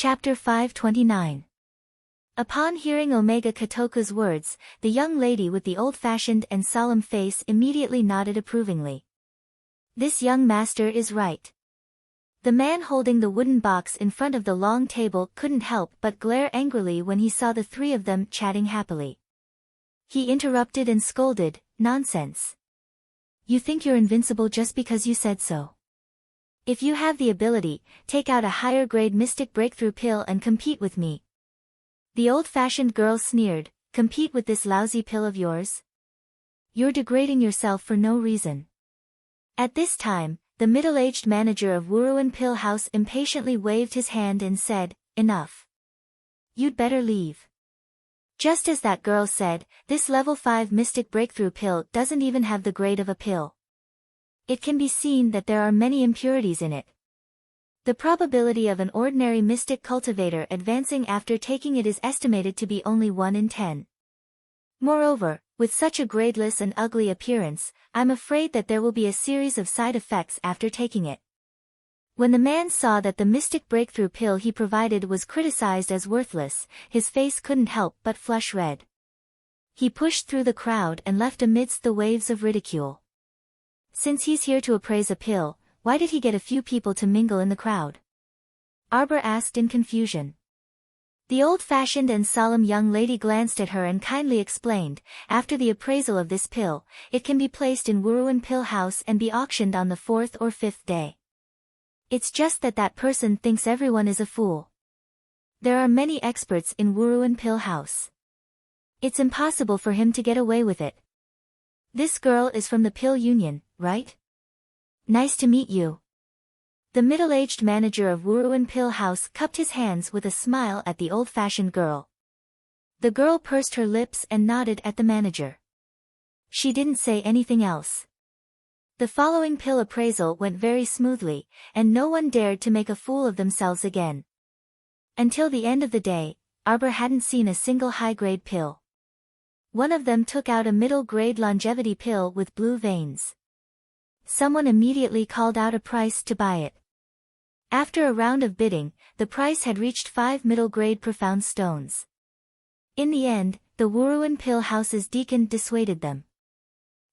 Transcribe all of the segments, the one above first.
Chapter 529. Upon hearing Omega Kotoku's words, the young lady with the old-fashioned and solemn face immediately nodded approvingly. This young master is right. The man holding the wooden box in front of the long table couldn't help but glare angrily when he saw the three of them chatting happily. He interrupted and scolded, "Nonsense. You think you're invincible just because you said so. If you have the ability, take out a higher-grade mystic breakthrough pill and compete with me." The old-fashioned girl sneered, "Compete with this lousy pill of yours? You're degrading yourself for no reason." At this time, the middle-aged manager of Wuruan Pill House impatiently waved his hand and said, "Enough. You'd better leave." Just as that girl said, this level 5 mystic breakthrough pill doesn't even have the grade of a pill. It can be seen that there are many impurities in it. The probability of an ordinary mystic cultivator advancing after taking it is estimated to be only 1 in 10. Moreover, with such a gradeless and ugly appearance, I'm afraid that there will be a series of side effects after taking it. When the man saw that the mystic breakthrough pill he provided was criticized as worthless, his face couldn't help but flush red. He pushed through the crowd and left amidst the waves of ridicule. Since he's here to appraise a pill, why did he get a few people to mingle in the crowd? Arbor asked in confusion. The old-fashioned and solemn young lady glanced at her and kindly explained, "After the appraisal of this pill, it can be placed in Wuruan Pill House and be auctioned on the 4th or 5th day. It's just that that person thinks everyone is a fool. There are many experts in Wuruan Pill House. It's impossible for him to get away with it. This girl is from the Pill Union, right? Nice to meet you." The middle-aged manager of Wuruan Pill House cupped his hands with a smile at the old-fashioned girl. The girl pursed her lips and nodded at the manager. She didn't say anything else. The following pill appraisal went very smoothly, and no one dared to make a fool of themselves again. Until the end of the day, Arbor hadn't seen a single high-grade pill. One of them took out a middle-grade longevity pill with blue veins. Someone immediately called out a price to buy it. After a round of bidding, the price had reached 5 middle-grade profound stones. In the end, the Wuruan Pill House's deacon dissuaded them.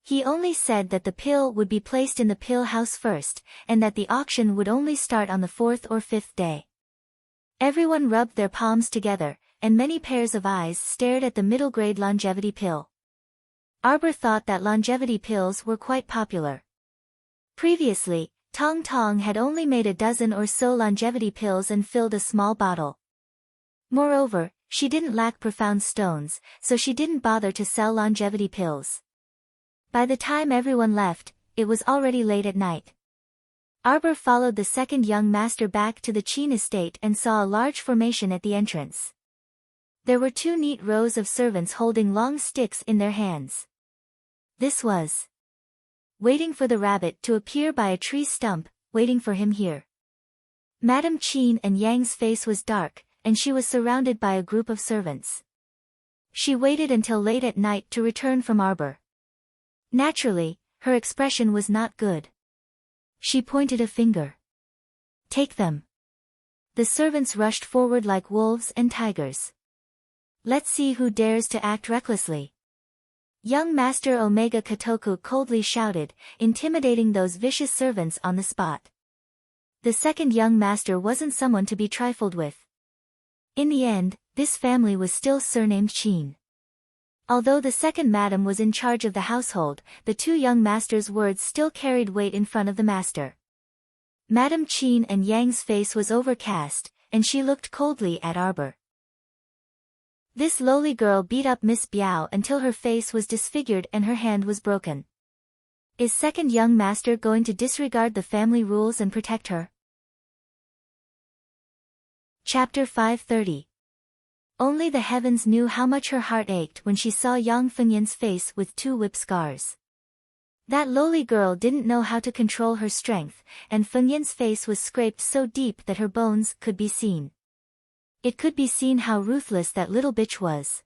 He only said that the pill would be placed in the pill house first, and that the auction would only start on the 4th or 5th day. Everyone rubbed their palms together, and many pairs of eyes stared at the middle-grade longevity pill. Arbor thought that longevity pills were quite popular. Previously, Tong Tong had only made a dozen or so longevity pills and filled a small bottle. Moreover, she didn't lack profound stones, so she didn't bother to sell longevity pills. By the time everyone left, it was already late at night. Arbor followed the second young master back to the Qin estate and saw a large formation at the entrance. There were 2 neat rows of servants holding long sticks in their hands. This was waiting for the rabbit to appear by a tree stump, waiting for him here. Madame Qin and Yang's face was dark, and she was surrounded by a group of servants. She waited until late at night to return from Arbor. Naturally, her expression was not good. She pointed a finger. "Take them." The servants rushed forward like wolves and tigers. "Let's see who dares to act recklessly." Young Master Omega Kotoku coldly shouted, intimidating those vicious servants on the spot. The second young master wasn't someone to be trifled with. In the end, this family was still surnamed Qin. Although the second madam was in charge of the household, the 2 young masters' words still carried weight in front of the master. Madame Qin and Yang's face was overcast, and she looked coldly at Arbor. This lowly girl beat up Miss Biao until her face was disfigured and her hand was broken. Is second young master going to disregard the family rules and protect her? Chapter 530. Only the heavens knew how much her heart ached when she saw Yang Fengyan's face with 2 whip scars. That lowly girl didn't know how to control her strength, and Fengyan's face was scraped so deep that her bones could be seen. It could be seen how ruthless that little bitch was.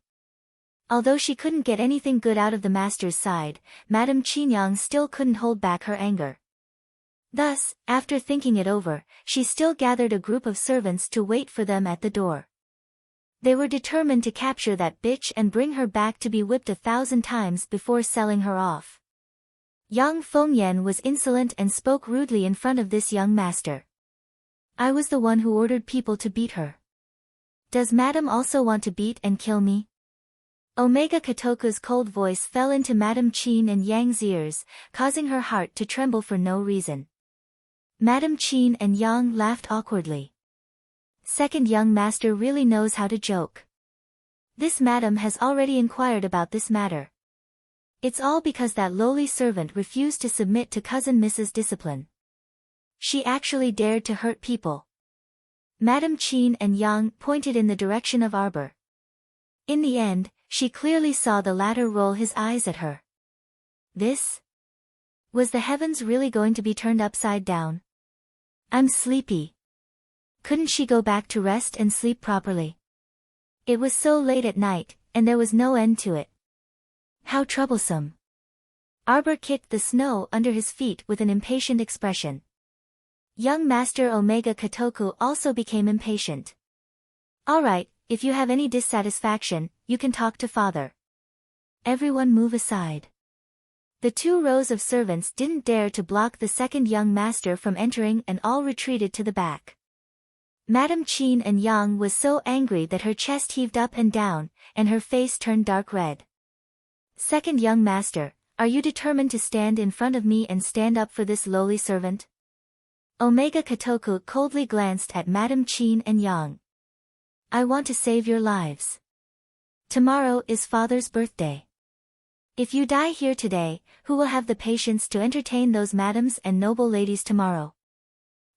Although she couldn't get anything good out of the master's side, Madame Qin Yang still couldn't hold back her anger. Thus, after thinking it over, she still gathered a group of servants to wait for them at the door. They were determined to capture that bitch and bring her back to be whipped 1,000 times before selling her off. Yang Fengyan was insolent and spoke rudely in front of this young master. I was the one who ordered people to beat her. Does Madam also want to beat and kill me? Omega Kotoku's cold voice fell into Madam Qin and Yang's ears, causing her heart to tremble for no reason. Madam Qin and Yang laughed awkwardly. Second young master really knows how to joke. This madam has already inquired about this matter. It's all because that lowly servant refused to submit to cousin Mrs. Discipline. She actually dared to hurt people. Madam Qin and Yang pointed in the direction of Arbor. In the end, she clearly saw the latter roll his eyes at her. This? Was the heavens really going to be turned upside down? I'm sleepy. Couldn't she go back to rest and sleep properly? It was so late at night, and there was no end to it. How troublesome. Arbor kicked the snow under his feet with an impatient expression. Young Master Omega Kotoku also became impatient. All right, if you have any dissatisfaction, you can talk to father. Everyone move aside. The 2 rows of servants didn't dare to block the second young master from entering and all retreated to the back. Madam Qin and Yang was so angry that her chest heaved up and down, and her face turned dark red. Second young master, are you determined to stand in front of me and stand up for this lowly servant? Omega Kotoku coldly glanced at Madam Qin and Yang. I want to save your lives. Tomorrow is father's birthday. If you die here today, who will have the patience to entertain those madams and noble ladies tomorrow?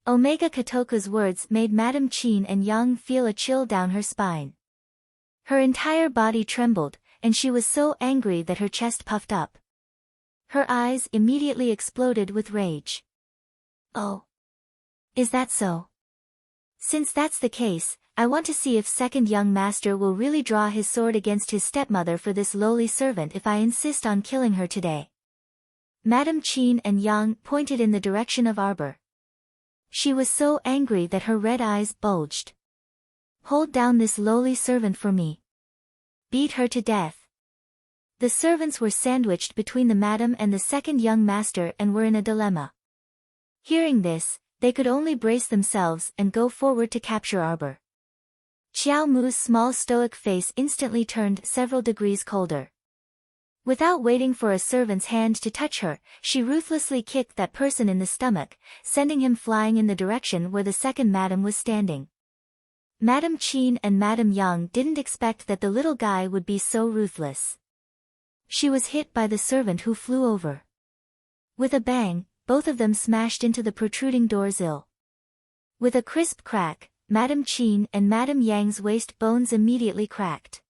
Omega Kotoku's words made Madam Qin and Yang feel a chill down her spine. Her entire body trembled, and she was so angry that her chest puffed up. Her eyes immediately exploded with rage. Oh. Is that so? Since that's the case, I want to see if second young master will really draw his sword against his stepmother for this lowly servant if I insist on killing her today. Madam Qin and Yang pointed in the direction of Arbor. She was so angry that her red eyes bulged. Hold down this lowly servant for me. Beat her to death. The servants were sandwiched between the madam and the second young master and were in a dilemma. Hearing this, they could only brace themselves and go forward to capture Arbor. Xiao Mu's small stoic face instantly turned several degrees colder. Without waiting for a servant's hand to touch her, she ruthlessly kicked that person in the stomach, sending him flying in the direction where the second madam was standing. Madam Qin and Madam Yang didn't expect that the little guy would be so ruthless. She was hit by the servant who flew over. With a bang, both of them smashed into the protruding door's sill. With a crisp crack, Madam Qin and Madam Yang's waist bones immediately cracked.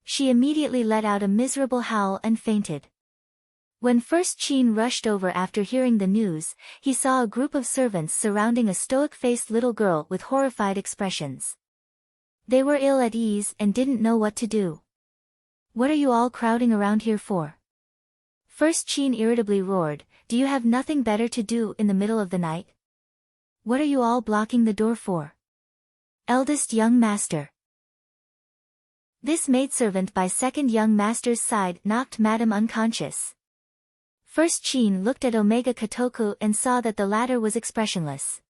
She immediately let out a miserable howl and fainted. When first Qin rushed over after hearing the news, he saw a group of servants surrounding a stoic-faced little girl with horrified expressions. They were ill at ease and didn't know what to do. What are you all crowding around here for? First Qin irritably roared, do you have nothing better to do in the middle of the night? What are you all blocking the door for? Eldest young master. This maidservant by second young master's side knocked Madam unconscious. First Qin looked at Omega Kotoku and saw that the latter was expressionless.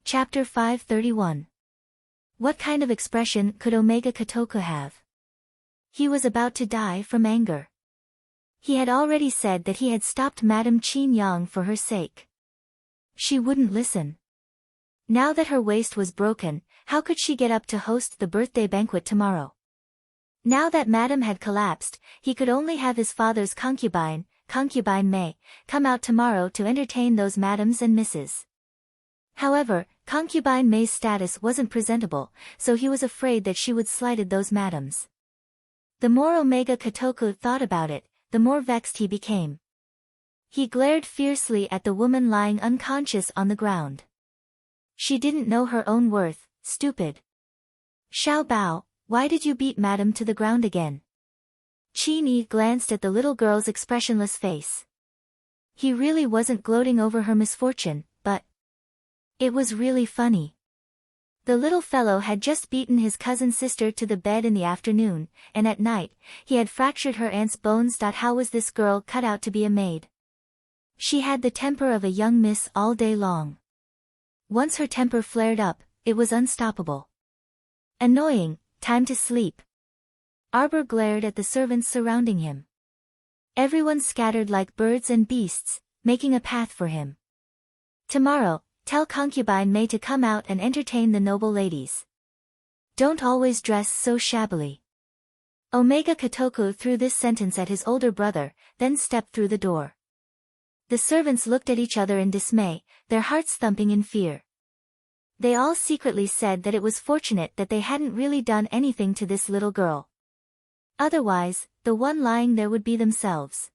Chapter 531. What kind of expression could Omega Kotoku have? He was about to die from anger. He had already said that he had stopped Madam Qin Yang for her sake. She wouldn't listen. Now that her waist was broken, how could she get up to host the birthday banquet tomorrow? Now that Madam had collapsed, he could only have his father's concubine, Concubine May, come out tomorrow to entertain those madams and misses. However, Concubine May's status wasn't presentable, so he was afraid that she would slighted those madams. The more Omega Kotoku thought about it, the more vexed he became. He glared fiercely at the woman lying unconscious on the ground. She didn't know her own worth, stupid. Xiao Bao, why did you beat Madam to the ground again? Qin Yi glanced at the little girl's expressionless face. He really wasn't gloating over her misfortune, but it was really funny. The little fellow had just beaten his cousin's sister to the bed in the afternoon, and at night, he had fractured her aunt's bones. How was this girl cut out to be a maid? She had the temper of a young miss all day long. Once her temper flared up, it was unstoppable. Annoying, time to sleep. Arbor glared at the servants surrounding him. Everyone scattered like birds and beasts, making a path for him. Tomorrow, tell concubine May to come out and entertain the noble ladies. Don't always dress so shabbily. Omega Kotoku threw this sentence at his older brother, then stepped through the door. The servants looked at each other in dismay, their hearts thumping in fear. They all secretly said that it was fortunate that they hadn't really done anything to this little girl. Otherwise, the one lying there would be themselves.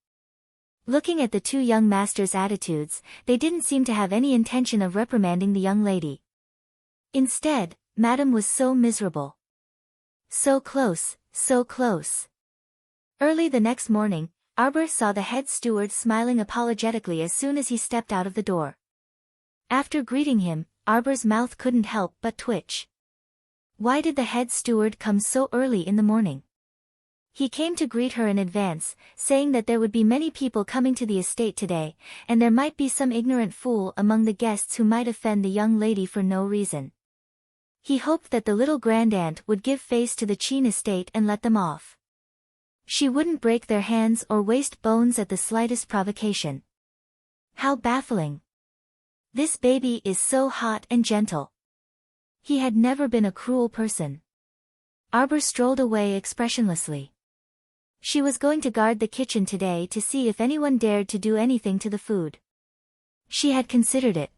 Looking at the two young masters' attitudes, they didn't seem to have any intention of reprimanding the young lady. Instead, Madame was so miserable. So close, so close. Early the next morning, Arbor saw the head steward smiling apologetically as soon as he stepped out of the door. After greeting him, Arbor's mouth couldn't help but twitch. Why did the head steward come so early in the morning? He came to greet her in advance, saying that there would be many people coming to the estate today, and there might be some ignorant fool among the guests who might offend the young lady for no reason. He hoped that the little grandaunt would give face to the Chin estate and let them off. She wouldn't break their hands or waste bones at the slightest provocation. How baffling. This baby is so hot and gentle. He had never been a cruel person. Arbor strolled away expressionlessly. She was going to guard the kitchen today to see if anyone dared to do anything to the food. She had considered it.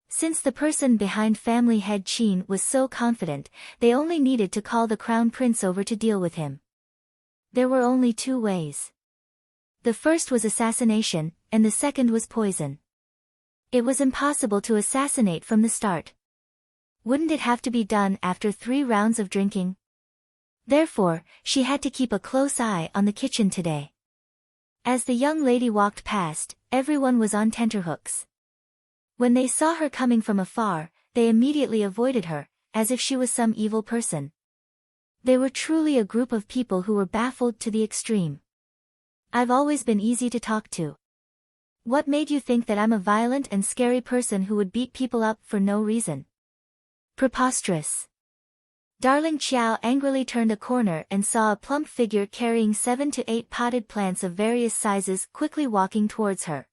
Since the person behind family head Chin was so confident, they only needed to call the crown prince over to deal with him. There were only two ways. The first was assassination, and the second was poison. It was impossible to assassinate from the start. Wouldn't it have to be done after 3 rounds of drinking? Therefore, she had to keep a close eye on the kitchen today. As the young lady walked past, everyone was on tenterhooks. When they saw her coming from afar, they immediately avoided her, as if she was some evil person. They were truly a group of people who were baffled to the extreme. I've always been easy to talk to. What made you think that I'm a violent and scary person who would beat people up for no reason? Preposterous. Darling Xiao angrily turned a corner and saw a plump figure carrying 7 to 8 potted plants of various sizes quickly walking towards her.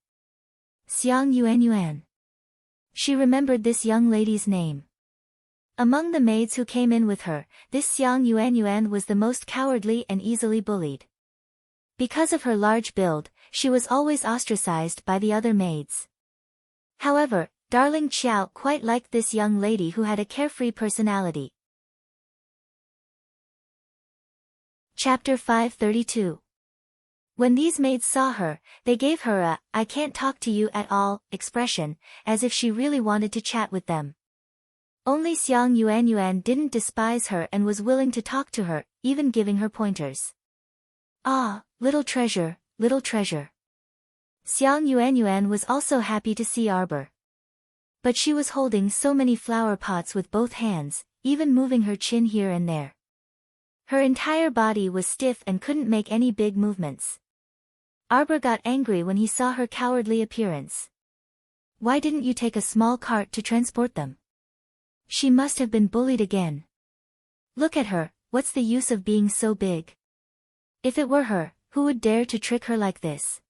Xiang Yuanyuan. She remembered this young lady's name. Among the maids who came in with her, this Xiang Yuanyuan was the most cowardly and easily bullied. Because of her large build, she was always ostracized by the other maids. However, Darling Xiao quite liked this young lady who had a carefree personality. Chapter 532. When these maids saw her, they gave her a "I can't talk to you at all" expression, as if she really wanted to chat with them. Only Xiang Yuanyuan didn't despise her and was willing to talk to her, even giving her pointers. Ah, little treasure, little treasure. Xiang Yuanyuan was also happy to see Arbor. But she was holding so many flower pots with both hands, even moving her chin here and there. Her entire body was stiff and couldn't make any big movements. Arbor got angry when he saw her cowardly appearance. Why didn't you take a small cart to transport them? She must have been bullied again. Look at her, what's the use of being so big? If it were her, who would dare to trick her like this?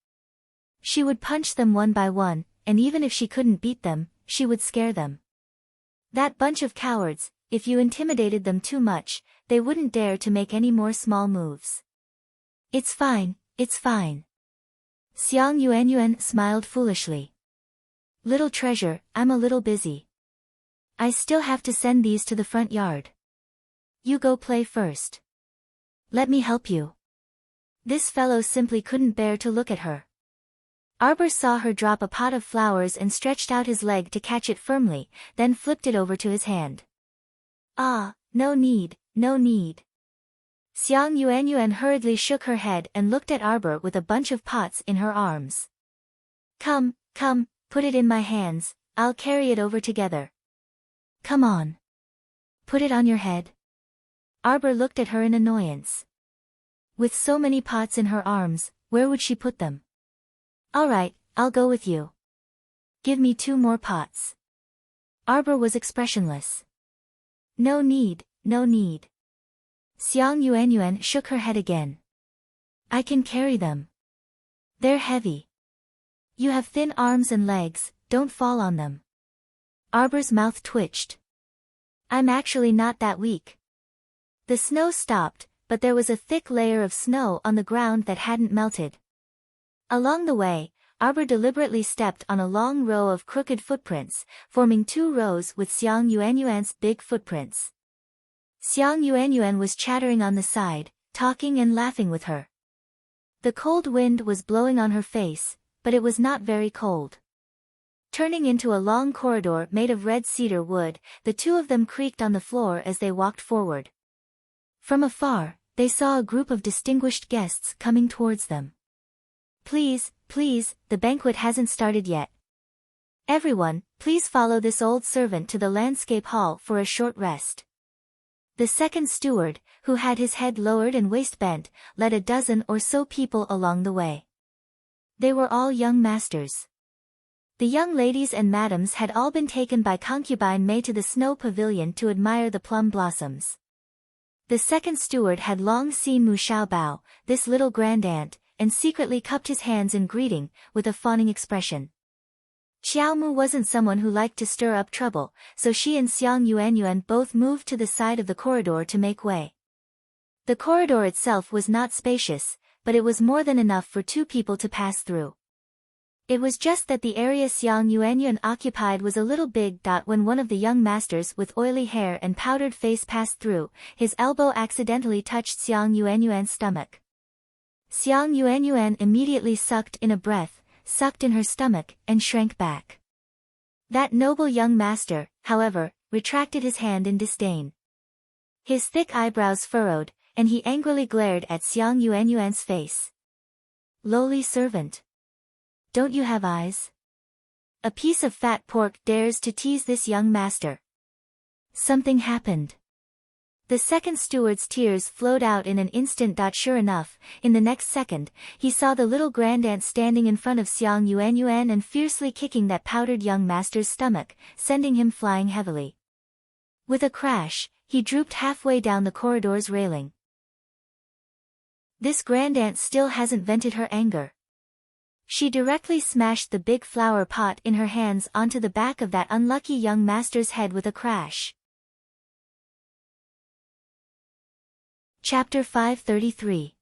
She would punch them one by one, and even if she couldn't beat them, she would scare them. That bunch of cowards, if you intimidated them too much, they wouldn't dare to make any more small moves. It's fine, it's fine. Xiang Yuanyuan smiled foolishly. Little treasure, I'm a little busy. I still have to send these to the front yard. You go play first. Let me help you. This fellow simply couldn't bear to look at her. Arbor saw her drop a pot of flowers and stretched out his leg to catch it firmly, then flipped it over to his hand. Ah, no need, no need. Xiang Yuanyuan hurriedly shook her head and looked at Arbor with a bunch of pots in her arms. Come, come, put it in my hands, I'll carry it over together. Come on. Put it on your head. Arbor looked at her in annoyance. With so many pots in her arms, where would she put them? All right, I'll go with you. Give me 2 more pots. Arbor was expressionless. No need, no need. Xiang Yuanyuan shook her head again. I can carry them. They're heavy. You have thin arms and legs, don't fall on them. Arbor's mouth twitched. I'm actually not that weak. The snow stopped, but there was a thick layer of snow on the ground that hadn't melted. Along the way, Arbor deliberately stepped on a long row of crooked footprints, forming 2 rows with Xiang Yuanyuan's big footprints. Xiang Yuanyuan was chattering on the side, talking and laughing with her. The cold wind was blowing on her face, but it was not very cold. Turning into a long corridor made of red cedar wood, the 2 of them creaked on the floor as they walked forward. From afar, they saw a group of distinguished guests coming towards them. Please, please, the banquet hasn't started yet. Everyone, please follow this old servant to the landscape hall for a short rest. The second steward, who had his head lowered and waist bent, led a dozen or so people along the way. They were all young masters. The young ladies and madams had all been taken by concubine Mei to the snow pavilion to admire the plum blossoms. The second steward had long seen Mu Xiaobao, this little grandaunt, and secretly cupped his hands in greeting, with a fawning expression. Xiaomu wasn't someone who liked to stir up trouble, so she and Xiang Yuanyuan both moved to the side of the corridor to make way. The corridor itself was not spacious, but it was more than enough for 2 people to pass through. It was just that the area Xiang Yuanyuan occupied was a little big. When one of the young masters with oily hair and powdered face passed through, his elbow accidentally touched Xiang Yuanyuan's stomach. Xiang Yuanyuan immediately sucked in a breath, sucked in her stomach, and shrank back. That noble young master, however, retracted his hand in disdain. His thick eyebrows furrowed, and he angrily glared at Xiang Yuanyuan's face. Lowly servant. Don't you have eyes? A piece of fat pork dares to tease this young master. Something happened. The second steward's tears flowed out in an instant. Sure enough, in the next second, he saw the little grandaunt standing in front of Xiang Yuanyuan and fiercely kicking that powdered young master's stomach, sending him flying heavily. With a crash, he drooped halfway down the corridor's railing. This grandaunt still hasn't vented her anger. She directly smashed the big flower pot in her hands onto the back of that unlucky young master's head with a crash. Chapter 533.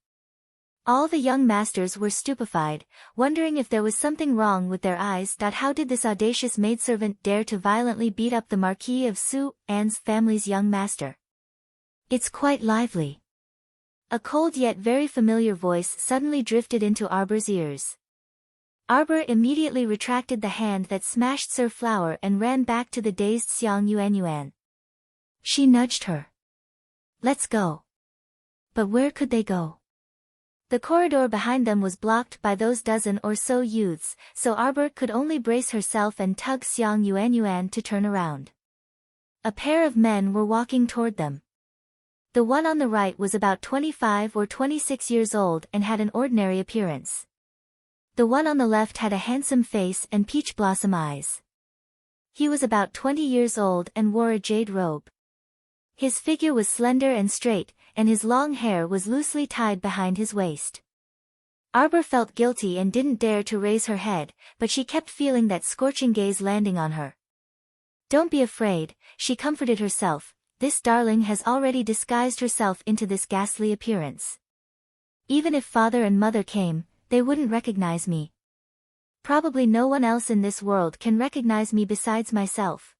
All the young masters were stupefied, wondering if there was something wrong with their eyes. How did this audacious maidservant dare to violently beat up the Marquis of Su An's family's young master? It's quite lively. A cold yet very familiar voice suddenly drifted into Arbor's ears. Arbor immediately retracted the hand that smashed Sir Flower and ran back to the dazed Xiang Yuanyuan. She nudged her. Let's go. But where could they go? The corridor behind them was blocked by those dozen or so youths, so Arbor could only brace herself and tug Xiang Yuanyuan to turn around. A pair of men were walking toward them. The one on the right was about 25 or 26 years old and had an ordinary appearance. The one on the left had a handsome face and peach blossom eyes. He was about 20 years old and wore a jade robe. His figure was slender and straight, and his long hair was loosely tied behind his waist. Arbor felt guilty and didn't dare to raise her head, but she kept feeling that scorching gaze landing on her. Don't be afraid, she comforted herself, this darling has already disguised herself into this ghastly appearance. Even if father and mother came, they wouldn't recognize me. Probably no one else in this world can recognize me besides myself.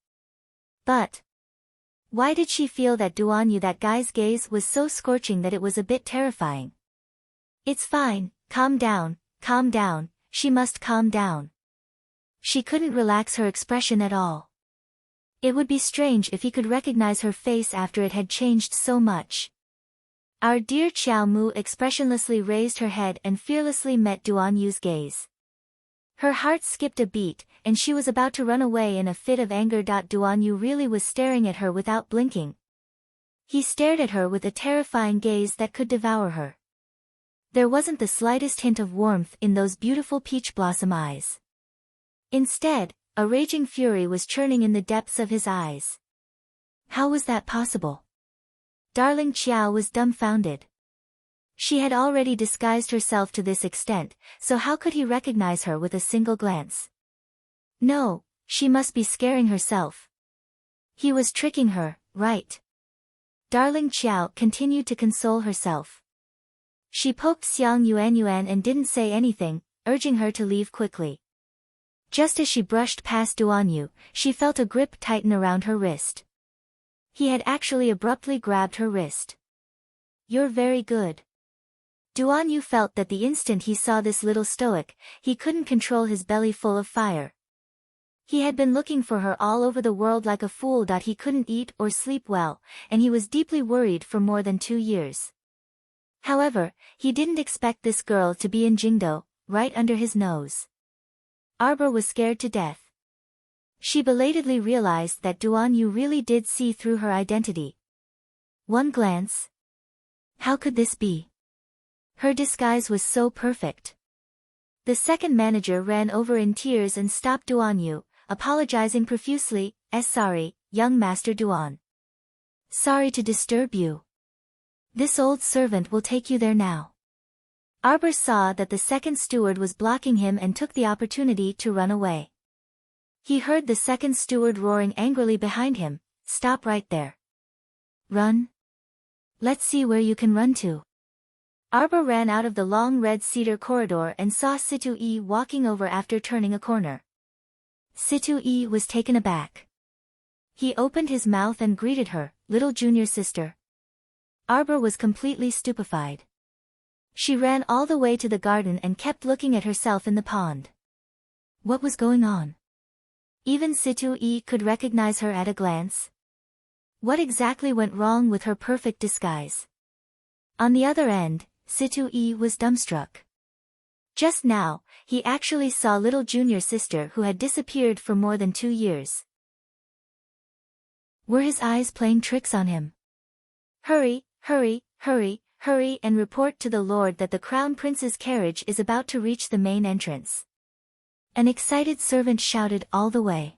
But why did she feel that Duanyu, that guy's gaze was so scorching that it was a bit terrifying? It's fine, calm down, she must calm down. She couldn't relax her expression at all. It would be strange if he could recognize her face after it had changed so much. Our dear Qiao Mu expressionlessly raised her head and fearlessly met Duanyu's gaze. Her heart skipped a beat, and she was about to run away in a fit of anger. Duan Yu really was staring at her without blinking. He stared at her with a terrifying gaze that could devour her. There wasn't the slightest hint of warmth in those beautiful peach blossom eyes. Instead, a raging fury was churning in the depths of his eyes. How was that possible? Darling Qiao was dumbfounded. She had already disguised herself to this extent, so how could he recognize her with a single glance? No, she must be scaring herself. He was tricking her, right? Darling Qiao continued to console herself. She poked Xiang Yuan and didn't say anything, urging her to leave quickly. Just as she brushed past Duan Yu, she felt a grip tighten around her wrist. He had actually abruptly grabbed her wrist. You're very good. Duan Yu felt that the instant he saw this little stoic, he couldn't control his belly full of fire. He had been looking for her all over the world like a fool. He couldn't eat or sleep well, and he was deeply worried for more than 2 years. However, he didn't expect this girl to be in Jingdo, right under his nose. Arbor was scared to death. She belatedly realized that Duan Yu really did see through her identity. One glance. How could this be? Her disguise was so perfect. The second manager ran over in tears and stopped Duan Yu, apologizing profusely. Sorry, young Master Duan. Sorry to disturb you. This old servant will take you there now. Arbor saw that the second steward was blocking him and took the opportunity to run away. He heard the second steward roaring angrily behind him, stop right there. Run? Let's see where you can run to. Arbor ran out of the long red cedar corridor and saw Situ Yi walking over after turning a corner. Situ Yi was taken aback. He opened his mouth and greeted her, little junior sister. Arbor was completely stupefied. She ran all the way to the garden and kept looking at herself in the pond. What was going on? Even Situ Yi could recognize her at a glance. What exactly went wrong with her perfect disguise? On the other end, Situ Yi was dumbstruck. Just now, he actually saw little junior sister who had disappeared for more than 2 years. Were his eyes playing tricks on him? Hurry, hurry, hurry, hurry and report to the Lord that the Crown Prince's carriage is about to reach the main entrance. An excited servant shouted all the way.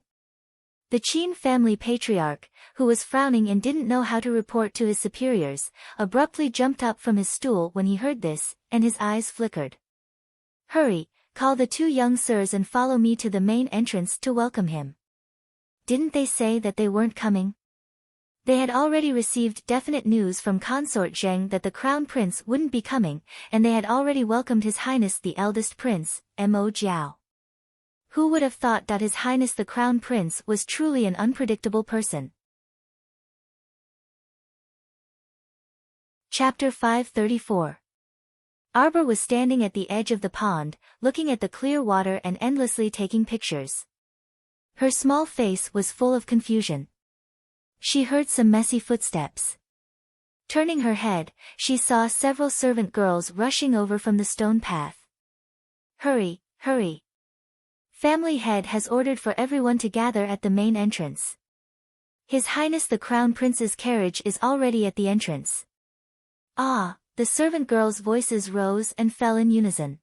The Qin family patriarch, who was frowning and didn't know how to report to his superiors, abruptly jumped up from his stool when he heard this, and his eyes flickered. Hurry, call the 2 young sirs and follow me to the main entrance to welcome him. Didn't they say that they weren't coming? They had already received definite news from Consort Zheng that the Crown Prince wouldn't be coming, and they had already welcomed His Highness the eldest prince, Mo Jiao. Who would have thought that His Highness the Crown Prince was truly an unpredictable person? Chapter 534. Arbor was standing at the edge of the pond, looking at the clear water and endlessly taking pictures. Her small face was full of confusion. She heard some messy footsteps. Turning her head, she saw several servant girls rushing over from the stone path. Hurry, hurry. Family head has ordered for everyone to gather at the main entrance. His Highness the Crown Prince's carriage is already at the entrance. Ah, the servant girls' voices rose and fell in unison.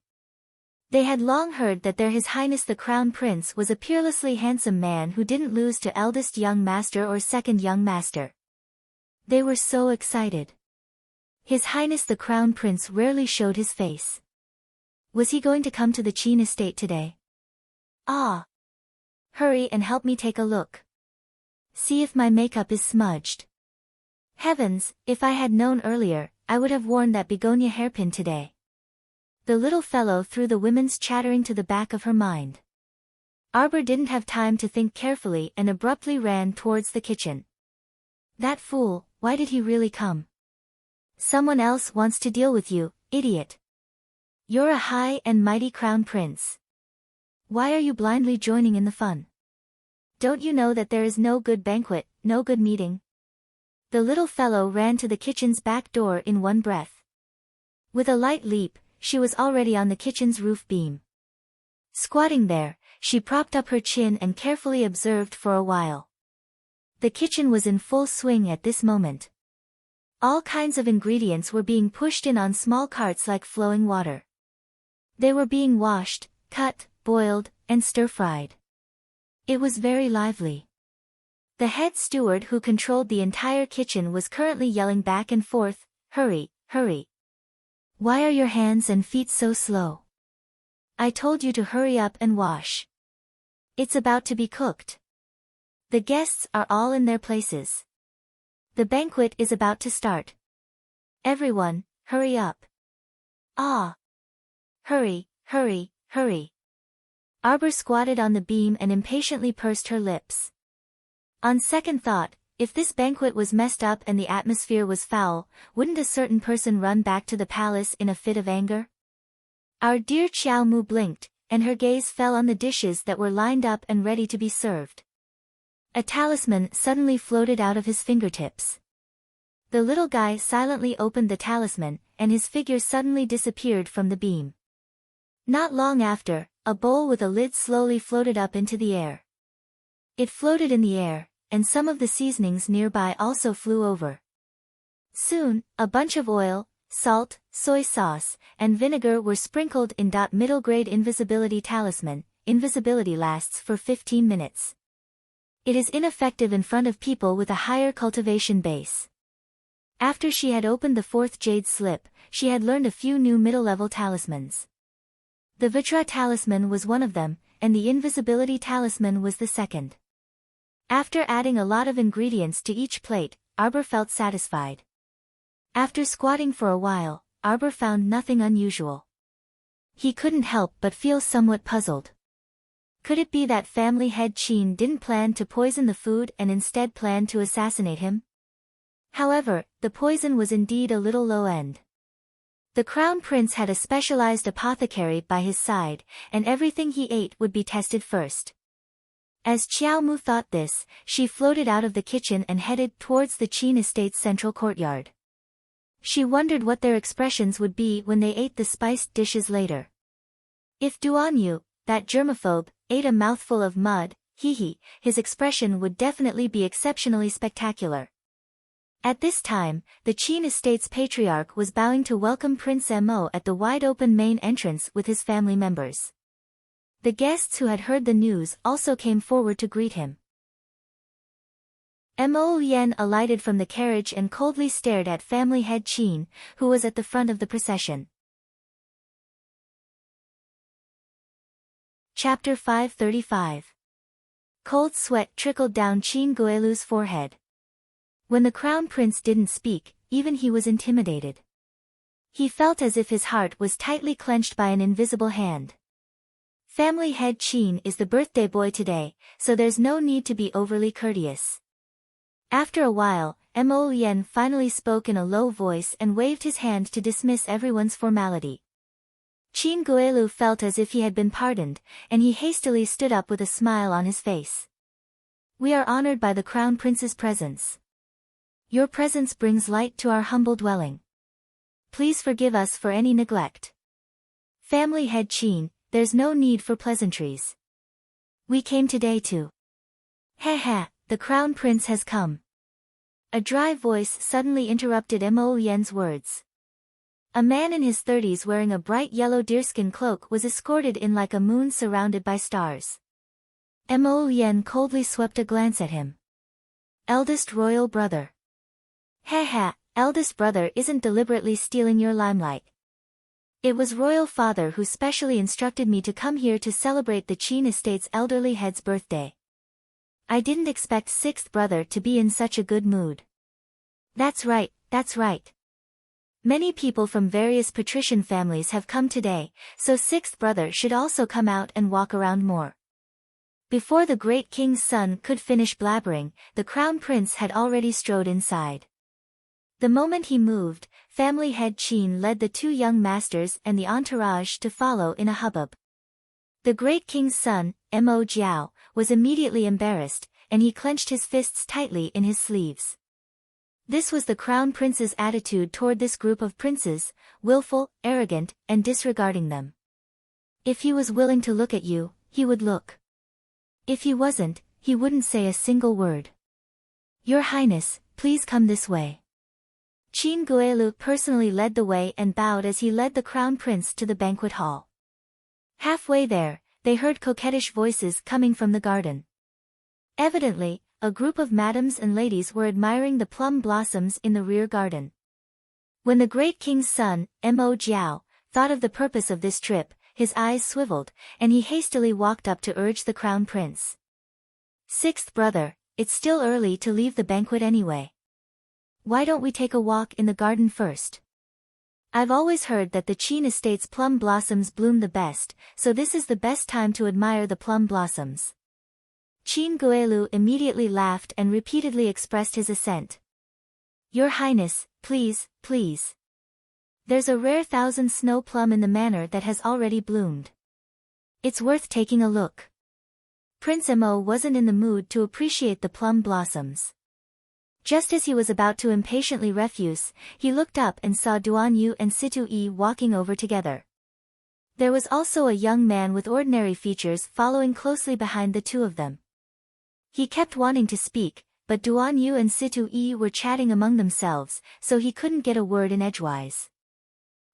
They had long heard that His Highness the Crown Prince was a peerlessly handsome man who didn't lose to eldest young master or second young master. They were so excited. His Highness the Crown Prince rarely showed his face. Was he going to come to the Qin estate today? Ah! Hurry and help me take a look. See if my makeup is smudged. Heavens, if I had known earlier, I would have worn that begonia hairpin today. The little fellow threw the women's chattering to the back of her mind. Arbor didn't have time to think carefully and abruptly ran towards the kitchen. That fool, why did he really come? Someone else wants to deal with you, idiot. You're a high and mighty crown prince. Why are you blindly joining in the fun? Don't you know that there is no good banquet, no good meeting? The little fellow ran to the kitchen's back door in one breath. With a light leap, she was already on the kitchen's roof beam. Squatting there, she propped up her chin and carefully observed for a while. The kitchen was in full swing at this moment. All kinds of ingredients were being pushed in on small carts like flowing water. They were being washed, cut, boiled, and stir-fried. It was very lively. The head steward who controlled the entire kitchen was currently yelling back and forth, "Hurry, hurry. Why are your hands and feet so slow? I told you to hurry up and wash. It's about to be cooked. The guests are all in their places. The banquet is about to start. Everyone, hurry up. Ah! Hurry, hurry, hurry." Arbor squatted on the beam and impatiently pursed her lips. On second thought, if this banquet was messed up and the atmosphere was foul, wouldn't a certain person run back to the palace in a fit of anger? Our dear Xiao Mu blinked, and her gaze fell on the dishes that were lined up and ready to be served. A talisman suddenly floated out of his fingertips. The little guy silently opened the talisman, and his figure suddenly disappeared from the beam. Not long after, a bowl with a lid slowly floated up into the air. It floated in the air, and some of the seasonings nearby also flew over. Soon, a bunch of oil, salt, soy sauce, and vinegar were sprinkled in. Middle grade invisibility talisman. Invisibility lasts for 15 minutes. It is ineffective in front of people with a higher cultivation base. After she had opened the fourth jade slip, she had learned a few new middle-level talismans. The Vitra talisman was one of them, and the invisibility talisman was the second. After adding a lot of ingredients to each plate, Arbor felt satisfied. After squatting for a while, Arbor found nothing unusual. He couldn't help but feel somewhat puzzled. Could it be that family head Qin didn't plan to poison the food and instead planned to assassinate him? However, the poison was indeed a little low-end. The crown prince had a specialized apothecary by his side, and everything he ate would be tested first. As Qiao Mu thought this, she floated out of the kitchen and headed towards the Qin estate's central courtyard. She wondered what their expressions would be when they ate the spiced dishes later. If Duanyu, that germaphobe, ate a mouthful of mud, his expression would definitely be exceptionally spectacular. At this time, the Qin estate's patriarch was bowing to welcome Prince Mo at the wide-open main entrance with his family members. The guests who had heard the news also came forward to greet him. Mo Yen alighted from the carriage and coldly stared at family head Qin, who was at the front of the procession. Chapter 535. Cold sweat trickled down Qin Guelu's forehead. When the crown prince didn't speak, even he was intimidated. He felt as if his heart was tightly clenched by an invisible hand. Family head Qin is the birthday boy today, so there's no need to be overly courteous. After a while, Mo Yen finally spoke in a low voice and waved his hand to dismiss everyone's formality. Qin Guelu felt as if he had been pardoned, and he hastily stood up with a smile on his face. "We are honored by the crown prince's presence. Your presence brings light to our humble dwelling. Please forgive us for any neglect. Family head Qin, there's no need for pleasantries. We came today to..." The crown prince has come." A dry voice suddenly interrupted Mo Yen's words. A man in his 30s wearing a bright yellow deerskin cloak was escorted in like a moon surrounded by stars. Mo Yen coldly swept a glance at him. "Eldest royal brother." Eldest brother isn't deliberately stealing your limelight. It was royal father who specially instructed me to come here to celebrate the Qin estate's elderly head's birthday. I didn't expect sixth brother to be in such a good mood." That's right. Many people from various patrician families have come today, so sixth brother should also come out and walk around more. Before the great king's son could finish blabbering, the crown prince had already strode inside. The moment he moved, family head Qin led the two young masters and the entourage to follow in a hubbub. The great king's son, Mo Jiao, was immediately embarrassed, and he clenched his fists tightly in his sleeves. This was the crown prince's attitude toward this group of princes, willful, arrogant, and disregarding them. If he was willing to look at you, he would look. If he wasn't, he wouldn't say a single word. Your Highness, please come this way. Qin Guelu personally led the way and bowed as he led the crown prince to the banquet hall. Halfway there, they heard coquettish voices coming from the garden. Evidently, a group of madams and ladies were admiring the plum blossoms in the rear garden. When the great king's son, Mo Jiao, thought of the purpose of this trip, his eyes swiveled, and he hastily walked up to urge the crown prince. Sixth brother, it's still early to leave the banquet anyway. Why don't we take a walk in the garden first? I've always heard that the Qin estate's plum blossoms bloom the best, so this is the best time to admire the plum blossoms. Qin Guelu immediately laughed and repeatedly expressed his assent. Your Highness, please, please. There's a rare 1,000 snow plum in the manor that has already bloomed. It's worth taking a look. Prince Mo wasn't in the mood to appreciate the plum blossoms. Just as he was about to impatiently refuse, he looked up and saw Duan Yu and Situ Yi walking over together. There was also a young man with ordinary features following closely behind the two of them. He kept wanting to speak, but Duan Yu and Situ Yi were chatting among themselves, so he couldn't get a word in edgewise.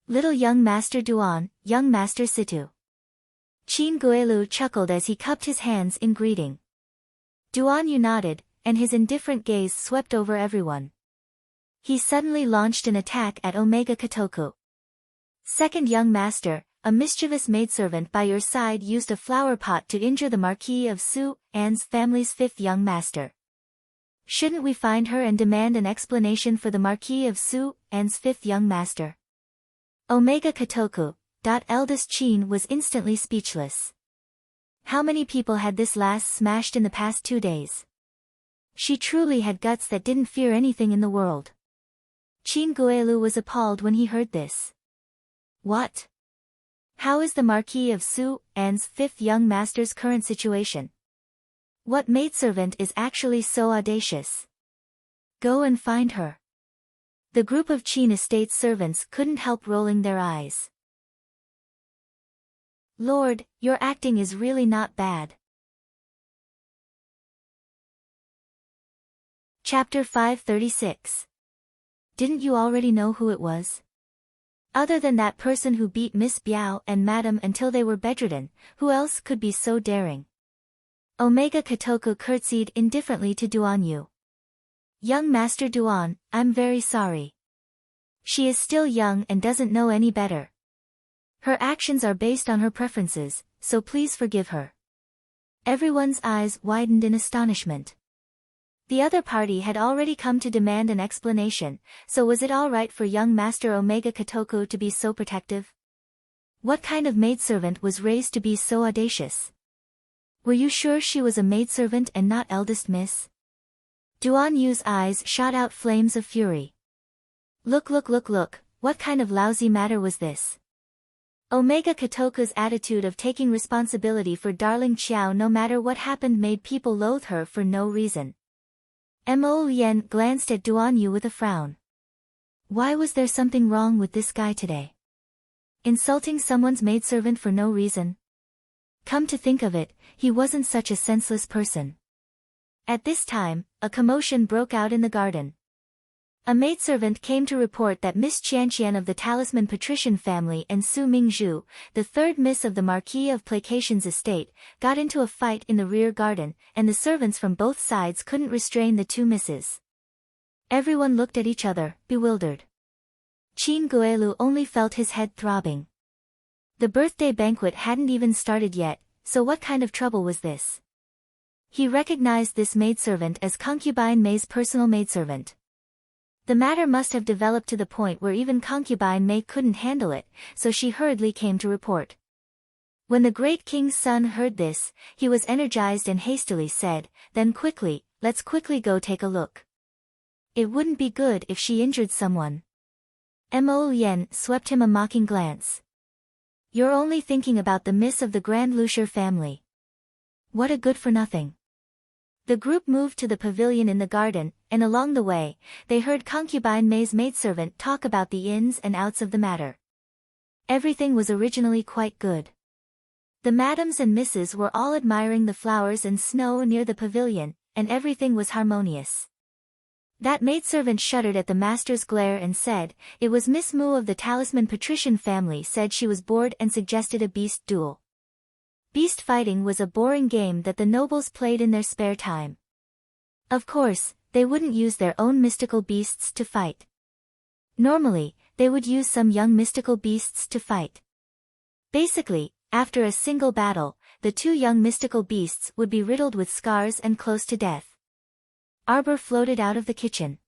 Little young Master Duan, young Master Situ. Qin Guelu chuckled as he cupped his hands in greeting. Duan Yu nodded, and his indifferent gaze swept over everyone. He suddenly launched an attack at Omega Kotoku. Second young master, a mischievous maidservant by your side used a flower pot to injure the Marquis of Su An's family's fifth young master. Shouldn't we find her and demand an explanation for the Marquis of Su An's fifth young master? Omega Kotoku, eldest Qin was instantly speechless. How many people had this lass smashed in the past 2 days? She truly had guts that didn't fear anything in the world. Qin Guelu was appalled when he heard this. What? How is the Marquis of Su An's fifth young master's current situation? What maidservant is actually so audacious? Go and find her. The group of Qin estate's servants couldn't help rolling their eyes. Lord, your acting is really not bad. Chapter 536. Didn't you already know who it was? Other than that person who beat Miss Biao and Madam until they were bedridden, who else could be so daring? Omega Kotoku curtsied indifferently to Duan Yu. Young Master Duan, I'm very sorry. She is still young and doesn't know any better. Her actions are based on her preferences, so please forgive her. Everyone's eyes widened in astonishment. The other party had already come to demand an explanation, so was it all right for young Master Omega Kotoku to be so protective? What kind of maidservant was raised to be so audacious? Were you sure she was a maidservant and not eldest miss? Duan Yu's eyes shot out flames of fury. Look, what kind of lousy matter was this? Omega Kotoku's attitude of taking responsibility for darling Qiao no matter what happened made people loathe her for no reason. Mo Lian glanced at Duan Yu with a frown. Why was there something wrong with this guy today? Insulting someone's maidservant for no reason? Come to think of it, he wasn't such a senseless person. At this time, a commotion broke out in the garden. A maidservant came to report that Miss Qianqian of the Talisman Patrician family and Su Mingzhu, the third miss of the Marquis of Placation's estate, got into a fight in the rear garden, and the servants from both sides couldn't restrain the two misses. Everyone looked at each other, bewildered. Qin Guelu only felt his head throbbing. The birthday banquet hadn't even started yet, so what kind of trouble was this? He recognized this maidservant as Concubine May's personal maidservant. The matter must have developed to the point where even Concubine May couldn't handle it, so she hurriedly came to report. When the great king's son heard this, he was energized and hastily said, then quickly, let's quickly go take a look. It wouldn't be good if she injured someone. Mo Lian swept him a mocking glance. You're only thinking about the miss of the Grand Lusher family. What a good-for-nothing. The group moved to the pavilion in the garden, and along the way, they heard Concubine May's maidservant talk about the ins and outs of the matter. Everything was originally quite good. The madams and misses were all admiring the flowers and snow near the pavilion, and everything was harmonious. That maidservant shuddered at the master's glare and said, it was Miss Moo of the Talisman patrician family, said she was bored and suggested a beast duel. Beast fighting was a boring game that the nobles played in their spare time. Of course, they wouldn't use their own mystical beasts to fight. Normally, they would use some young mystical beasts to fight. Basically, after a single battle, the two young mystical beasts would be riddled with scars and close to death. Arbor floated out of the kitchen.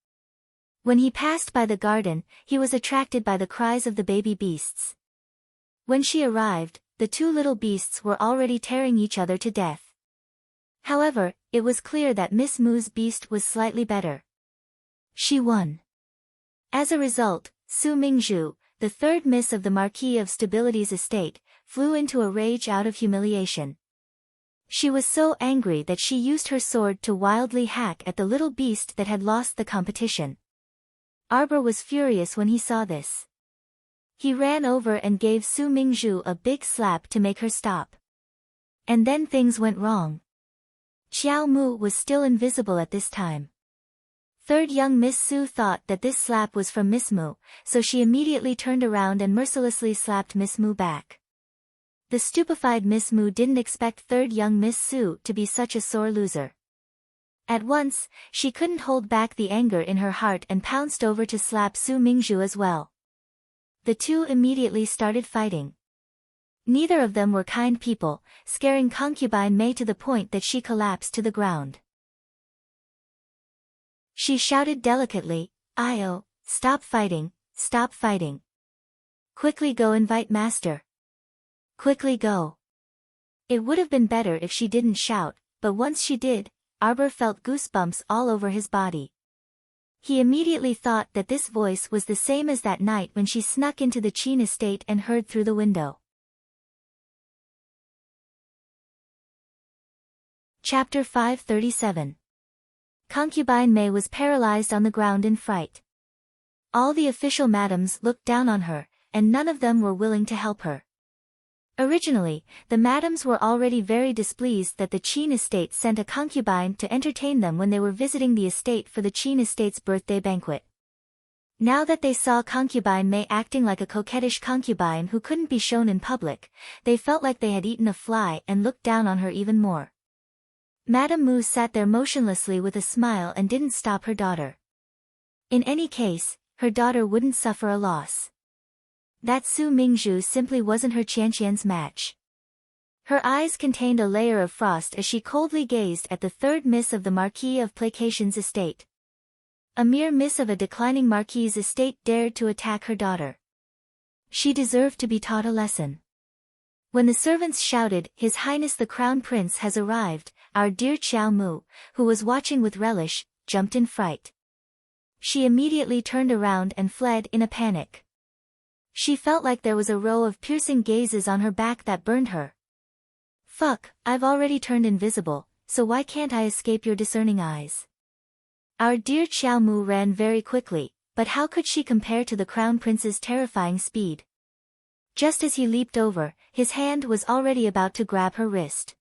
When he passed by the garden, he was attracted by the cries of the baby beasts. When she arrived, the two little beasts were already tearing each other to death. However, it was clear that Miss Moo's beast was slightly better. She won. As a result, Su Mingzhu, the third miss of the Marquis of Stability's estate, flew into a rage out of humiliation. She was so angry that she used her sword to wildly hack at the little beast that had lost the competition. Arbor was furious when he saw this. He ran over and gave Su Mingzhu a big slap to make her stop. And then things went wrong. Xiao Mu was still invisible at this time. Third young Miss Su thought that this slap was from Miss Mu, so she immediately turned around and mercilessly slapped Miss Mu back. The stupefied Miss Mu didn't expect third young Miss Su to be such a sore loser. At once, she couldn't hold back the anger in her heart and pounced over to slap Su Mingzhu as well. The two immediately started fighting. Neither of them were kind people, scaring concubine Mei to the point that she collapsed to the ground. She shouted delicately, "Io, stop fighting, stop fighting. Quickly go invite master. Quickly go." It would have been better if she didn't shout, but once she did, Arbor felt goosebumps all over his body. He immediately thought that this voice was the same as that night when she snuck into the Qin estate and heard through the window. Chapter 537. Concubine Mei was paralyzed on the ground in fright. All the official madams looked down on her, and none of them were willing to help her. Originally, the madams were already very displeased that the Qin estate sent a concubine to entertain them when they were visiting the estate for the Qin estate's birthday banquet. Now that they saw concubine Mei acting like a coquettish concubine who couldn't be shown in public, they felt like they had eaten a fly and looked down on her even more. Madame Mu sat there motionlessly with a smile and didn't stop her daughter. In any case, her daughter wouldn't suffer a loss. That Su Mingzhu simply wasn't her Qianqian's match. Her eyes contained a layer of frost as she coldly gazed at the third miss of the Marquis of Placation's estate. A mere miss of a declining Marquis's estate dared to attack her daughter. She deserved to be taught a lesson. When the servants shouted, "His Highness the Crown Prince has arrived," our dear Xiao Mu, who was watching with relish, jumped in fright. She immediately turned around and fled in a panic. She felt like there was a row of piercing gazes on her back that burned her. "Fuck, I've already turned invisible, so why can't I escape your discerning eyes?" Our dear Xiao Mu ran very quickly, but how could she compare to the Crown Prince's terrifying speed? Just as he leaped over, his hand was already about to grab her wrist.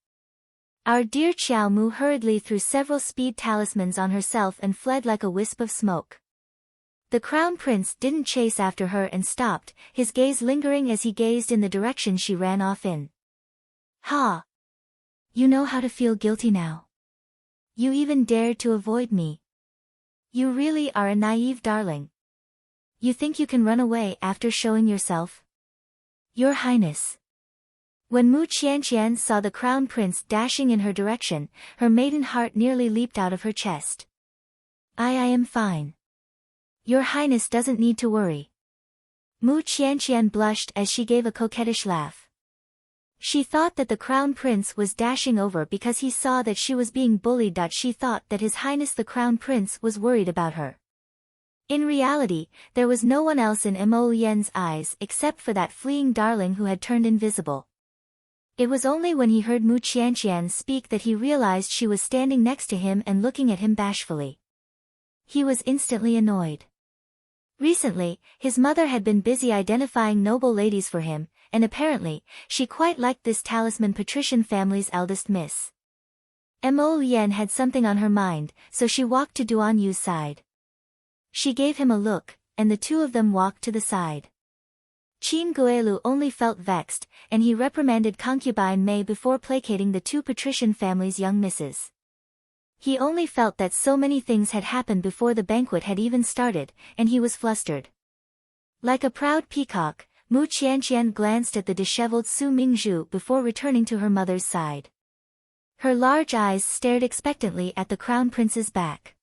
Our dear Xiao Mu hurriedly threw several speed talismans on herself and fled like a wisp of smoke. The Crown Prince didn't chase after her and stopped, his gaze lingering as he gazed in the direction she ran off in. "Ha! You know how to feel guilty now. You even dared to avoid me. You really are a naive darling. You think you can run away after showing yourself? Your Highness." When Mu Qianqian saw the Crown Prince dashing in her direction, her maiden heart nearly leaped out of her chest. I am fine. Your Highness doesn't need to worry." Mu Qianqian blushed as she gave a coquettish laugh. She thought that the Crown Prince was dashing over because he saw that she was being bullied. She thought that His Highness the Crown Prince was worried about her. In reality, there was no one else in Mo Lian's eyes except for that fleeing darling who had turned invisible. It was only when he heard Mu Qianqian speak that he realized she was standing next to him and looking at him bashfully. He was instantly annoyed. Recently, his mother had been busy identifying noble ladies for him, and apparently, she quite liked this talisman patrician family's eldest miss. Mo Lien had something on her mind, so she walked to Duan Yu's side. She gave him a look, and the two of them walked to the side. Qin Guelu only felt vexed, and he reprimanded concubine Mei before placating the two patrician family's young misses. He only felt that so many things had happened before the banquet had even started, and he was flustered. Like a proud peacock, Mu Qianqian glanced at the disheveled Su Mingzhu before returning to her mother's side. Her large eyes stared expectantly at the crown prince's back.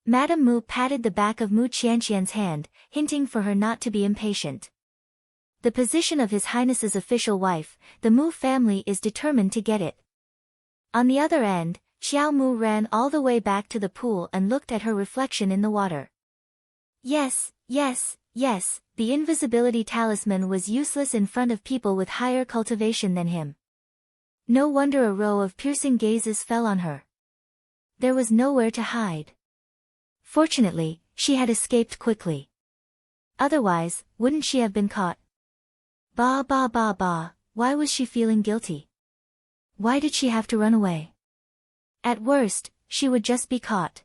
Madame Mu patted the back of Mu Qianqian's hand, hinting for her not to be impatient. The position of His Highness's official wife, the Mu family is determined to get it. On the other end, Xiao Mu ran all the way back to the pool and looked at her reflection in the water. Yes, the invisibility talisman was useless in front of people with higher cultivation than him. No wonder a row of piercing gazes fell on her. There was nowhere to hide. Fortunately, she had escaped quickly. Otherwise, wouldn't she have been caught? Why was she feeling guilty? Why did she have to run away? At worst, she would just be caught.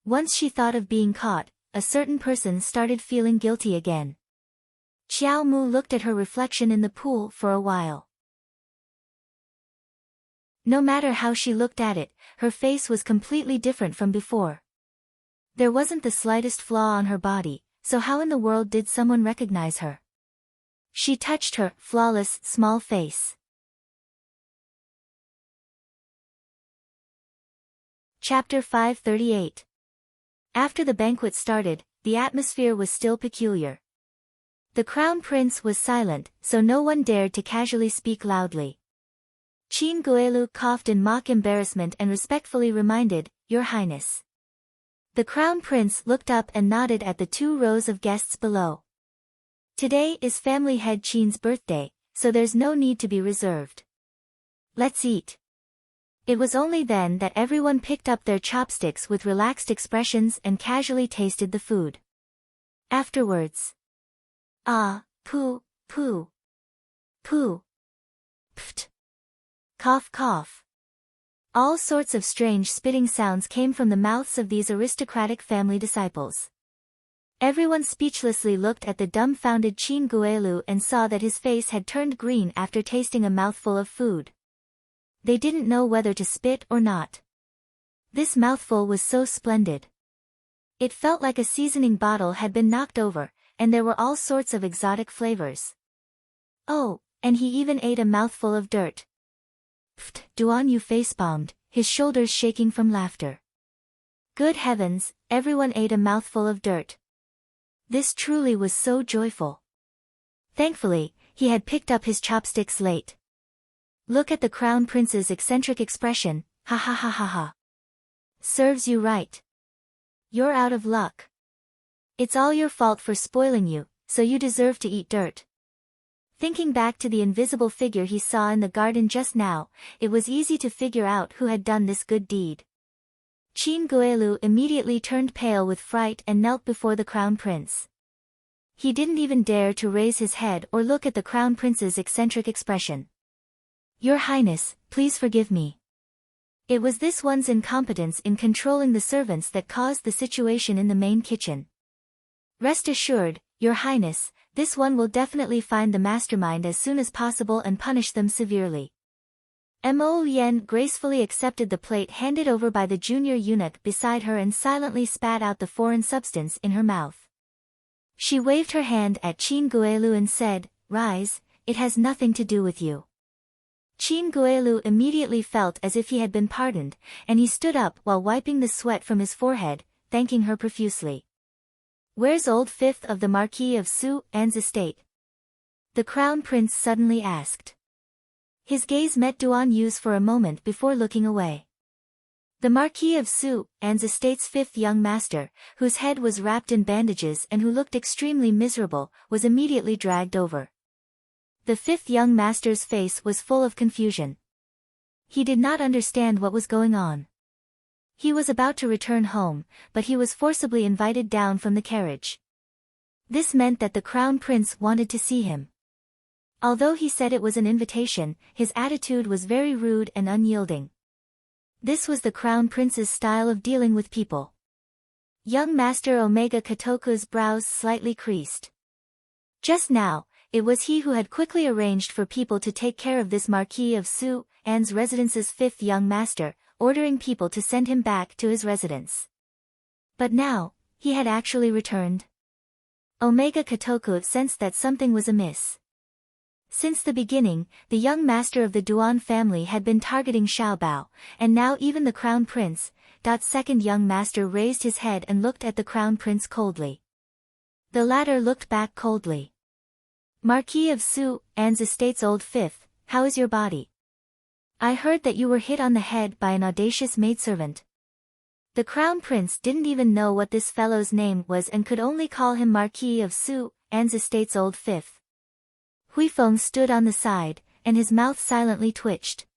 Once she thought of being caught, a certain person started feeling guilty again. Xiao Mu looked at her reflection in the pool for a while. No matter how she looked at it, her face was completely different from before. There wasn't the slightest flaw on her body, so how in the world did someone recognize her? She touched her flawless, small face. Chapter 538. After the banquet started, the atmosphere was still peculiar. The crown prince was silent, so no one dared to casually speak loudly. Qin Guelu coughed in mock embarrassment and respectfully reminded, "Your Highness." The crown prince looked up and nodded at the 2 rows of guests below. Today is family head Qin's birthday, so there's no need to be reserved. Let's eat. It was only then that everyone picked up their chopsticks with relaxed expressions and casually tasted the food. Afterwards. Poo. Pft. Cough. All sorts of strange spitting sounds came from the mouths of these aristocratic family disciples. Everyone speechlessly looked at the dumbfounded Qin Guelu and saw that his face had turned green after tasting a mouthful of food. They didn't know whether to spit or not. This mouthful was so splendid. It felt like a seasoning bottle had been knocked over, and there were all sorts of exotic flavors. Oh, and he even ate a mouthful of dirt. Pft! Duan Yu facepalmed, his shoulders shaking from laughter. Good heavens, everyone ate a mouthful of dirt. This truly was so joyful. Thankfully, he had picked up his chopsticks late. Look at the crown prince's eccentric expression, ha. Serves you right. You're out of luck. It's all your fault for spoiling you, so you deserve to eat dirt. Thinking back to the invisible figure he saw in the garden just now, it was easy to figure out who had done this good deed. Qin Guelu immediately turned pale with fright and knelt before the crown prince. He didn't even dare to raise his head or look at the crown prince's eccentric expression. Your Highness, please forgive me. It was this one's incompetence in controlling the servants that caused the situation in the main kitchen. Rest assured, Your Highness, this one will definitely find the mastermind as soon as possible and punish them severely. Mo Lien gracefully accepted the plate handed over by the junior eunuch beside her and silently spat out the foreign substance in her mouth. She waved her hand at Qin Guelu and said, "Rise, it has nothing to do with you." Qin Guelu immediately felt as if he had been pardoned, and he stood up while wiping the sweat from his forehead, thanking her profusely. "Where's old fifth of the Marquis of Su An's estate?" the crown prince suddenly asked. His gaze met Duan Yu's for a moment before looking away. The Marquis of Su An's estate's 5th young master, whose head was wrapped in bandages and who looked extremely miserable, was immediately dragged over. The 5th young master's face was full of confusion. He did not understand what was going on. He was about to return home, but he was forcibly invited down from the carriage. This meant that the crown prince wanted to see him. Although he said it was an invitation, his attitude was very rude and unyielding. This was the Crown Prince's style of dealing with people. Young Master Omega Kotoku's brows slightly creased. Just now, it was he who had quickly arranged for people to take care of this Marquis of Su-An's residence's fifth young master, ordering people to send him back to his residence. But now, he had actually returned. Omega Kotoku sensed that something was amiss. Since the beginning, the young master of the Duan family had been targeting Xiaobao, and now even the Crown Prince. Second young master raised his head and looked at the Crown Prince coldly. The latter looked back coldly. Marquis of Su-An's estate's old fifth, how is your body? I heard that you were hit on the head by an audacious maidservant. The Crown Prince didn't even know what this fellow's name was and could only call him Marquis of Su-An's estate's old fifth. Huifeng stood on the side, and his mouth silently twitched.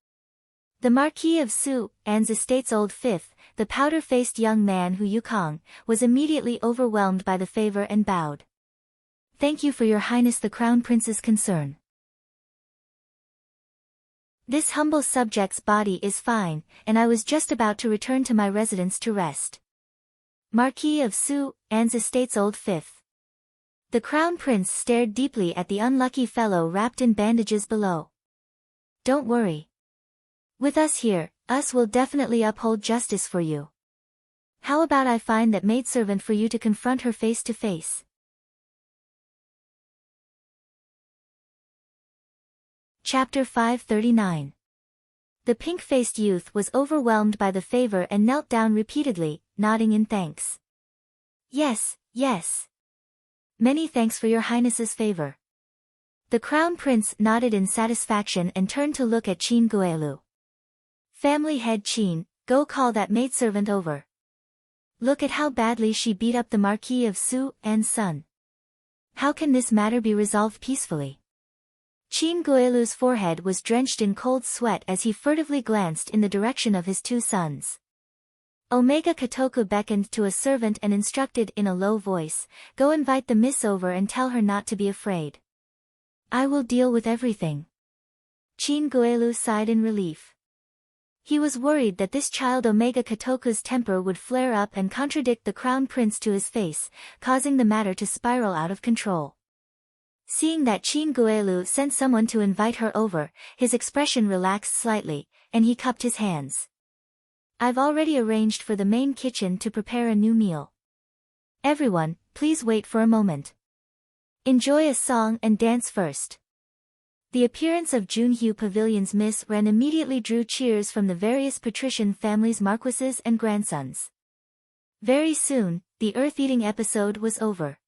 The Marquis of Su-An's estate's old fifth, the powder-faced young man Hu Yukong, was immediately overwhelmed by the favor and bowed. Thank you for your highness the Crown Prince's concern. This humble subject's body is fine, and I was just about to return to my residence to rest. Marquis of Su-An's estate's old fifth. The Crown Prince stared deeply at the unlucky fellow wrapped in bandages below. Don't worry. With us here, us will definitely uphold justice for you. How about I find that maidservant for you to confront her face to face? Chapter 539. The pink-faced youth was overwhelmed by the favor and knelt down repeatedly, nodding in thanks. Yes, yes. Many thanks for your highness's favor. The Crown Prince nodded in satisfaction and turned to look at Qin Guelu. Family head Qin, go call that maidservant over. Look at how badly she beat up the Marquis of Su-An's son. How can this matter be resolved peacefully? Qin Guelu's forehead was drenched in cold sweat as he furtively glanced in the direction of his two sons. Omega Kotoku beckoned to a servant and instructed in a low voice, go invite the miss over and tell her not to be afraid. I will deal with everything. Qin Guelu sighed in relief. He was worried that this child Omega Kotoku's temper would flare up and contradict the Crown Prince to his face, causing the matter to spiral out of control. Seeing that Qin Guelu sent someone to invite her over, his expression relaxed slightly, and he cupped his hands. I've already arranged for the main kitchen to prepare a new meal. Everyone, please wait for a moment. Enjoy a song and dance first. The appearance of Junhyu Pavilion's Miss Ren immediately drew cheers from the various patrician families' marquises and grandsons. Very soon, the earth-eating episode was over.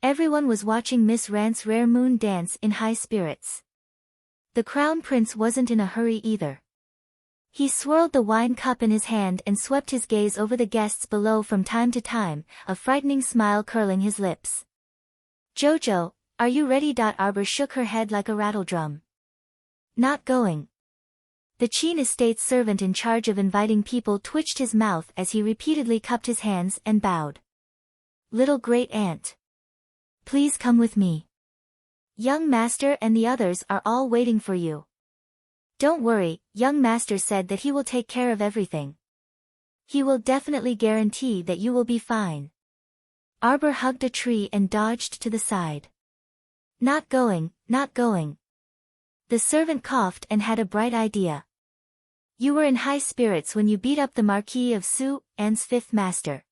Everyone was watching Miss Ran's rare moon dance in high spirits. The Crown Prince wasn't in a hurry either. He swirled the wine cup in his hand and swept his gaze over the guests below from time to time, a frightening smile curling his lips. Jojo, are you ready? Arbor shook her head like a rattledrum. Not going. The Qin estate's servant in charge of inviting people twitched his mouth as he repeatedly cupped his hands and bowed. Little great aunt. Please come with me. Young master and the others are all waiting for you. Don't worry, young master said that he will take care of everything. He will definitely guarantee that you will be fine. Arbor hugged a tree and dodged to the side. Not going, not going. The servant coughed and had a bright idea. You were in high spirits when you beat up the Marquis of Su-An's fifth master.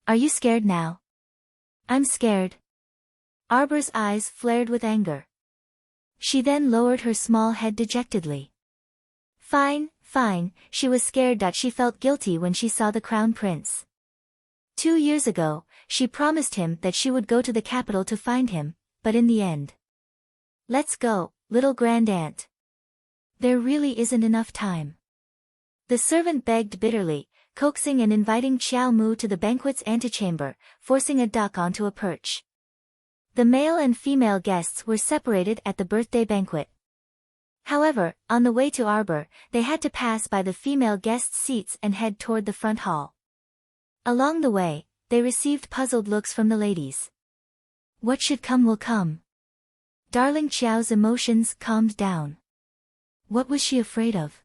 Are you scared now? I'm scared. Arbor's eyes flared with anger. She then lowered her small head dejectedly. Fine, fine, she was scared. She felt guilty when she saw the Crown Prince. 2 years ago, she promised him that she would go to the capital to find him, but in the end. Let's go, little grand aunt. There really isn't enough time. The servant begged bitterly, coaxing and inviting Xiao Mu to the banquet's antechamber, forcing a duck onto a perch. The male and female guests were separated at the birthday banquet. However, on the way to Arbor, they had to pass by the female guests' seats and head toward the front hall. Along the way, they received puzzled looks from the ladies. What should come will come. Darling Qiao's emotions calmed down. What was she afraid of?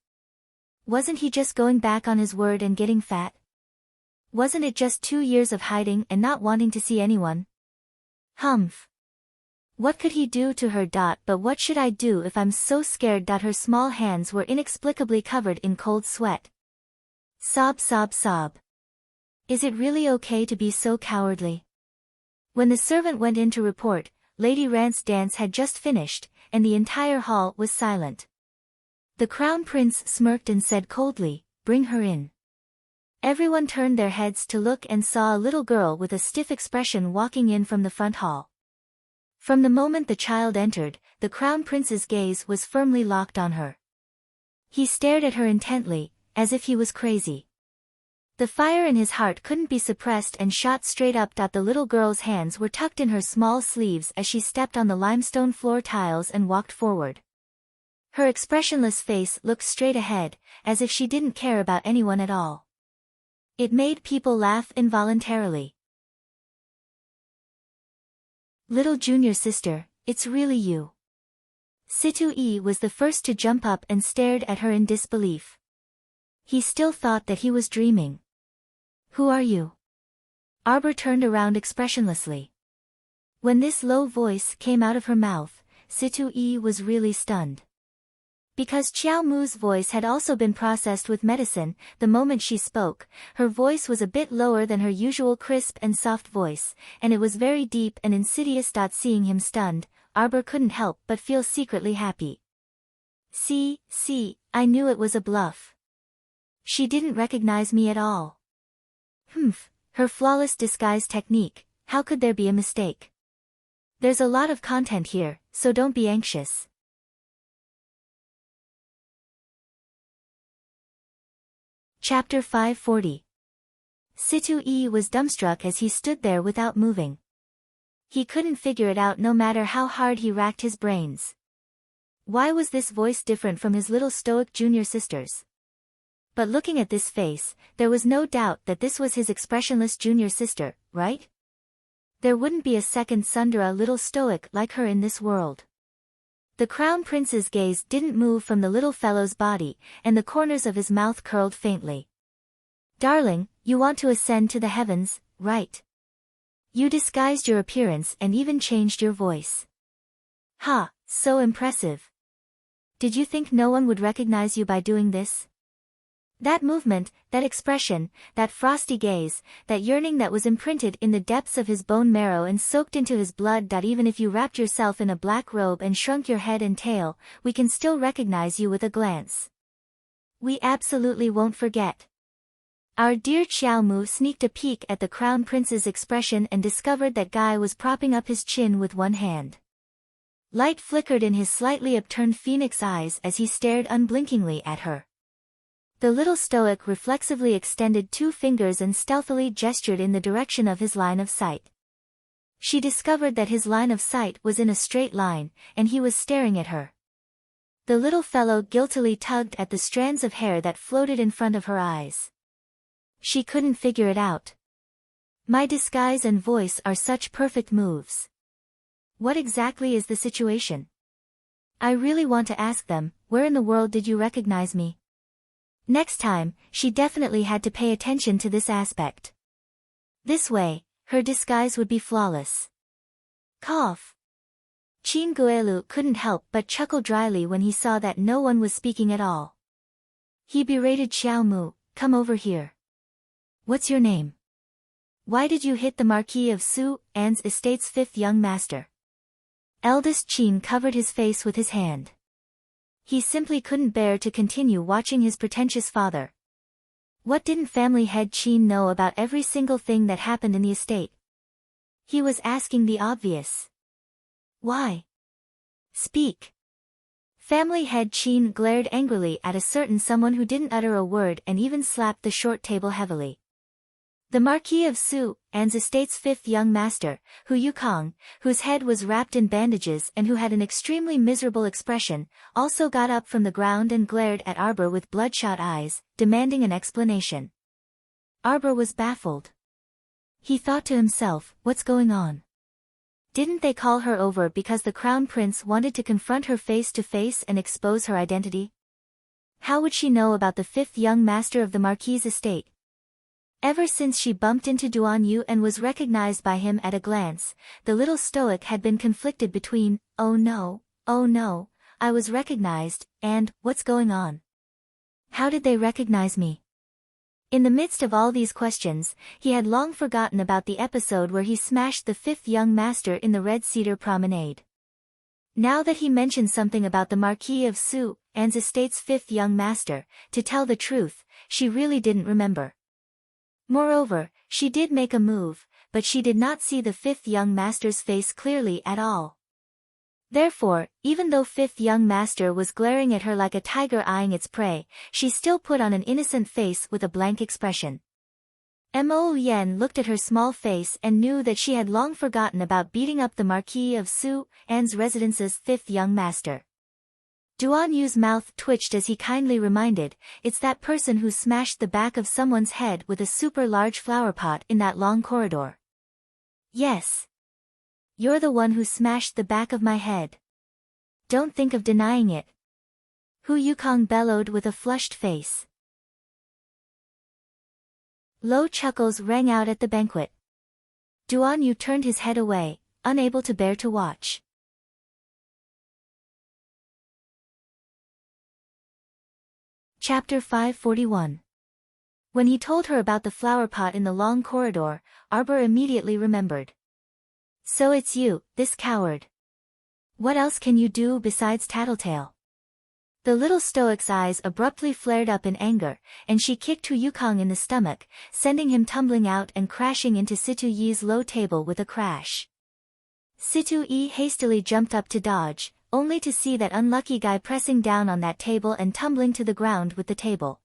Wasn't he just going back on his word and getting fat? Wasn't it just 2 years of hiding and not wanting to see anyone? Humph. What could he do to her? But what should I do if I'm so scared? Her small hands were inexplicably covered in cold sweat. Sob, sob, sob. Is it really okay to be so cowardly? When the servant went in to report, Lady Rant's dance had just finished, and the entire hall was silent. The crown prince smirked and said coldly, "Bring her in." Everyone turned their heads to look and saw a little girl with a stiff expression walking in from the front hall. From the moment the child entered, the crown prince's gaze was firmly locked on her. He stared at her intently, as if he was crazy. The fire in his heart couldn't be suppressed and shot straight up. The little girl's hands were tucked in her small sleeves as she stepped on the limestone floor tiles and walked forward. Her expressionless face looked straight ahead, as if she didn't care about anyone at all. It made people laugh involuntarily. Little junior sister, it's really you. Situ Yi was the first to jump up and stared at her in disbelief. He still thought that he was dreaming. Who are you? Arbor turned around expressionlessly. When this low voice came out of her mouth, Situ Yi was really stunned. Because Qiao Mu's voice had also been processed with medicine, the moment she spoke, her voice was a bit lower than her usual crisp and soft voice, and it was very deep and insidious. Seeing him stunned, Arbor couldn't help but feel secretly happy. See, I knew it was a bluff. She didn't recognize me at all. Humph, her flawless disguise technique, how could there be a mistake? There's a lot of content here, so don't be anxious. Chapter 540. Situ Yi was dumbstruck as he stood there without moving. He couldn't figure it out no matter how hard he racked his brains. Why was this voice different from his little stoic junior sister's? But looking at this face, there was no doubt that this was his expressionless junior sister, right? There wouldn't be a second Sundara little stoic like her in this world. The crown prince's gaze didn't move from the little fellow's body, and the corners of his mouth curled faintly. Darling, you want to ascend to the heavens, right? You disguised your appearance and even changed your voice. Ha, so impressive. Did you think no one would recognize you by doing this? That movement, that expression, that frosty gaze, that yearning that was imprinted in the depths of his bone marrow and soaked into his blood. Even if you wrapped yourself in a black robe and shrunk your head and tail, we can still recognize you with a glance. We absolutely won't forget. Our dear Qiao Mu sneaked a peek at the crown prince's expression and discovered that guy was propping up his chin with one hand. Light flickered in his slightly upturned phoenix eyes as he stared unblinkingly at her. The little stoic reflexively extended 2 fingers and stealthily gestured in the direction of his line of sight. She discovered that his line of sight was in a straight line, and he was staring at her. The little fellow guiltily tugged at the strands of hair that floated in front of her eyes. She couldn't figure it out. My disguise and voice are such perfect moves. What exactly is the situation? I really want to ask them, where in the world did you recognize me? Next time, she definitely had to pay attention to this aspect. This way, her disguise would be flawless. Cough. Qin Guelu couldn't help but chuckle dryly when he saw that no one was speaking at all. He berated Qiao Mu, "Come over here. What's your name? Why did you hit the Marquis of Su An's estate's 5th young master?" Eldest Qin covered his face with his hand. He simply couldn't bear to continue watching his pretentious father. What didn't family head Qin know about every single thing that happened in the estate? He was asking the obvious. Why? Speak. Family head Qin glared angrily at a certain someone who didn't utter a word and even slapped the short table heavily. The Marquis of Su An's estate's 5th young master, Hu Yukong, whose head was wrapped in bandages and who had an extremely miserable expression, also got up from the ground and glared at Arbor with bloodshot eyes, demanding an explanation. Arbor was baffled. He thought to himself, what's going on? Didn't they call her over because the crown prince wanted to confront her face to face and expose her identity? How would she know about the fifth young master of the Marquis's estate? Ever since she bumped into Duan Yu and was recognized by him at a glance, the little stoic had been conflicted between, oh no, I was recognized, and, what's going on? How did they recognize me? In the midst of all these questions, he had long forgotten about the episode where he smashed the fifth young master in the Red Cedar Promenade. Now that he mentioned something about the Marquis of Su, Anne's estate's fifth young master, to tell the truth, she really didn't remember. Moreover, she did make a move, but she did not see the fifth young master's face clearly at all. Therefore, even though fifth young master was glaring at her like a tiger eyeing its prey, she still put on an innocent face with a blank expression. Mo Yen looked at her small face and knew that she had long forgotten about beating up the Marquis of Su, Anne's residence's fifth young master. Duan Yu's mouth twitched as he kindly reminded, it's that person who smashed the back of someone's head with a super large flower pot in that long corridor. Yes. You're the one who smashed the back of my head. Don't think of denying it. Hu Yukong bellowed with a flushed face. Low chuckles rang out at the banquet. Duan Yu turned his head away, unable to bear to watch. Chapter 541. When he told her about the flower pot in the long corridor, Arbor immediately remembered. So it's you, this coward. What else can you do besides tattletale? The little stoic's eyes abruptly flared up in anger, and she kicked Hu Yukong in the stomach, sending him tumbling out and crashing into Situ Yi's low table with a crash. Situ Yi hastily jumped up to dodge, only to see that unlucky guy pressing down on that table and tumbling to the ground with the table.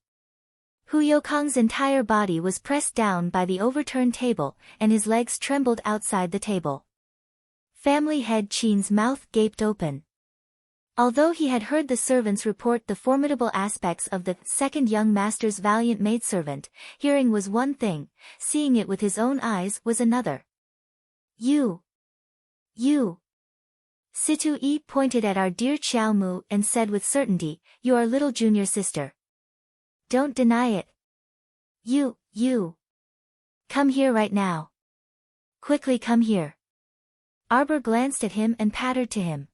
Hu Yukong's entire body was pressed down by the overturned table, and his legs trembled outside the table. Family head Qin's mouth gaped open. Although he had heard the servants report the formidable aspects of the second young master's valiant maidservant, hearing was one thing, seeing it with his own eyes was another. You. Situ Yi pointed at our dear Qiao Mu and said with certainty, you are little junior sister. Don't deny it. You. Come here right now. Quickly come here. Arbor glanced at him and pattered to him.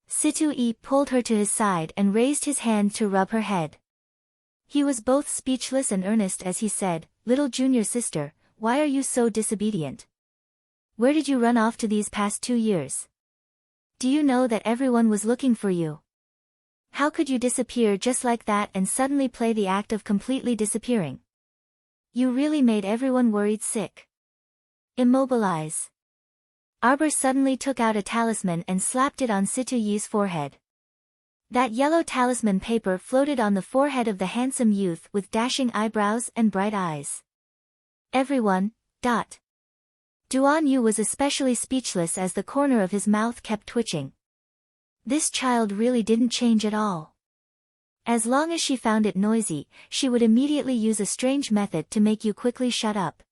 Situ Yi pulled her to his side and raised his hand to rub her head. He was both speechless and earnest as he said, little junior sister, why are you so disobedient? Where did you run off to these past 2 years? Do you know that everyone was looking for you? How could you disappear just like that and suddenly play the act of completely disappearing? You really made everyone worried sick. Immobilize. Arbor suddenly took out a talisman and slapped it on Situ Yi's forehead. That yellow talisman paper floated on the forehead of the handsome youth with dashing eyebrows and bright eyes. Everyone. Duan Yu was especially speechless as the corner of his mouth kept twitching. This child really didn't change at all. As long as she found it noisy, she would immediately use a strange method to make you quickly shut up.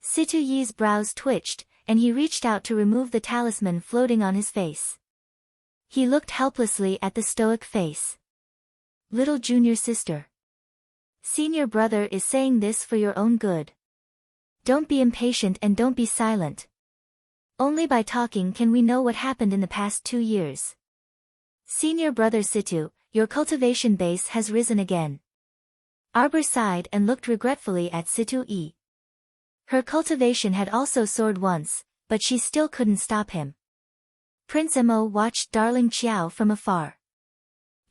Situ Yi's brows twitched, and he reached out to remove the talisman floating on his face. He looked helplessly at the stoic face. Little junior sister. Senior brother is saying this for your own good. Don't be impatient and don't be silent. Only by talking can we know what happened in the past 2 years. Senior brother Situ, your cultivation base has risen again. Arbor sighed and looked regretfully at Situ Yi. Her cultivation had also soared once, but she still couldn't stop him. Prince Mo watched darling Qiao from afar.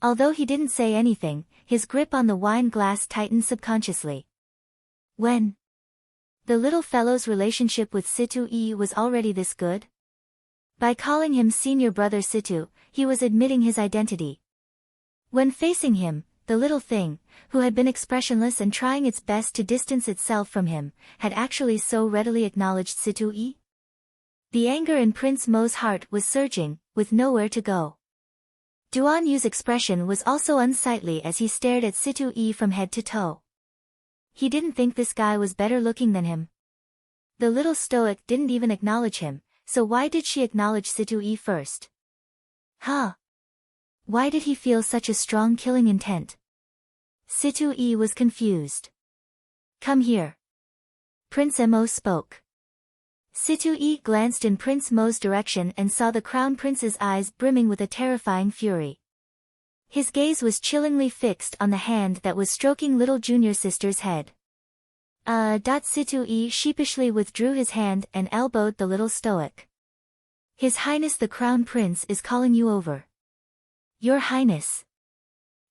Although he didn't say anything, his grip on the wine glass tightened subconsciously. When? The little fellow's relationship with Situ Yi was already this good? By calling him senior brother Situ, he was admitting his identity. When facing him, the little thing, who had been expressionless and trying its best to distance itself from him, had actually so readily acknowledged Situ Yi? The anger in Prince Mo's heart was surging, with nowhere to go. Duan Yu's expression was also unsightly as he stared at Situ Yi from head to toe. He didn't think this guy was better looking than him. The little stoic didn't even acknowledge him, so why did she acknowledge Situ-e first? Huh? Why did he feel such a strong killing intent? Situ-e was confused. Come here. Prince Mo spoke. Situ-e glanced in Prince Mo's direction and saw the Crown Prince's eyes brimming with a terrifying fury. His gaze was chillingly fixed on the hand that was stroking little junior sister's head. Situ-e sheepishly withdrew his hand and elbowed the little stoic. His Highness the Crown Prince is calling you over. Your Highness.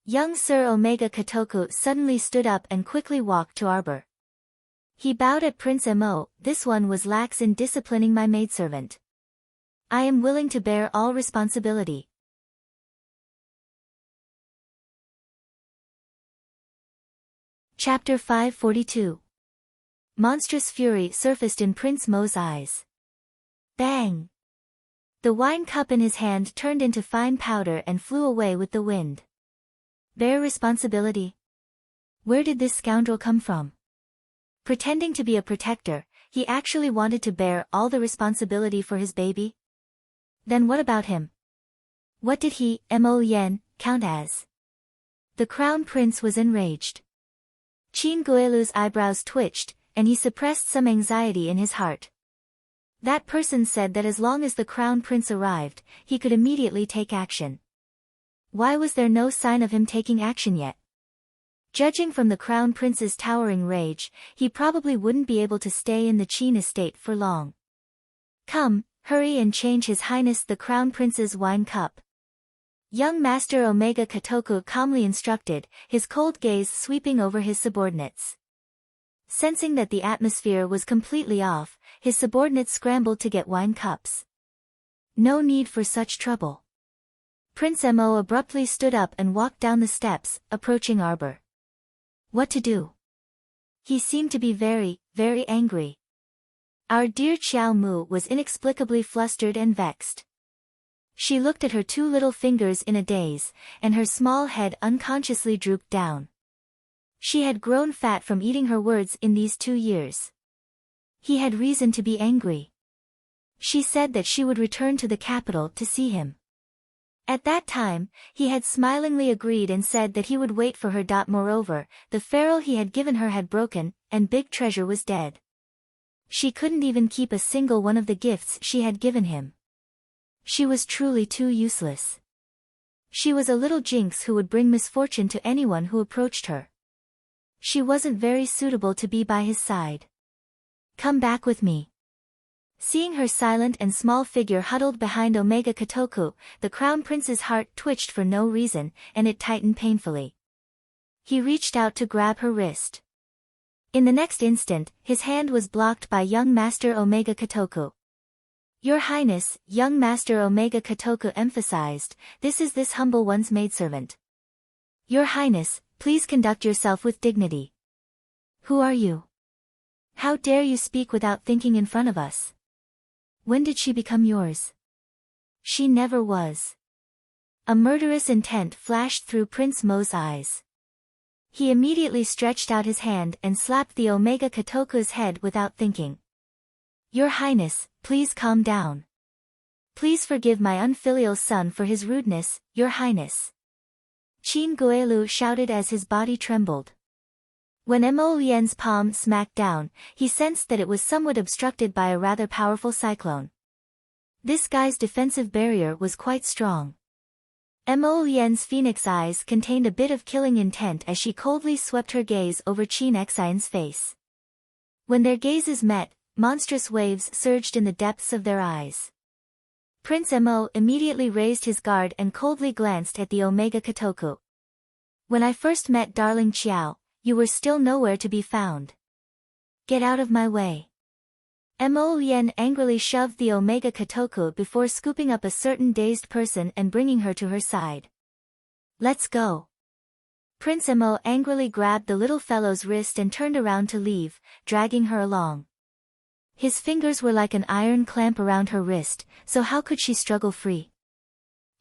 Young Sir Omega Kotoku suddenly stood up and quickly walked to Arbor. He bowed at Prince Mo. This one was lax in disciplining my maidservant. I am willing to bear all responsibility. Chapter 542. Monstrous fury surfaced in Prince Mo's eyes. Bang! The wine cup in his hand turned into fine powder and flew away with the wind. Bear responsibility? Where did this scoundrel come from? Pretending to be a protector, he actually wanted to bear all the responsibility for his baby? Then what about him? What did he, Mo count as? The Crown Prince was enraged. Qin Guilu's eyebrows twitched, and he suppressed some anxiety in his heart. That person said that as long as the Crown Prince arrived, he could immediately take action. Why was there no sign of him taking action yet? Judging from the Crown Prince's towering rage, he probably wouldn't be able to stay in the Qin estate for long. Come, hurry and change His Highness the Crown Prince's wine cup. Young Master Omega Kotoku calmly instructed, his cold gaze sweeping over his subordinates. Sensing that the atmosphere was completely off, his subordinates scrambled to get wine cups. No need for such trouble. Prince Mo abruptly stood up and walked down the steps, approaching Arbor. What to do? He seemed to be very, very angry. Our dear Xiao Mu was inexplicably flustered and vexed. She looked at her two little fingers in a daze, and her small head unconsciously drooped down. She had grown fat from eating her words in these 2 years. He had reason to be angry. She said that she would return to the capital to see him. At that time, he had smilingly agreed and said that he would wait for her. Moreover, the ferrule he had given her had broken, and Big Treasure was dead. She couldn't even keep a single one of the gifts she had given him. She was truly too useless. She was a little jinx who would bring misfortune to anyone who approached her. She wasn't very suitable to be by his side. Come back with me. Seeing her silent and small figure huddled behind Omega Kotoku, the Crown Prince's heart twitched for no reason, and it tightened painfully. He reached out to grab her wrist. In the next instant, his hand was blocked by young Master Omega Kotoku. Your Highness, young Master Omega Kotoku emphasized, this is this humble one's maidservant. Your Highness, please conduct yourself with dignity. Who are you? How dare you speak without thinking in front of us? When did she become yours? She never was. A murderous intent flashed through Prince Mo's eyes. He immediately stretched out his hand and slapped the Omega Kotoku's head without thinking. Your Highness, please calm down. Please forgive my unfilial son for his rudeness, Your Highness. Qin Guilu shouted as his body trembled. When Mo Lien's palm smacked down, he sensed that it was somewhat obstructed by a rather powerful cyclone. This guy's defensive barrier was quite strong. Mo Lien's phoenix eyes contained a bit of killing intent as she coldly swept her gaze over Qin Xian's face. When their gazes met, monstrous waves surged in the depths of their eyes. Prince Mo immediately raised his guard and coldly glanced at the Omega Kotoku. When I first met darling Qiao, you were still nowhere to be found. Get out of my way. Mo Lien angrily shoved the Omega Kotoku before scooping up a certain dazed person and bringing her to her side. Let's go. Prince Mo angrily grabbed the little fellow's wrist and turned around to leave, dragging her along. His fingers were like an iron clamp around her wrist, so how could she struggle free?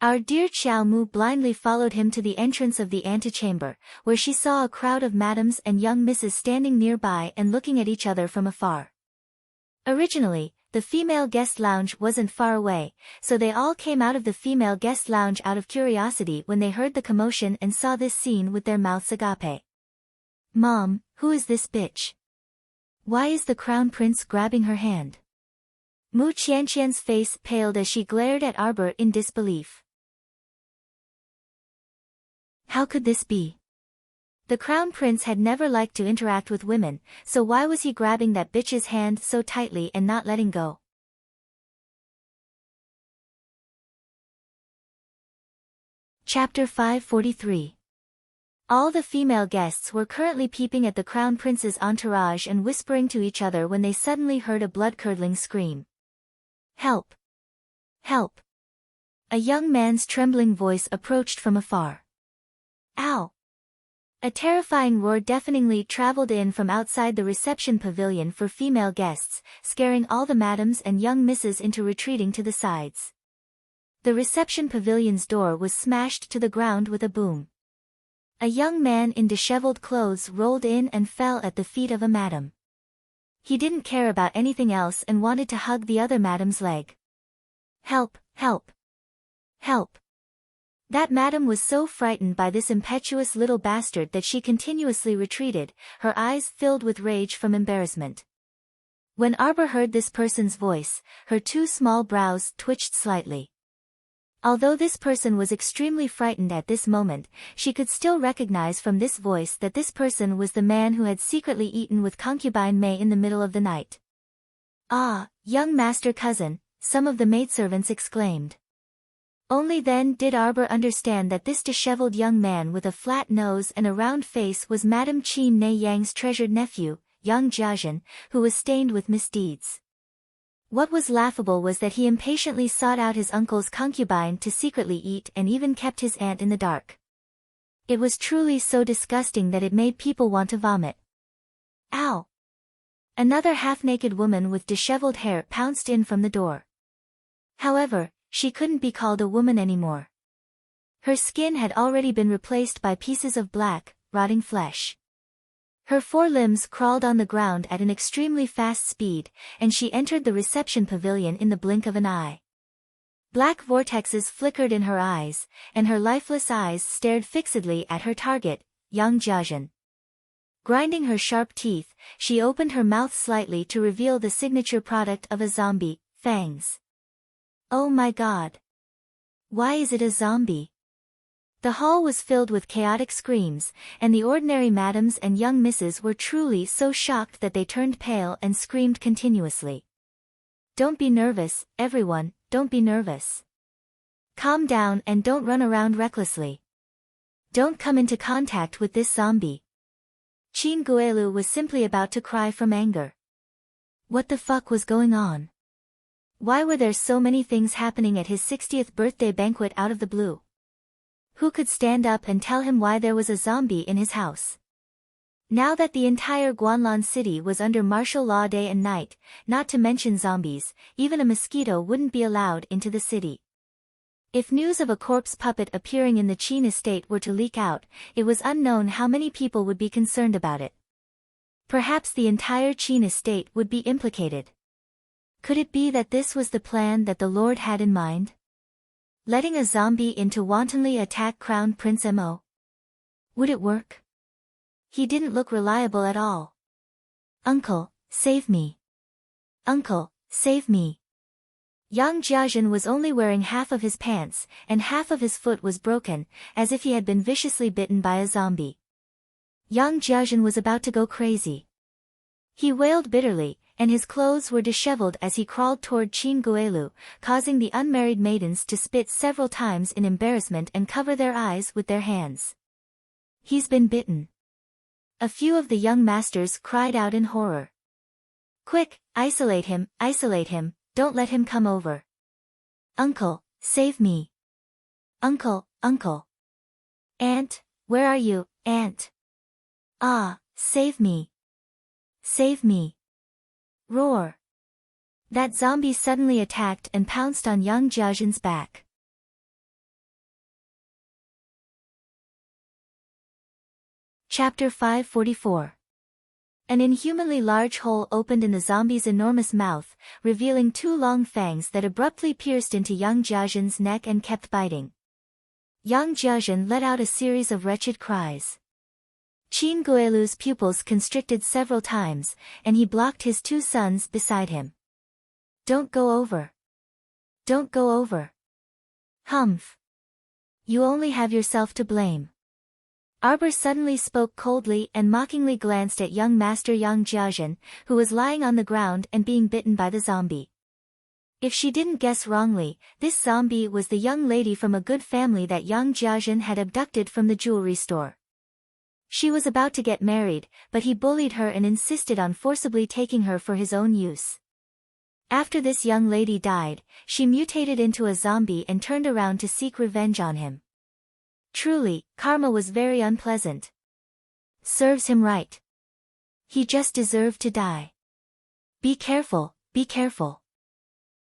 Our dear Xiao Mu blindly followed him to the entrance of the antechamber, where she saw a crowd of madams and young misses standing nearby and looking at each other from afar. Originally, the female guest lounge wasn't far away, so they all came out of the female guest lounge out of curiosity when they heard the commotion and saw this scene with their mouths agape. "Mom, who is this bitch? Why is the crown prince grabbing her hand?" Mu Qianqian's face paled as she glared at Arbor in disbelief. How could this be? The crown prince had never liked to interact with women, so why was he grabbing that bitch's hand so tightly and not letting go? Chapter 543. All the female guests were currently peeping at the crown prince's entourage and whispering to each other when they suddenly heard a blood-curdling scream. "Help! Help!" A young man's trembling voice approached from afar. "Ow!" A terrifying roar deafeningly traveled in from outside the reception pavilion for female guests, scaring all the madams and young misses into retreating to the sides. The reception pavilion's door was smashed to the ground with a boom. A young man in disheveled clothes rolled in and fell at the feet of a madam. He didn't care about anything else and wanted to hug the other madam's leg. "Help! Help! Help!" That madam was so frightened by this impetuous little bastard that she continuously retreated, her eyes filled with rage from embarrassment. When Arbor heard this person's voice, her two small brows twitched slightly. Although this person was extremely frightened at this moment, she could still recognize from this voice that this person was the man who had secretly eaten with concubine May in the middle of the night. "Ah, young master cousin," some of the maidservants exclaimed. Only then did Arbor understand that this disheveled young man with a flat nose and a round face was Madame Qin Nei Yang's treasured nephew, young Jiazhen, who was stained with misdeeds. What was laughable was that he impatiently sought out his uncle's concubine to secretly eat and even kept his aunt in the dark. It was truly so disgusting that it made people want to vomit. "Ow!" Another half-naked woman with disheveled hair pounced in from the door. However, she couldn't be called a woman anymore. Her skin had already been replaced by pieces of black, rotting flesh. Her forelimbs crawled on the ground at an extremely fast speed, and she entered the reception pavilion in the blink of an eye. Black vortexes flickered in her eyes, and her lifeless eyes stared fixedly at her target, young Jiazhen. Grinding her sharp teeth, she opened her mouth slightly to reveal the signature product of a zombie, fangs. Oh my god! Why is it a zombie? The hall was filled with chaotic screams, and the ordinary madams and young misses were truly so shocked that they turned pale and screamed continuously. "Don't be nervous, everyone, don't be nervous. Calm down and don't run around recklessly. Don't come into contact with this zombie." Qin Guelu was simply about to cry from anger. What the fuck was going on? Why were there so many things happening at his 60th birthday banquet out of the blue? Who could stand up and tell him why there was a zombie in his house? Now that the entire Guanlan city was under martial law day and night, not to mention zombies, even a mosquito wouldn't be allowed into the city. If news of a corpse puppet appearing in the Qin estate were to leak out, it was unknown how many people would be concerned about it. Perhaps the entire Qin estate would be implicated. Could it be that this was the plan that the Lord had in mind? Letting a zombie in to wantonly attack Crown Prince Mo? Would it work? He didn't look reliable at all. "Uncle, save me. Uncle, save me." Young Jiazhen was only wearing half of his pants, and half of his foot was broken, as if he had been viciously bitten by a zombie. Young Jiazhen was about to go crazy. He wailed bitterly, and his clothes were disheveled as he crawled toward Qin Guelu, causing the unmarried maidens to spit several times in embarrassment and cover their eyes with their hands. "He's been bitten." A few of the young masters cried out in horror. "Quick, isolate him, don't let him come over. Uncle, save me. Uncle, uncle. Aunt, where are you, aunt? Ah, save me. Save me." Roar. That zombie suddenly attacked and pounced on young Jiazhen's back. Chapter 544. An inhumanly large hole opened in the zombie's enormous mouth, revealing two long fangs that abruptly pierced into Yang Jiazhen's neck and kept biting. Yang Jiazhen let out a series of wretched cries. Qin Guilu's pupils constricted several times, and he blocked his two sons beside him. Don't go over. Don't go over. Humph. You only have yourself to blame. Arbor suddenly spoke coldly and mockingly glanced at young Master Yang Jiazhen, who was lying on the ground and being bitten by the zombie. If she didn't guess wrongly, this zombie was the young lady from a good family that Yang Jiazhen had abducted from the jewelry store. She was about to get married, but he bullied her and insisted on forcibly taking her for his own use. After this young lady died, she mutated into a zombie and turned around to seek revenge on him. Truly, karma was very unpleasant. Serves him right. He just deserved to die. Be careful, be careful.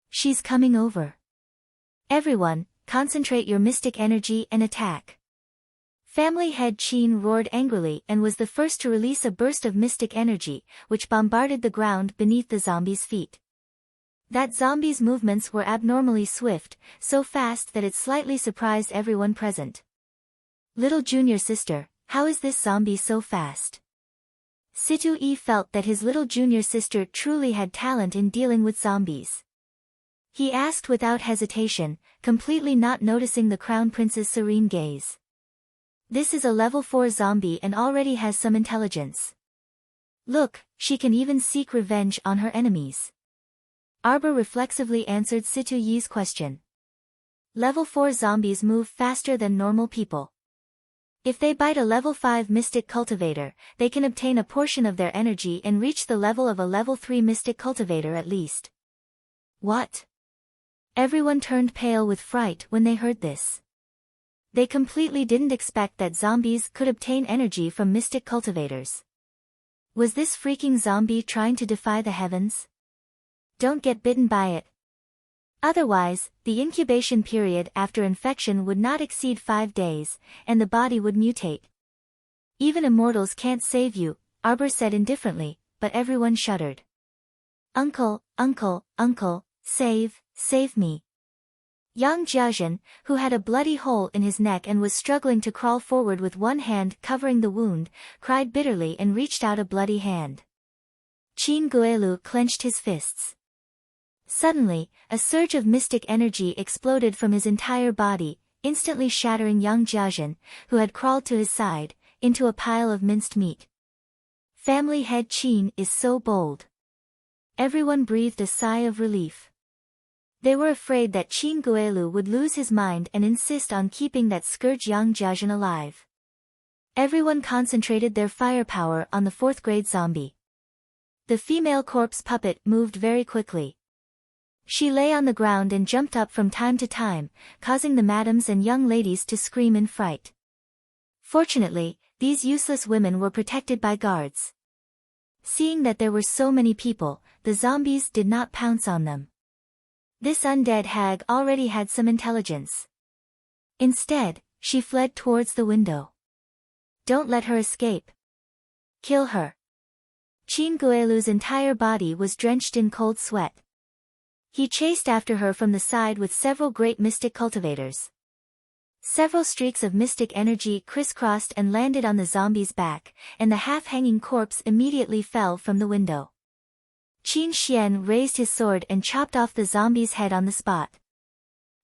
She's coming over. Everyone, concentrate your mystic energy and attack. Family head Qin roared angrily and was the first to release a burst of mystic energy, which bombarded the ground beneath the zombie's feet. That zombie's movements were abnormally swift, so fast that it slightly surprised everyone present. Little junior sister, how is this zombie so fast? Situ Yi felt that his little junior sister truly had talent in dealing with zombies. He asked without hesitation, completely not noticing the crown prince's serene gaze. This is a level 4 zombie and already has some intelligence. Look, she can even seek revenge on her enemies. Arbor reflexively answered Situ Yi's question. Level 4 zombies move faster than normal people. If they bite a level 5 mystic cultivator, they can obtain a portion of their energy and reach the level of a level 3 mystic cultivator at least. What? Everyone turned pale with fright when they heard this. They completely didn't expect that zombies could obtain energy from mystic cultivators. Was this freaking zombie trying to defy the heavens? Don't get bitten by it. Otherwise, the incubation period after infection would not exceed 5 days, and the body would mutate. Even immortals can't save you, Arbor said indifferently, but everyone shuddered. Uncle, uncle, uncle, save me. Yang Jiazhen, who had a bloody hole in his neck and was struggling to crawl forward with one hand covering the wound, cried bitterly and reached out a bloody hand. Qin Guilu clenched his fists. Suddenly, a surge of mystic energy exploded from his entire body, instantly shattering Yang Jiazhen, who had crawled to his side, into a pile of minced meat. Family head Qin is so bold. Everyone breathed a sigh of relief. They were afraid that Qin Guilu would lose his mind and insist on keeping that scourge Yang Jiazhen alive. Everyone concentrated their firepower on the 4th grade zombie. The female corpse puppet moved very quickly. She lay on the ground and jumped up from time to time, causing the madams and young ladies to scream in fright. Fortunately, these useless women were protected by guards. Seeing that there were so many people, the zombies did not pounce on them. This undead hag already had some intelligence. Instead, she fled towards the window. Don't let her escape. Kill her. Qin Guilu's entire body was drenched in cold sweat. He chased after her from the side with several great mystic cultivators. Several streaks of mystic energy crisscrossed and landed on the zombie's back, and the half-hanging corpse immediately fell from the window. Qin Xian raised his sword and chopped off the zombie's head on the spot.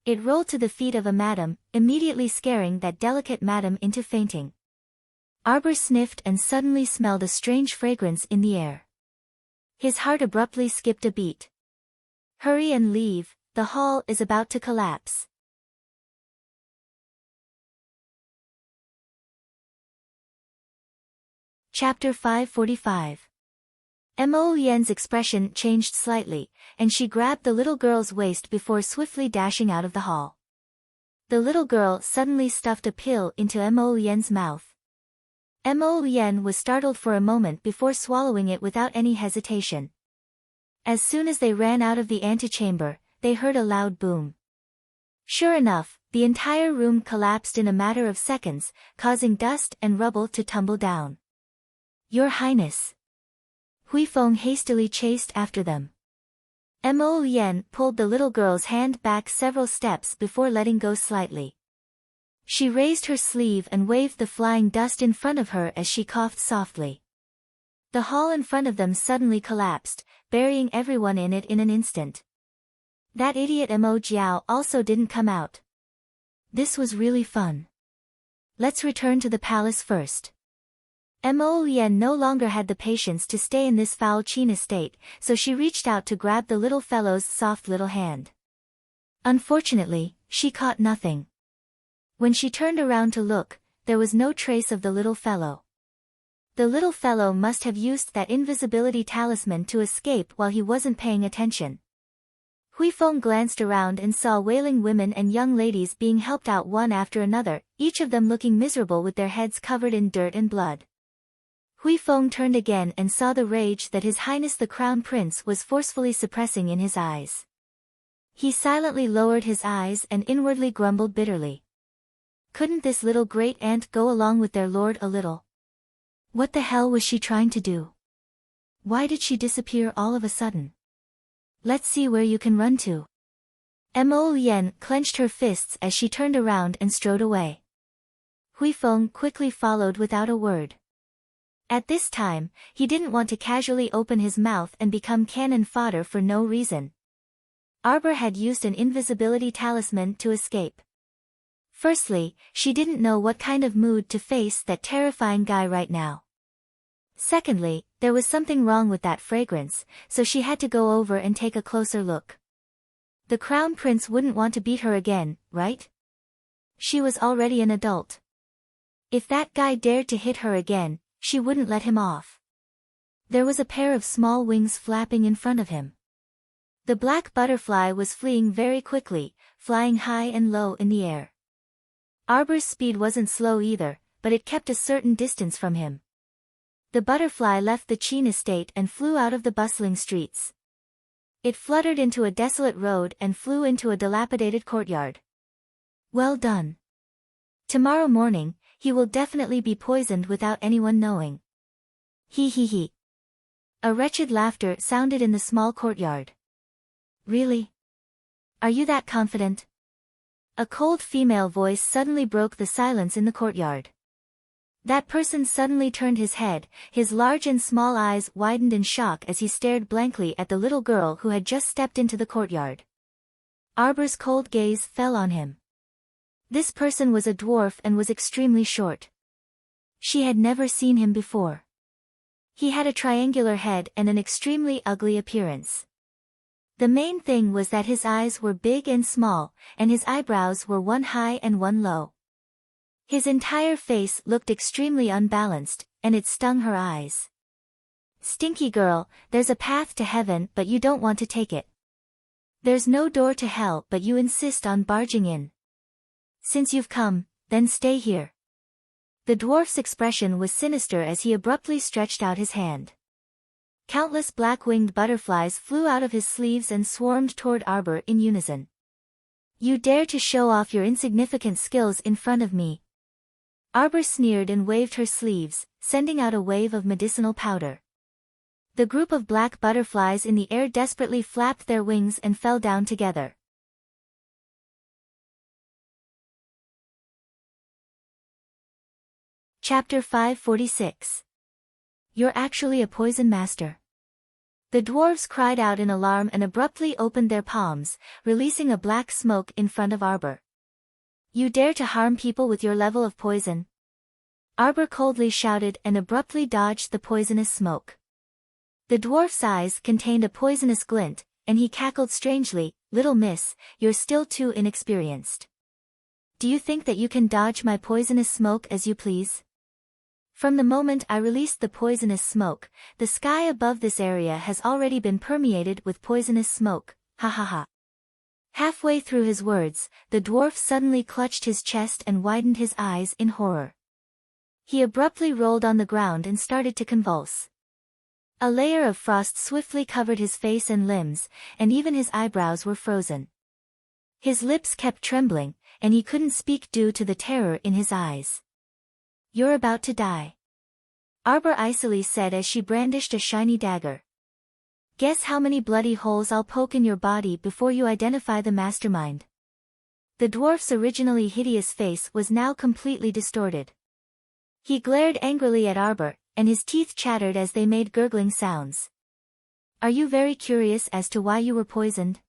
It rolled to the feet of a madam, immediately scaring that delicate madam into fainting. Arbor sniffed and suddenly smelled a strange fragrance in the air. His heart abruptly skipped a beat. Hurry and leave, the hall is about to collapse. Chapter 545. Mo Lian's expression changed slightly, and she grabbed the little girl's waist before swiftly dashing out of the hall. The little girl suddenly stuffed a pill into Mo Lian's mouth. Mo Lian was startled for a moment before swallowing it without any hesitation. As soon as they ran out of the antechamber, they heard a loud boom. Sure enough, the entire room collapsed in a matter of seconds, causing dust and rubble to tumble down. Your Highness! Hui Feng hastily chased after them. Mo Yen pulled the little girl's hand back several steps before letting go slightly. She raised her sleeve and waved the flying dust in front of her as she coughed softly. The hall in front of them suddenly collapsed, burying everyone in it in an instant. That idiot Mo Jiao also didn't come out. This was really fun. Let's return to the palace first. Mo Yen no longer had the patience to stay in this foul China state, so she reached out to grab the little fellow's soft little hand. Unfortunately, she caught nothing. When she turned around to look, there was no trace of the little fellow. The little fellow must have used that invisibility talisman to escape while he wasn't paying attention. Hui Feng glanced around and saw wailing women and young ladies being helped out one after another, each of them looking miserable with their heads covered in dirt and blood. Hui Feng turned again and saw the rage that His Highness the Crown Prince was forcefully suppressing in his eyes. He silently lowered his eyes and inwardly grumbled bitterly. Couldn't this little great aunt go along with their lord a little? What the hell was she trying to do? Why did she disappear all of a sudden? Let's see where you can run to. Mo Yen clenched her fists as she turned around and strode away. Hui Feng quickly followed without a word. At this time, he didn't want to casually open his mouth and become cannon fodder for no reason. Arbor had used an invisibility talisman to escape. Firstly, she didn't know what kind of mood to face that terrifying guy right now. Secondly, there was something wrong with that fragrance, so she had to go over and take a closer look. The Crown Prince wouldn't want to beat her again, right? She was already an adult. If that guy dared to hit her again, she wouldn't let him off. There was a pair of small wings flapping in front of him. The black butterfly was fleeing very quickly, flying high and low in the air. Arbor's speed wasn't slow either, but it kept a certain distance from him. The butterfly left the Qin estate and flew out of the bustling streets. It fluttered into a desolate road and flew into a dilapidated courtyard. Well done. Tomorrow morning, he will definitely be poisoned without anyone knowing. He he he. A wretched laughter sounded in the small courtyard. Really? Are you that confident? A cold female voice suddenly broke the silence in the courtyard. That person suddenly turned his head, his large and small eyes widened in shock as he stared blankly at the little girl who had just stepped into the courtyard. Arbor's cold gaze fell on him. This person was a dwarf and was extremely short. She had never seen him before. He had a triangular head and an extremely ugly appearance. The main thing was that his eyes were big and small, and his eyebrows were one high and one low. His entire face looked extremely unbalanced, and it stung her eyes. Stinky girl, there's a path to heaven but you don't want to take it. There's no door to hell but you insist on barging in. Since you've come, then stay here. The dwarf's expression was sinister as he abruptly stretched out his hand. Countless black-winged butterflies flew out of his sleeves and swarmed toward Arbor in unison. You dare to show off your insignificant skills in front of me. Arbor sneered and waved her sleeves, sending out a wave of medicinal powder. The group of black butterflies in the air desperately flapped their wings and fell down together. Chapter 546. You're actually a poison master. The dwarves cried out in alarm and abruptly opened their palms, releasing a black smoke in front of Arbor. You dare to harm people with your level of poison? Arbor coldly shouted and abruptly dodged the poisonous smoke. The dwarf's eyes contained a poisonous glint, and he cackled strangely, "Little miss, you're still too inexperienced. Do you think that you can dodge my poisonous smoke as you please? From the moment I released the poisonous smoke, the sky above this area has already been permeated with poisonous smoke, ha ha ha." Halfway through his words, the dwarf suddenly clutched his chest and widened his eyes in horror. He abruptly rolled on the ground and started to convulse. A layer of frost swiftly covered his face and limbs, and even his eyebrows were frozen. His lips kept trembling, and he couldn't speak due to the terror in his eyes. You're about to die. Arbor icily said as she brandished a shiny dagger. Guess how many bloody holes I'll poke in your body before you identify the mastermind. The dwarf's originally hideous face was now completely distorted. He glared angrily at Arbor, and his teeth chattered as they made gurgling sounds. Are you very curious as to why you were poisoned?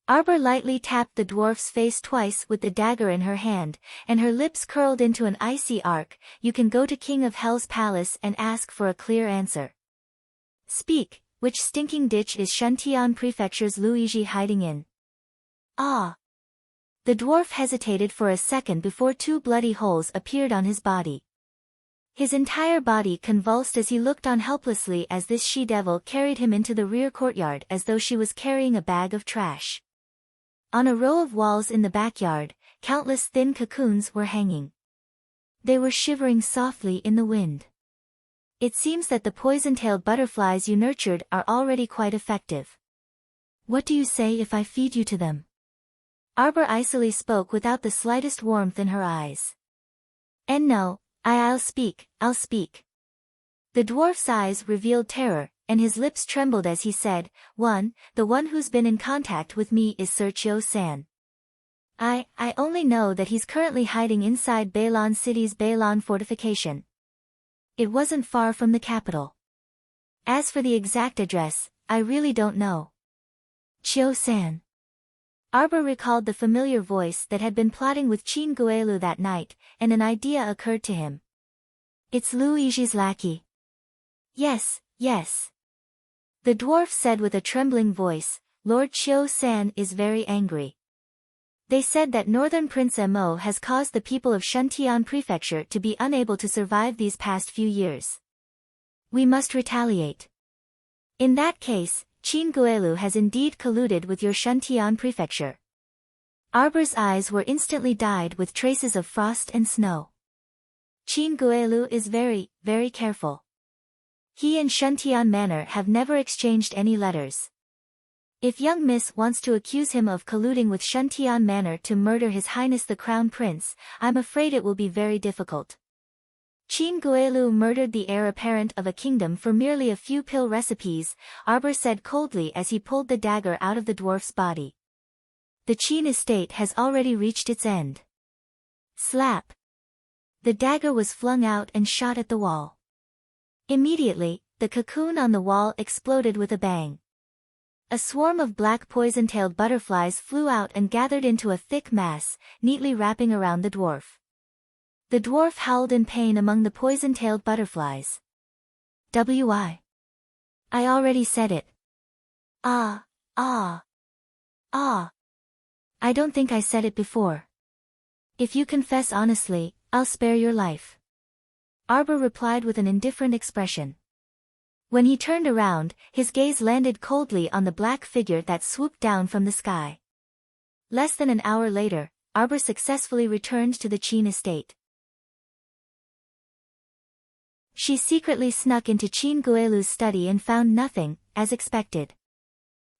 Arbor lightly tapped the dwarf's face twice with the dagger in her hand, and her lips curled into an icy arc. You can go to King of Hell's palace and ask for a clear answer. Speak, which stinking ditch is Shantian Prefecture's Luigi hiding in? Ah! The dwarf hesitated for a second before two bloody holes appeared on his body. His entire body convulsed as he looked on helplessly as this she-devil carried him into the rear courtyard as though she was carrying a bag of trash. On a row of walls in the backyard, countless thin cocoons were hanging. They were shivering softly in the wind. It seems that the poison-tailed butterflies you nurtured are already quite effective. What do you say if I feed you to them? Arbor icily spoke without the slightest warmth in her eyes. And no, I'll speak. The dwarf's eyes revealed terror, and his lips trembled as he said, the one who's been in contact with me is Sir Chio-san. I only know that he's currently hiding inside Bailon City's Bailon fortification. It wasn't far from the capital. As for the exact address, I really don't know. Chio-san. Arbor recalled the familiar voice that had been plotting with Chin Guelu that night, and an idea occurred to him. It's Luigi's lackey. Yes. The dwarf said with a trembling voice, Lord Chio-san is very angry. They said that Northern Prince Mo has caused the people of Shantian Prefecture to be unable to survive these past few years. We must retaliate. In that case, Chin Guelu has indeed colluded with your Shantian Prefecture. Arbor's eyes were instantly dyed with traces of frost and snow. Chin Guelu is very, very careful. He and Shantian Manor have never exchanged any letters. If young Miss wants to accuse him of colluding with Shantian Manor to murder His Highness the Crown Prince, I'm afraid it will be very difficult. Chin Guelu murdered the heir apparent of a kingdom for merely a few pill recipes, Arbor said coldly as he pulled the dagger out of the dwarf's body. The Chin estate has already reached its end. Slap! The dagger was flung out and shot at the wall. Immediately, the cocoon on the wall exploded with a bang. A swarm of black poison-tailed butterflies flew out and gathered into a thick mass, neatly wrapping around the dwarf. The dwarf howled in pain among the poison-tailed butterflies. I already said it. I don't think I said it before. If you confess honestly, I'll spare your life. Arbor replied with an indifferent expression. When he turned around, his gaze landed coldly on the black figure that swooped down from the sky. Less than an hour later, Arbor successfully returned to the Chin estate. She secretly snuck into Chin Guelu's study and found nothing, as expected.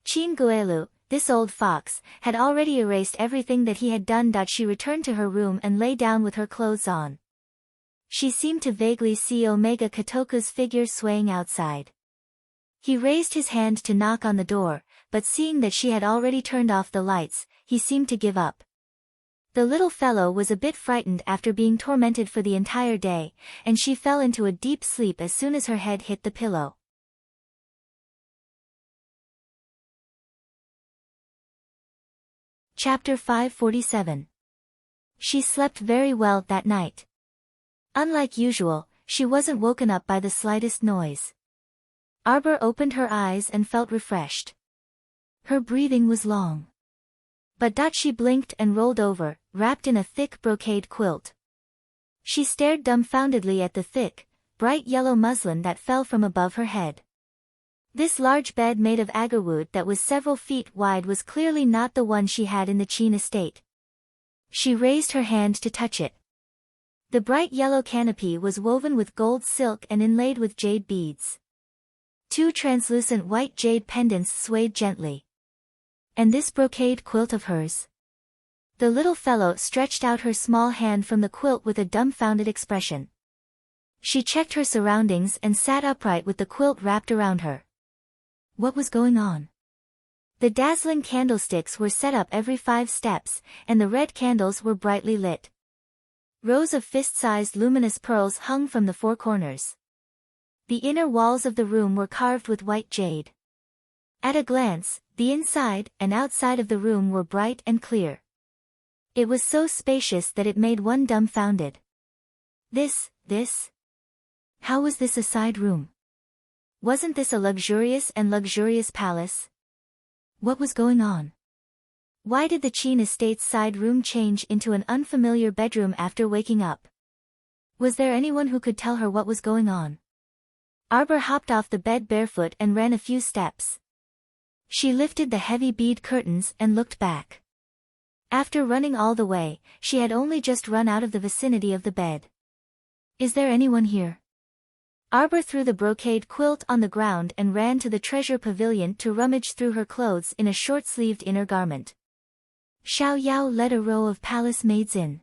Chin Guelu, this old fox, had already erased everything that he had done. She returned to her room and lay down with her clothes on. She seemed to vaguely see Omega Kotoku's figure swaying outside. He raised his hand to knock on the door, but seeing that she had already turned off the lights, he seemed to give up. The little fellow was a bit frightened after being tormented for the entire day, and she fell into a deep sleep as soon as her head hit the pillow. Chapter 547. She slept very well that night. Unlike usual, she wasn't woken up by the slightest noise. Arbor opened her eyes and felt refreshed. Her breathing was long. But she blinked and rolled over, wrapped in a thick brocade quilt. She stared dumbfoundedly at the thick, bright yellow muslin that fell from above her head. This large bed made of agarwood that was several feet wide was clearly not the one she had in the Chin estate. She raised her hand to touch it. The bright yellow canopy was woven with gold silk and inlaid with jade beads. Two translucent white jade pendants swayed gently. And this brocade quilt of hers? The little fellow stretched out her small hand from the quilt with a dumbfounded expression. She checked her surroundings and sat upright with the quilt wrapped around her. What was going on? The dazzling candlesticks were set up every 5 steps, and the red candles were brightly lit. Rows of fist-sized luminous pearls hung from the 4 corners. The inner walls of the room were carved with white jade. At a glance, the inside and outside of the room were bright and clear. It was so spacious that it made one dumbfounded. This? How was this a side room? Wasn't this a luxurious palace? What was going on? Why did the Qin estate's side room change into an unfamiliar bedroom after waking up? Was there anyone who could tell her what was going on? Arbor hopped off the bed barefoot and ran a few steps. She lifted the heavy bead curtains and looked back. After running all the way, she had only just run out of the vicinity of the bed. Is there anyone here? Arbor threw the brocade quilt on the ground and ran to the treasure pavilion to rummage through her clothes in a short-sleeved inner garment. Xiao Yao led a row of palace maids in.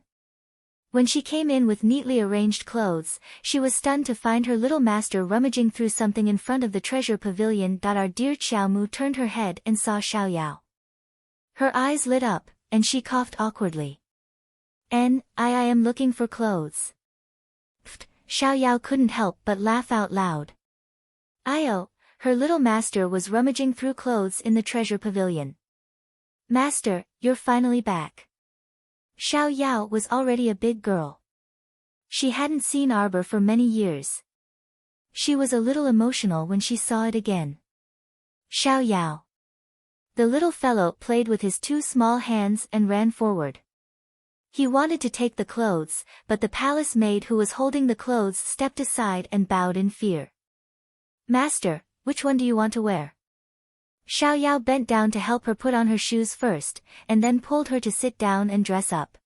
When she came in with neatly arranged clothes, she was stunned to find her little master rummaging through something in front of the treasure pavilion. Our dear Xiaomu turned her head and saw Xiao Yao. Her eyes lit up, and she coughed awkwardly. I am looking for clothes. Pfft, Xiao Yao couldn't help but laugh out loud. Her little master was rummaging through clothes in the treasure pavilion. Master, you're finally back. Xiao Yao was already a big girl. She hadn't seen Arbor for many years. She was a little emotional when she saw it again. Xiao Yao. The little fellow played with his 2 small hands and ran forward. He wanted to take the clothes, but the palace maid who was holding the clothes stepped aside and bowed in fear. Master, which one do you want to wear? Xiao Yao bent down to help her put on her shoes first, and then pulled her to sit down and dress up.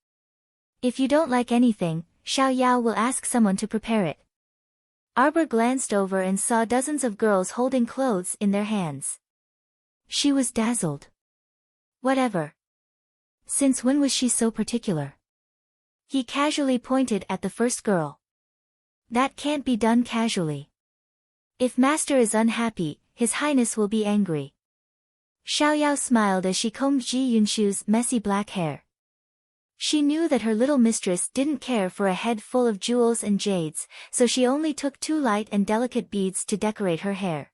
If you don't like anything, Xiao Yao will ask someone to prepare it. Arbor glanced over and saw dozens of girls holding clothes in their hands. She was dazzled. Whatever. Since when was she so particular? He casually pointed at the first girl. That can't be done casually. If Master is unhappy, His Highness will be angry. Xiao Yao smiled as she combed Ji Yunshu's messy black hair. She knew that her little mistress didn't care for a head full of jewels and jades, so she only took 2 light and delicate beads to decorate her hair.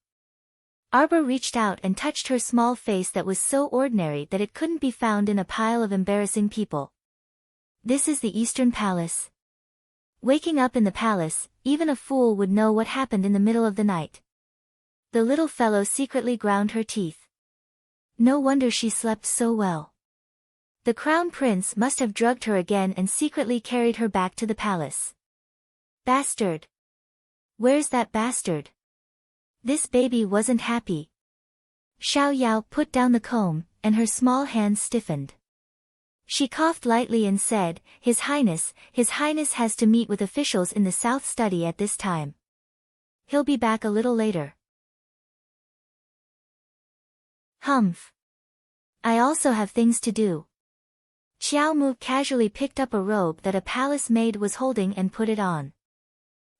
Arbor reached out and touched her small face that was so ordinary that it couldn't be found in a pile of embarrassing people. This is the Eastern Palace. Waking up in the palace, even a fool would know what happened in the middle of the night. The little fellow secretly ground her teeth. No wonder she slept so well. The crown prince must have drugged her again and secretly carried her back to the palace. Bastard! Where's that bastard? This baby wasn't happy. Xiao Yao put down the comb, and her small hands stiffened. She coughed lightly and said, His Highness has to meet with officials in the South Study at this time. He'll be back a little later. Humph. I also have things to do. Xiaomu casually picked up a robe that a palace maid was holding and put it on.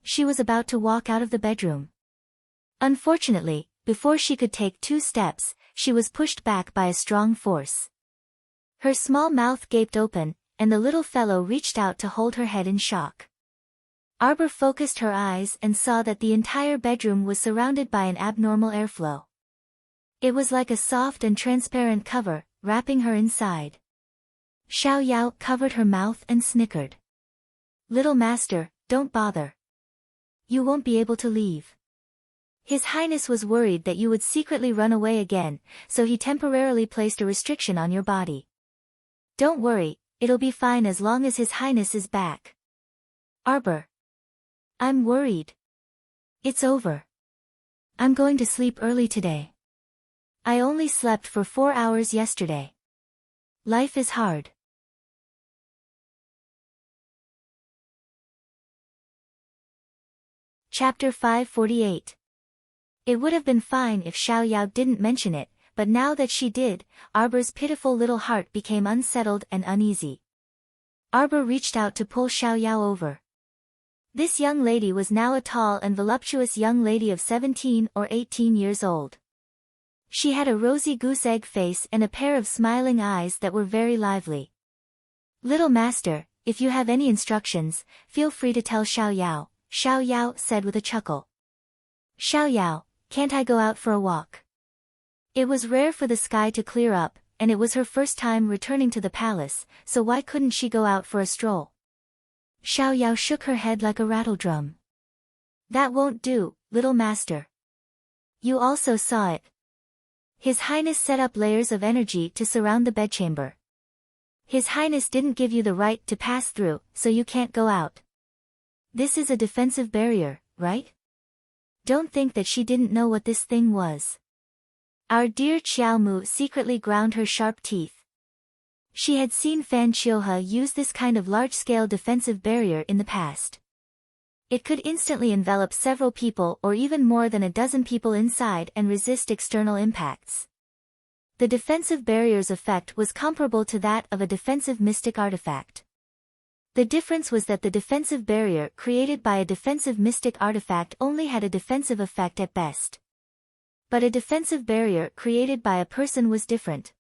She was about to walk out of the bedroom. Unfortunately, before she could take 2 steps, she was pushed back by a strong force. Her small mouth gaped open, and the little fellow reached out to hold her head in shock. Arbor focused her eyes and saw that the entire bedroom was surrounded by an abnormal airflow. It was like a soft and transparent cover, wrapping her inside. Xiao Yao covered her mouth and snickered. Little master, don't bother. You won't be able to leave. His Highness was worried that you would secretly run away again, so he temporarily placed a restriction on your body. Don't worry, it'll be fine as long as His Highness is back. Arbor. I'm worried. It's over. I'm going to sleep early today. I only slept for 4 hours yesterday. Life is hard. Chapter 548. It would have been fine if Xiao Yao didn't mention it, but now that she did, Arbor's pitiful little heart became unsettled and uneasy. Arbor reached out to pull Xiao Yao over. This young lady was now a tall and voluptuous young lady of 17 or 18 years old. She had a rosy goose-egg face and a pair of smiling eyes that were very lively. "Little master, if you have any instructions, feel free to tell Xiao Yao," Xiao Yao said with a chuckle. "Xiao Yao, can't I go out for a walk?" It was rare for the sky to clear up, and it was her first time returning to the palace, so why couldn't she go out for a stroll? Xiao Yao shook her head like a rattledrum. "That won't do, little master. You also saw it. His Highness set up layers of energy to surround the bedchamber. His Highness didn't give you the right to pass through, so you can't go out. This is a defensive barrier, right? Don't think that she didn't know what this thing was." Our dear Qiao Mu secretly ground her sharp teeth. She had seen Fan Qiuhe use this kind of large-scale defensive barrier in the past. It could instantly envelop several people or even more than a dozen people inside and resist external impacts. The defensive barrier's effect was comparable to that of a defensive mystic artifact. The difference was that the defensive barrier created by a defensive mystic artifact only had a defensive effect at best. But a defensive barrier created by a person was different.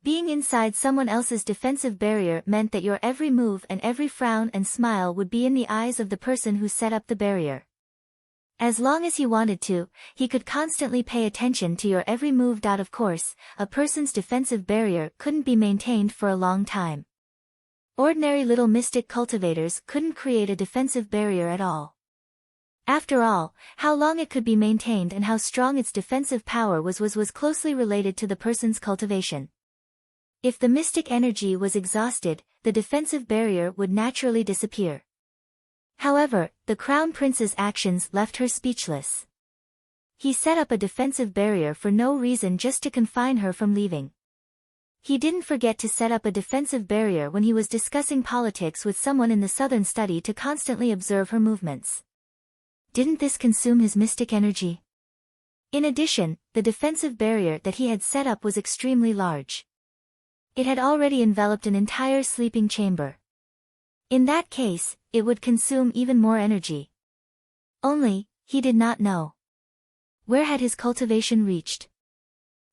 Being inside someone else's defensive barrier meant that your every move and every frown and smile would be in the eyes of the person who set up the barrier. As long as he wanted to, he could constantly pay attention to your every move. Of course, a person's defensive barrier couldn't be maintained for a long time. Ordinary little mystic cultivators couldn't create a defensive barrier at all. After all, how long it could be maintained and how strong its defensive power was closely related to the person's cultivation. If the mystic energy was exhausted, the defensive barrier would naturally disappear. However, the Crown Prince's actions left her speechless. He set up a defensive barrier for no reason, just to confine her from leaving. He didn't forget to set up a defensive barrier when he was discussing politics with someone in the southern study to constantly observe her movements. Didn't this consume his mystic energy? In addition, the defensive barrier that he had set up was extremely large. It had already enveloped an entire sleeping chamber. In that case, it would consume even more energy. Only, he did not know. Where had his cultivation reached?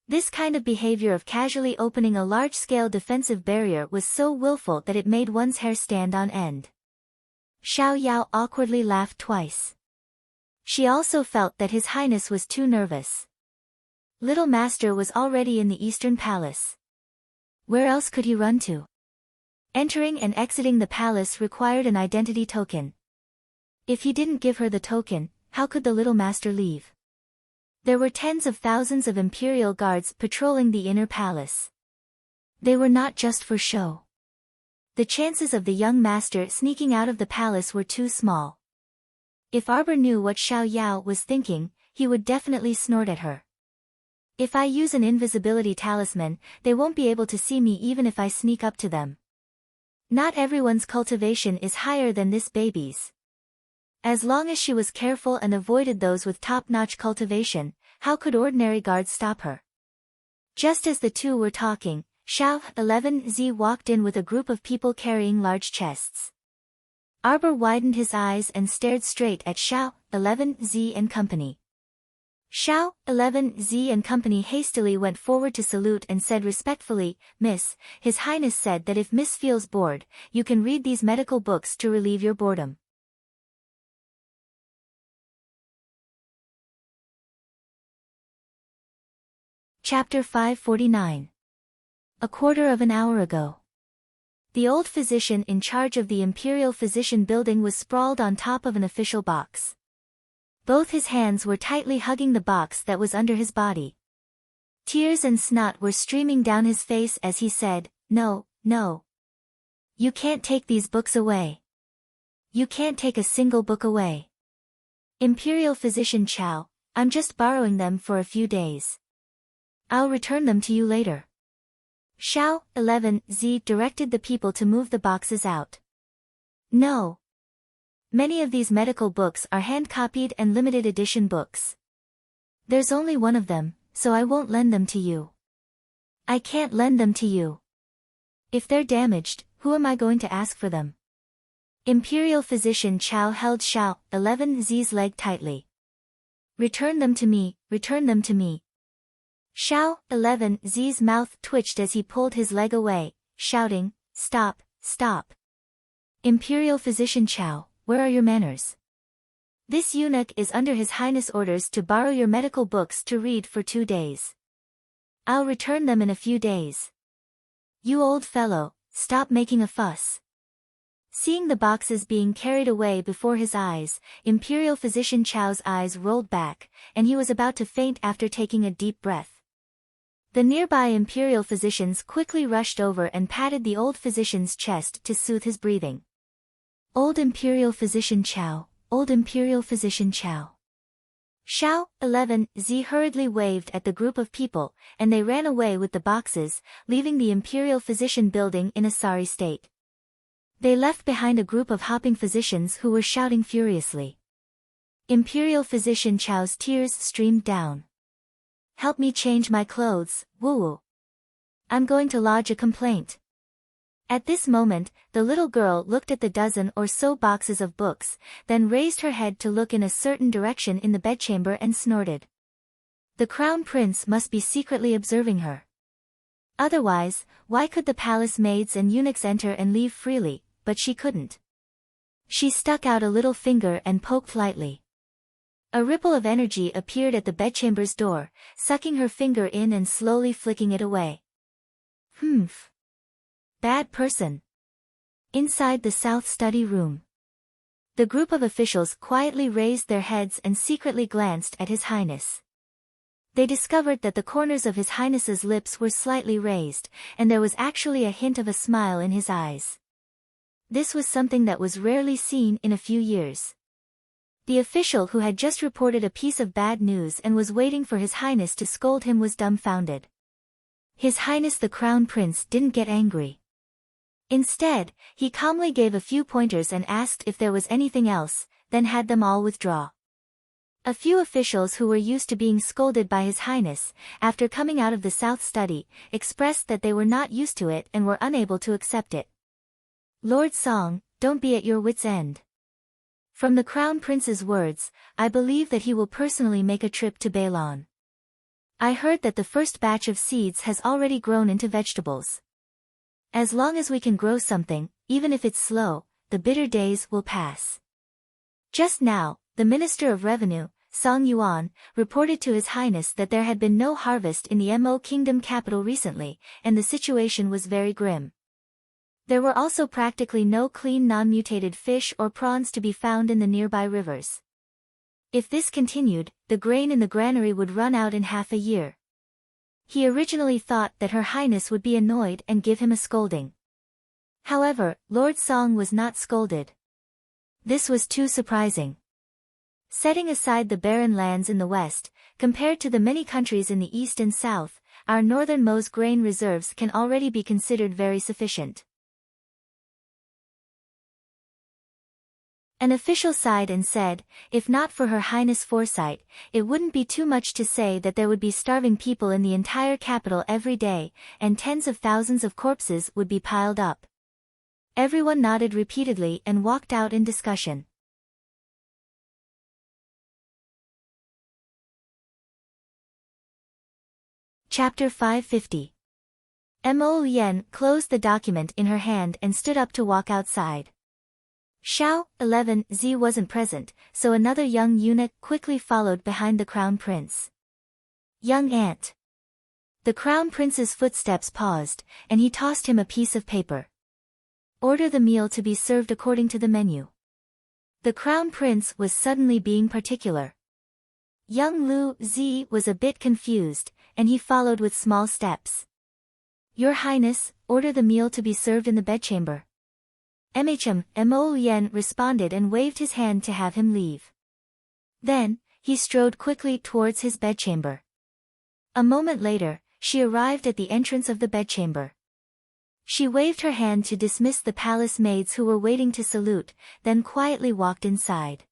This kind of behavior of casually opening a large-scale defensive barrier was so willful that it made one's hair stand on end. Xiao Yao awkwardly laughed twice. She also felt that His Highness was too nervous. Little Master was already in the Eastern Palace. Where else could he run to? Entering and exiting the palace required an identity token. If he didn't give her the token, how could the little master leave? There were tens of thousands of imperial guards patrolling the inner palace. They were not just for show. The chances of the young master sneaking out of the palace were too small. If Arbor knew what Xiao Yao was thinking, he would definitely snort at her. If I use an invisibility talisman, they won't be able to see me even if I sneak up to them. Not everyone's cultivation is higher than this baby's. As long as she was careful and avoided those with top-notch cultivation, how could ordinary guards stop her? Just as the two were talking, Xiao 11Z walked in with a group of people carrying large chests. Arbor widened his eyes and stared straight at Xiao 11Z and company. Xiao 11Z and company hastily went forward to salute and said respectfully, "Miss, His Highness said that if Miss feels bored, you can read these medical books to relieve your boredom." Chapter 549. A quarter of an hour ago. The old physician in charge of the Imperial Physician Building was sprawled on top of an official box. Both his hands were tightly hugging the box that was under his body. Tears and snot were streaming down his face as he said, "No, no. You can't take these books away. You can't take a single book away. Imperial Physician Chao, I'm just borrowing them for a few days. I'll return them to you later." Xiao 11Z directed the people to move the boxes out. "No. Many of these medical books are hand-copied and limited edition books. There's only one of them, so I won't lend them to you. I can't lend them to you. If they're damaged, who am I going to ask for them? Imperial physician Chao held Xiao 11Z's leg tightly. "Return them to me, return them to me." Xiao 11Z's mouth twitched as he pulled his leg away, shouting, "Stop, stop. Imperial physician Chao, where are your manners? This eunuch is under His Highness' orders to borrow your medical books to read for 2 days. I'll return them in a few days. You old fellow, stop making a fuss." Seeing the boxes being carried away before his eyes, Imperial physician Chao's eyes rolled back, and he was about to faint after taking a deep breath. The nearby Imperial physicians quickly rushed over and patted the old physician's chest to soothe his breathing. "Old Imperial physician Chao, old Imperial physician Chao." Xiao 11Z hurriedly waved at the group of people, and they ran away with the boxes, leaving the Imperial physician building in a sorry state. They left behind a group of hopping physicians who were shouting furiously. Imperial physician Chao's tears streamed down. "Help me change my clothes, woo-woo. I'm going to lodge a complaint." At this moment, the little girl looked at the dozen or so boxes of books, then raised her head to look in a certain direction in the bedchamber and snorted. The crown prince must be secretly observing her. Otherwise, why could the palace maids and eunuchs enter and leave freely, but she couldn't? She stuck out a little finger and poked lightly. A ripple of energy appeared at the bedchamber's door, sucking her finger in and slowly flicking it away. "Humph. Bad person." Inside the South Study Room, the group of officials quietly raised their heads and secretly glanced at His Highness. They discovered that the corners of His Highness's lips were slightly raised, and there was actually a hint of a smile in his eyes. This was something that was rarely seen in a few years. The official who had just reported a piece of bad news and was waiting for His Highness to scold him was dumbfounded. His Highness the Crown Prince didn't get angry. Instead, he calmly gave a few pointers and asked if there was anything else, then had them all withdraw. A few officials who were used to being scolded by His Highness, after coming out of the South Study, expressed that they were not used to it and were unable to accept it. "Lord Song, don't be at your wits' end. From the Crown Prince's words, I believe that he will personally make a trip to Bailon. I heard that the first batch of seeds has already grown into vegetables. As long as we can grow something, even if it's slow, the bitter days will pass." Just now, the Minister of Revenue, Song Yuan, reported to His Highness that there had been no harvest in the Mo Kingdom capital recently, and the situation was very grim. There were also practically no clean non-mutated fish or prawns to be found in the nearby rivers. If this continued, the grain in the granary would run out in half a year. He originally thought that Her Highness would be annoyed and give him a scolding. However, Lord Song was not scolded. This was too surprising. Setting aside the barren lands in the west, compared to the many countries in the east and south, our northernmost grain reserves can already be considered very sufficient. An official sighed and said, "If not for Her Highness' foresight, it wouldn't be too much to say that there would be starving people in the entire capital every day, and tens of thousands of corpses would be piled up." Everyone nodded repeatedly and walked out in discussion. Chapter 550. Mo Yen closed the document in her hand and stood up to walk outside. Xiao 11Z wasn't present, so another young eunuch quickly followed behind the Crown Prince. "Young aunt." The Crown Prince's footsteps paused, and he tossed him a piece of paper. "Order the meal to be served according to the menu." The Crown Prince was suddenly being particular. Young Lu Zi was a bit confused, and he followed with small steps. "Your Highness, order the meal to be served in the bedchamber." Mo Yen responded and waved his hand to have him leave. Then, he strode quickly towards his bedchamber. A moment later, she arrived at the entrance of the bedchamber. She waved her hand to dismiss the palace maids who were waiting to salute, then quietly walked inside.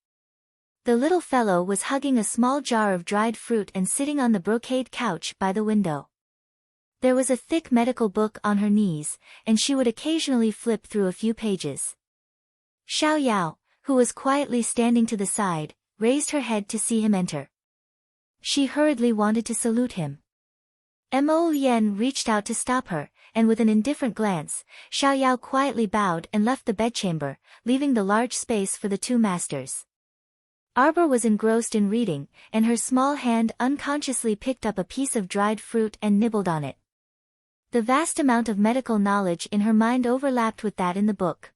The little fellow was hugging a small jar of dried fruit and sitting on the brocade couch by the window. There was a thick medical book on her knees, and she would occasionally flip through a few pages. Xiao Yao, who was quietly standing to the side, raised her head to see him enter. She hurriedly wanted to salute him. Mo Lien reached out to stop her, and with an indifferent glance, Xiao Yao quietly bowed and left the bedchamber, leaving the large space for the two masters. Arbor was engrossed in reading, and her small hand unconsciously picked up a piece of dried fruit and nibbled on it. The vast amount of medical knowledge in her mind overlapped with that in the book.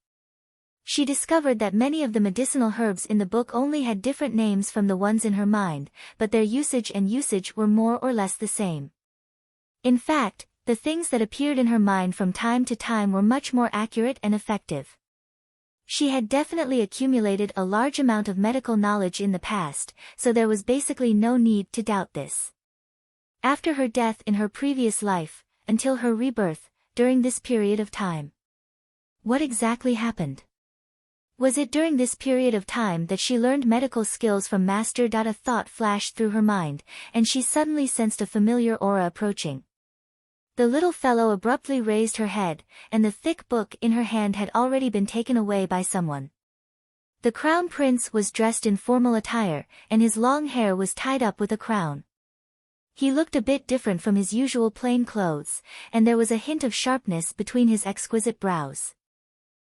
She discovered that many of the medicinal herbs in the book only had different names from the ones in her mind, but their usage were more or less the same. In fact, the things that appeared in her mind from time to time were much more accurate and effective. She had definitely accumulated a large amount of medical knowledge in the past, so there was basically no need to doubt this. After her death in her previous life, until her rebirth, during this period of time. What exactly happened? Was it during this period of time that she learned medical skills from Master? A thought flashed through her mind, and she suddenly sensed a familiar aura approaching. The little fellow abruptly raised her head, and the thick book in her hand had already been taken away by someone. The crown prince was dressed in formal attire, and his long hair was tied up with a crown. He looked a bit different from his usual plain clothes, and there was a hint of sharpness between his exquisite brows.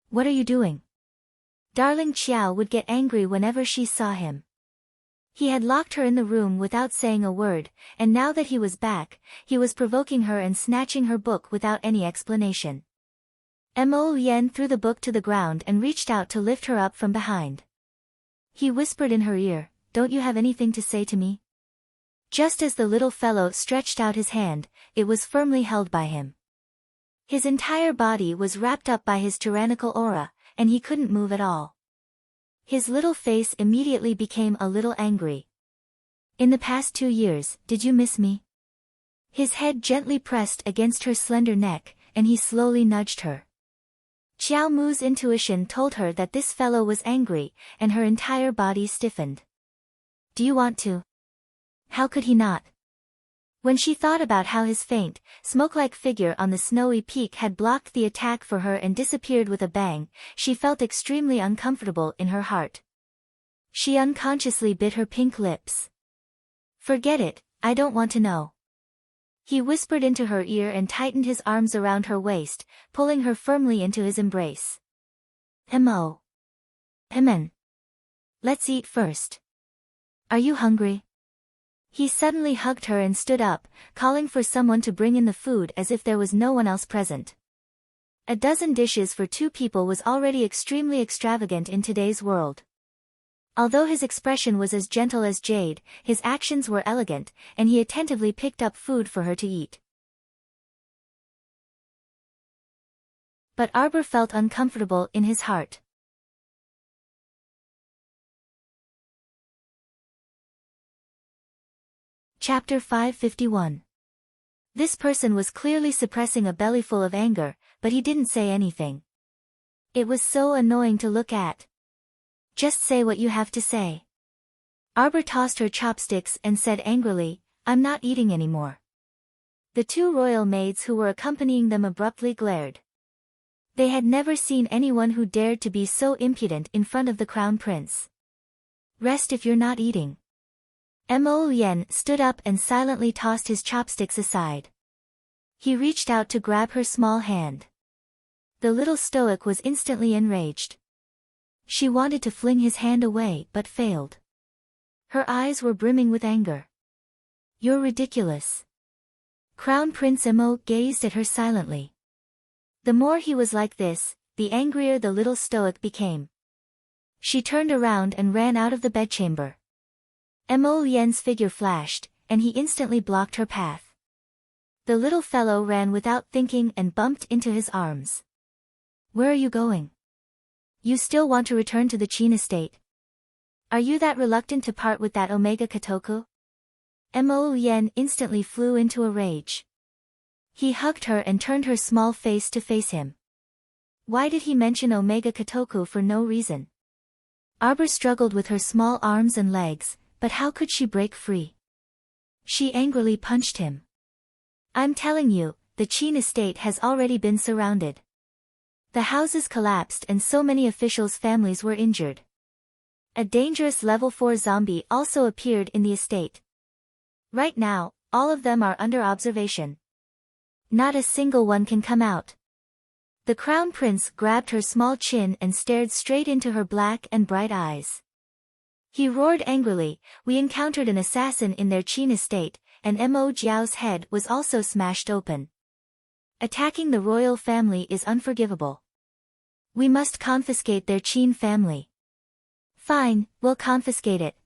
"What are you doing?" Darling Qiao would get angry whenever she saw him. He had locked her in the room without saying a word, and now that he was back, he was provoking her and snatching her book without any explanation. Mo Lien threw the book to the ground and reached out to lift her up from behind. He whispered in her ear, "Don't you have anything to say to me?" Just as the little fellow stretched out his hand, it was firmly held by him. His entire body was wrapped up by his tyrannical aura, and he couldn't move at all. His little face immediately became a little angry. "In the past 2 years, did you miss me?" His head gently pressed against her slender neck, and he slowly nudged her. Qiao Mu's intuition told her that this fellow was angry, and her entire body stiffened. "Do you want to?" How could he not? When she thought about how his faint, smoke-like figure on the snowy peak had blocked the attack for her and disappeared with a bang, she felt extremely uncomfortable in her heart. She unconsciously bit her pink lips. "Forget it, I don't want to know." He whispered into her ear and tightened his arms around her waist, pulling her firmly into his embrace. "Mo. Hemen. Let's eat first. Are you hungry?" He suddenly hugged her and stood up, calling for someone to bring in the food as if there was no one else present. A dozen dishes for 2 people was already extremely extravagant in today's world. Although his expression was as gentle as jade, his actions were elegant, and he attentively picked up food for her to eat. But Arbor felt uncomfortable in his heart. Chapter 551. This person was clearly suppressing a bellyful of anger, but he didn't say anything. It was so annoying to look at. "Just say what you have to say." Arbor tossed her chopsticks and said angrily, "I'm not eating anymore." The 2 royal maids who were accompanying them abruptly glared. They had never seen anyone who dared to be so impudent in front of the crown prince. "Rest if you're not eating." Mo Lien stood up and silently tossed his chopsticks aside. He reached out to grab her small hand. The little stoic was instantly enraged. She wanted to fling his hand away but failed. Her eyes were brimming with anger. "You're ridiculous." Crown Prince Mo gazed at her silently. The more he was like this, the angrier the little stoic became. She turned around and ran out of the bedchamber. Mo Lien's figure flashed, and he instantly blocked her path. The little fellow ran without thinking and bumped into his arms. "Where are you going? You still want to return to the Qin estate? Are you that reluctant to part with that Omega Kotoku?" Mo Lien instantly flew into a rage. He hugged her and turned her small face to face him. Why did he mention Omega Kotoku for no reason? Arbor struggled with her small arms and legs, but how could she break free? She angrily punched him. "I'm telling you, the Qin estate has already been surrounded. The houses collapsed and so many officials' families were injured. A dangerous level 4 zombie also appeared in the estate. Right now, all of them are under observation. Not a single one can come out. The crown prince grabbed her small chin and stared straight into her black and bright eyes. He roared angrily, "We encountered an assassin in their Qin estate, and Mo Jiao's head was also smashed open. Attacking the royal family is unforgivable. We must confiscate their Qin family." "Fine, we'll confiscate it.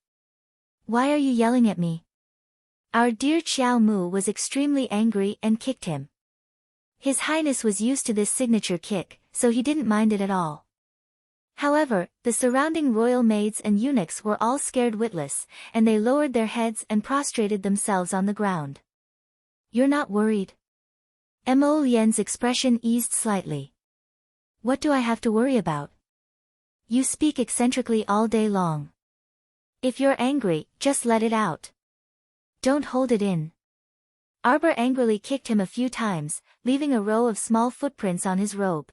Why are you yelling at me?" Our dear Qiao Mu was extremely angry and kicked him. His Highness was used to this signature kick, so he didn't mind it at all. However, the surrounding royal maids and eunuchs were all scared witless, and they lowered their heads and prostrated themselves on the ground. "You're not worried?" Mo Lian's expression eased slightly. "What do I have to worry about? You speak eccentrically all day long. If you're angry, just let it out. Don't hold it in." Arbor angrily kicked him a few times, leaving a row of small footprints on his robe.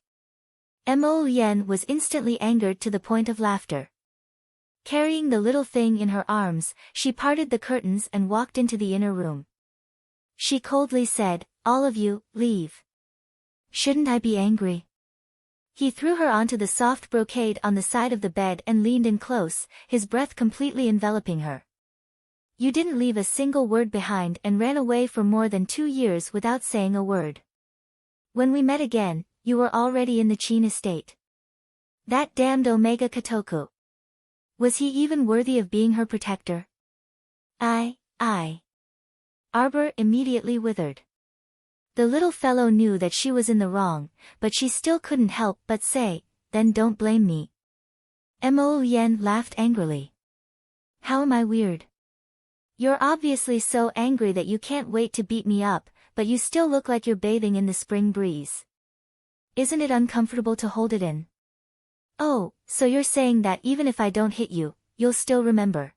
Mo Lian was instantly angered to the point of laughter. Carrying the little thing in her arms, she parted the curtains and walked into the inner room. She coldly said, "All of you, leave. Shouldn't I be angry?" He threw her onto the soft brocade on the side of the bed and leaned in close, his breath completely enveloping her. "You didn't leave a single word behind and ran away for more than 2 years without saying a word. When we met again, you were already in the Qin estate. That damned Omega Kotoku. Was he even worthy of being her protector?" I. Arbor immediately withered. The little fellow knew that she was in the wrong, but she still couldn't help but say, "Then don't blame me." Mo Lian laughed angrily. "How am I weird? You're obviously so angry that you can't wait to beat me up, but you still look like you're bathing in the spring breeze. Isn't it uncomfortable to hold it in?" "Oh, so you're saying that even if I don't hit you, you'll still remember.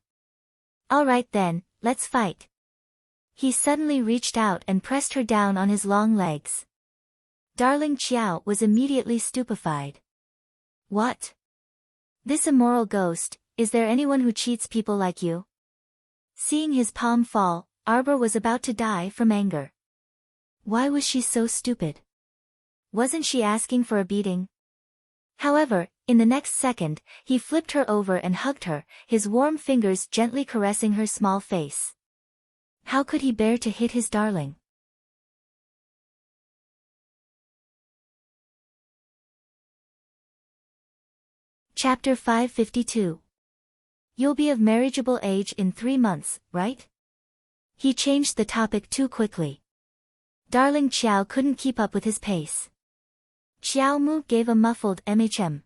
All right then, let's fight." He suddenly reached out and pressed her down on his long legs. Darling Qiao was immediately stupefied. "What? This immoral ghost, is there anyone who cheats people like you?" Seeing his palm fall, Arbor was about to die from anger. Why was she so stupid? Wasn't she asking for a beating? However, in the next second, he flipped her over and hugged her, his warm fingers gently caressing her small face. How could he bear to hit his darling? Chapter 552. You'll be of marriageable age in 3 months, right? He changed the topic too quickly. Darling Qiao couldn't keep up with his pace. Qiao Mu gave a muffled "mhm."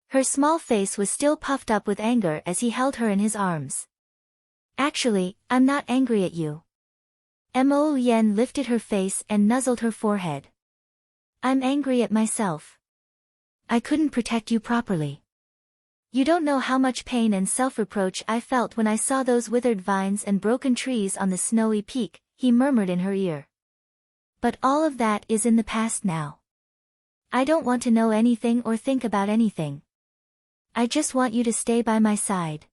Her small face was still puffed up with anger as he held her in his arms. "Actually, I'm not angry at you." Mo Lian lifted her face and nuzzled her forehead. "I'm angry at myself. I couldn't protect you properly. You don't know how much pain and self-reproach I felt when I saw those withered vines and broken trees on the snowy peak," he murmured in her ear. "But all of that is in the past now. I don't want to know anything or think about anything. I just want you to stay by my side.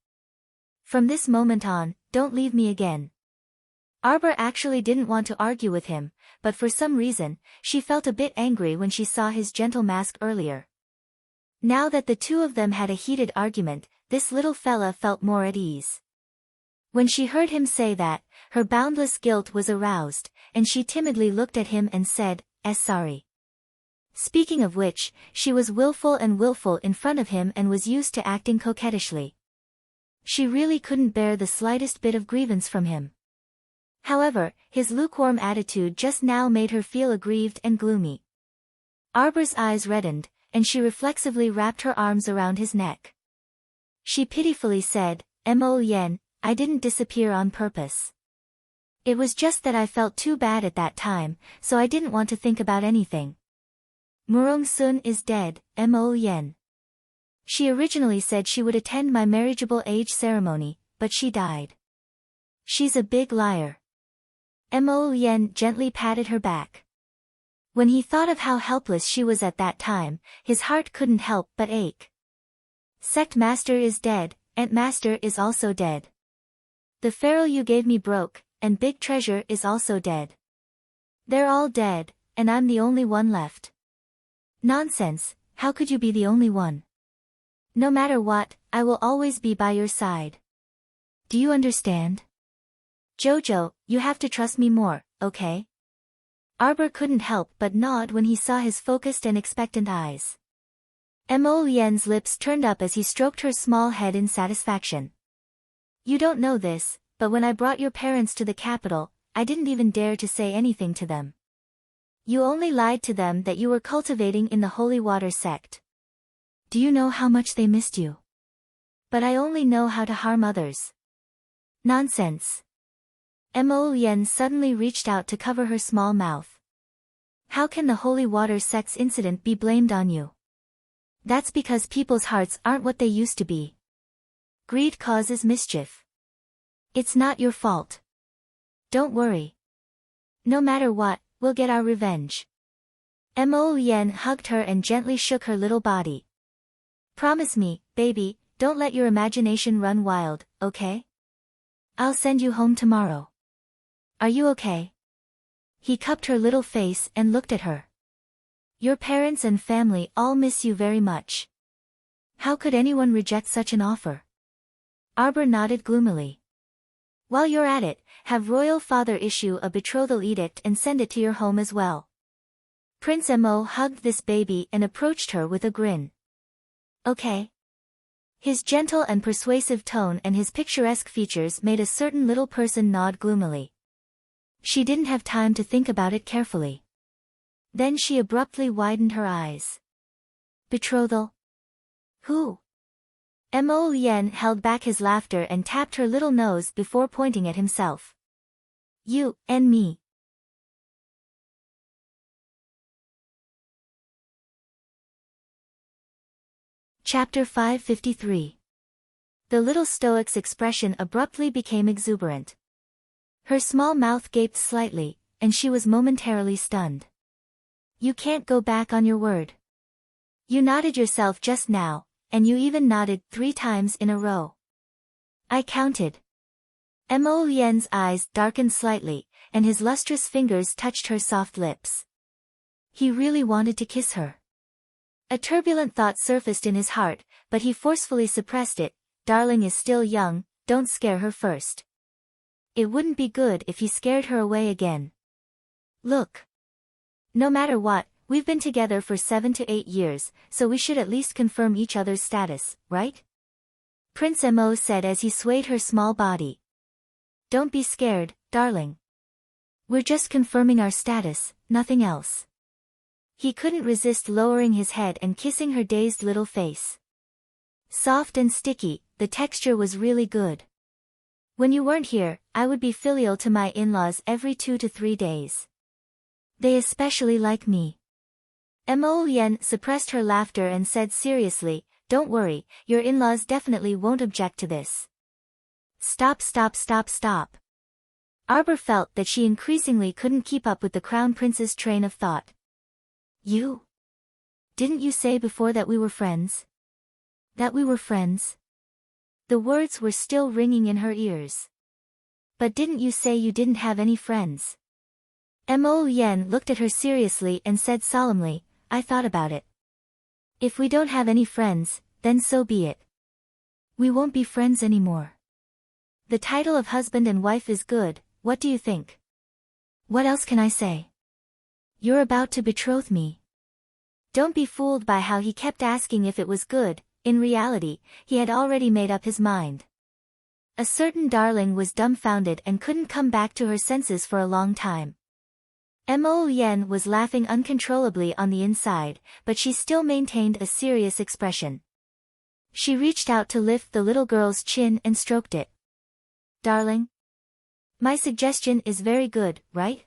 From this moment on, don't leave me again." Arbor actually didn't want to argue with him, but for some reason, she felt a bit angry when she saw his gentle mask earlier. Now that the two of them had a heated argument, this little fella felt more at ease. When she heard him say that, her boundless guilt was aroused, and she timidly looked at him and said, "Sorry." Speaking of which, she was willful in front of him and was used to acting coquettishly. She really couldn't bear the slightest bit of grievance from him. However, his lukewarm attitude just now made her feel aggrieved and gloomy. Arbor's eyes reddened, and she reflexively wrapped her arms around his neck. She pitifully said, "Mo Lian, I didn't disappear on purpose. It was just that I felt too bad at that time, so I didn't want to think about anything. Murong Sun is dead, Mo Lian. She originally said she would attend my marriageable age ceremony, but she died. She's a big liar." Mo Lian gently patted her back. When he thought of how helpless she was at that time, his heart couldn't help but ache. Sect Master is dead, Aunt Master is also dead. The pharaoh you gave me broke, and Big Treasure is also dead. They're all dead, and I'm the only one left. Nonsense, how could you be the only one? No matter what, I will always be by your side. Do you understand? Jojo, you have to trust me more, okay? Arbor couldn't help but nod when he saw his focused and expectant eyes. Mo Lien's lips turned up as he stroked her small head in satisfaction. You don't know this, but when I brought your parents to the capital, I didn't even dare to say anything to them. You only lied to them that you were cultivating in the holy water sect. Do you know how much they missed you? But I only know how to harm others. Nonsense. Mo Lien suddenly reached out to cover her small mouth. How can the holy water sect's incident be blamed on you? That's because people's hearts aren't what they used to be. Greed causes mischief. It's not your fault. Don't worry. No matter what, we'll get our revenge. Mo Lien hugged her and gently shook her little body. Promise me, baby, don't let your imagination run wild, okay? I'll send you home tomorrow. Are you okay? He cupped her little face and looked at her. Your parents and family all miss you very much. How could anyone reject such an offer? Arbor nodded gloomily. While you're at it, have royal father issue a betrothal edict and send it to your home as well. Prince Mo hugged this baby and approached her with a grin. Okay. His gentle and persuasive tone and his picturesque features made a certain little person nod gloomily. She didn't have time to think about it carefully. Then she abruptly widened her eyes. Betrothal? Who? Mo Lien held back his laughter and tapped her little nose before pointing at himself. You, and me. Chapter 553. The little stoic's expression abruptly became exuberant. Her small mouth gaped slightly, and she was momentarily stunned. You can't go back on your word. You nodded yourself just now, and you even nodded 3 times in a row. I counted. Mo Lien's eyes darkened slightly, and his lustrous fingers touched her soft lips. He really wanted to kiss her. A turbulent thought surfaced in his heart, but he forcefully suppressed it. Darling is still young, don't scare her first. It wouldn't be good if he scared her away again. Look. No matter what, we've been together for 7 to 8 years, so we should at least confirm each other's status, right? Prince Mo said as he swayed her small body. Don't be scared, darling. We're just confirming our status, nothing else. He couldn't resist lowering his head and kissing her dazed little face. Soft and sticky, the texture was really good. When you weren't here, I would be filial to my in-laws every 2 to 3 days. They especially like me. Mo Lien suppressed her laughter and said seriously, don't worry, your in-laws definitely won't object to this. Stop. Arbor felt that she increasingly couldn't keep up with the crown prince's train of thought. You? Didn't you say before that we were friends? That we were friends? The words were still ringing in her ears. But didn't you say you didn't have any friends? Mo Lien looked at her seriously and said solemnly, I thought about it. If we don't have any friends, then so be it. We won't be friends anymore. The title of husband and wife is good, what do you think? What else can I say? You're about to betroth me. Don't be fooled by how he kept asking if it was good. In reality, he had already made up his mind. A certain darling was dumbfounded and couldn't come back to her senses for a long time. Mo Lien was laughing uncontrollably on the inside, but she still maintained a serious expression. She reached out to lift the little girl's chin and stroked it. Darling? My suggestion is very good, right?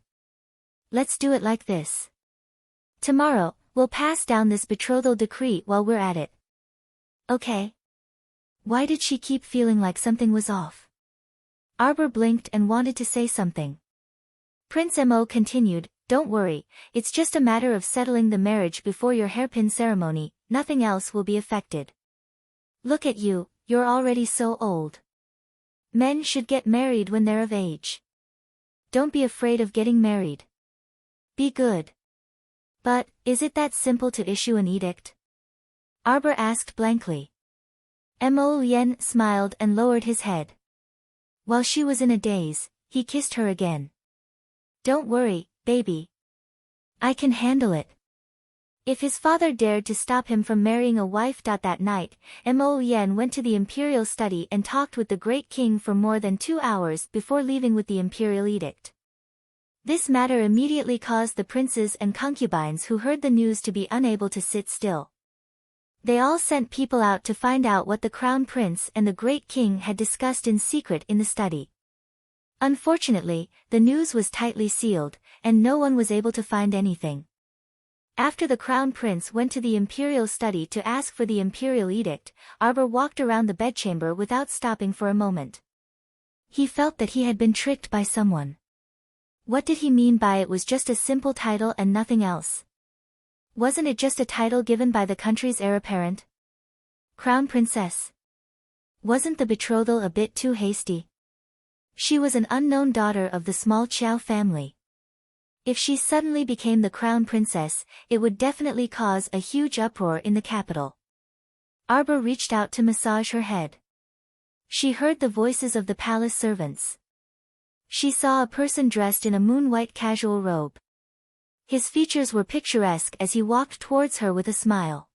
Let's do it like this. Tomorrow, we'll pass down this betrothal decree while we're at it. Okay. Why did she keep feeling like something was off? Arbor blinked and wanted to say something. Prince Mo continued, Don't worry, it's just a matter of settling the marriage before your hairpin ceremony, nothing else will be affected. Look at you, you're already so old. Men should get married when they're of age. Don't be afraid of getting married. Be good. But, is it that simple to issue an edict? Arbor asked blankly. Mo Yen smiled and lowered his head. While she was in a daze, he kissed her again. Don't worry, baby. I can handle it. If his father dared to stop him from marrying a wife. That night, Mo Yen went to the imperial study and talked with the great king for more than 2 hours before leaving with the imperial edict. This matter immediately caused the princes and concubines who heard the news to be unable to sit still. They all sent people out to find out what the crown prince and the great king had discussed in secret in the study. Unfortunately, the news was tightly sealed, and no one was able to find anything. After the crown prince went to the imperial study to ask for the imperial edict, Arbor walked around the bedchamber without stopping for a moment. He felt that he had been tricked by someone. What did he mean by it was just a simple title and nothing else? Wasn't it just a title given by the country's heir apparent? Crown Princess. Wasn't the betrothal a bit too hasty? She was an unknown daughter of the small Qiao family. If she suddenly became the crown princess, it would definitely cause a huge uproar in the capital. Arbor reached out to massage her head. She heard the voices of the palace servants. She saw a person dressed in a moon-white casual robe. His features were picturesque as he walked towards her with a smile.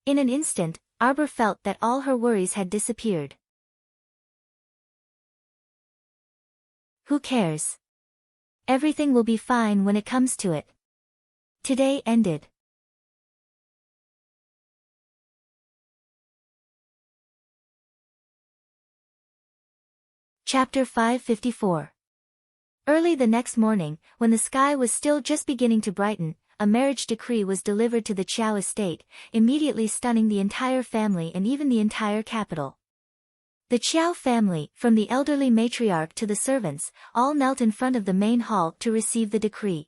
In an instant, Arbor felt that all her worries had disappeared. Who cares? Everything will be fine when it comes to it. Today ended. Chapter 554. Early the next morning, when the sky was still just beginning to brighten, a marriage decree was delivered to the Qiao estate, immediately stunning the entire family and even the entire capital. The Qiao family, from the elderly matriarch to the servants, all knelt in front of the main hall to receive the decree.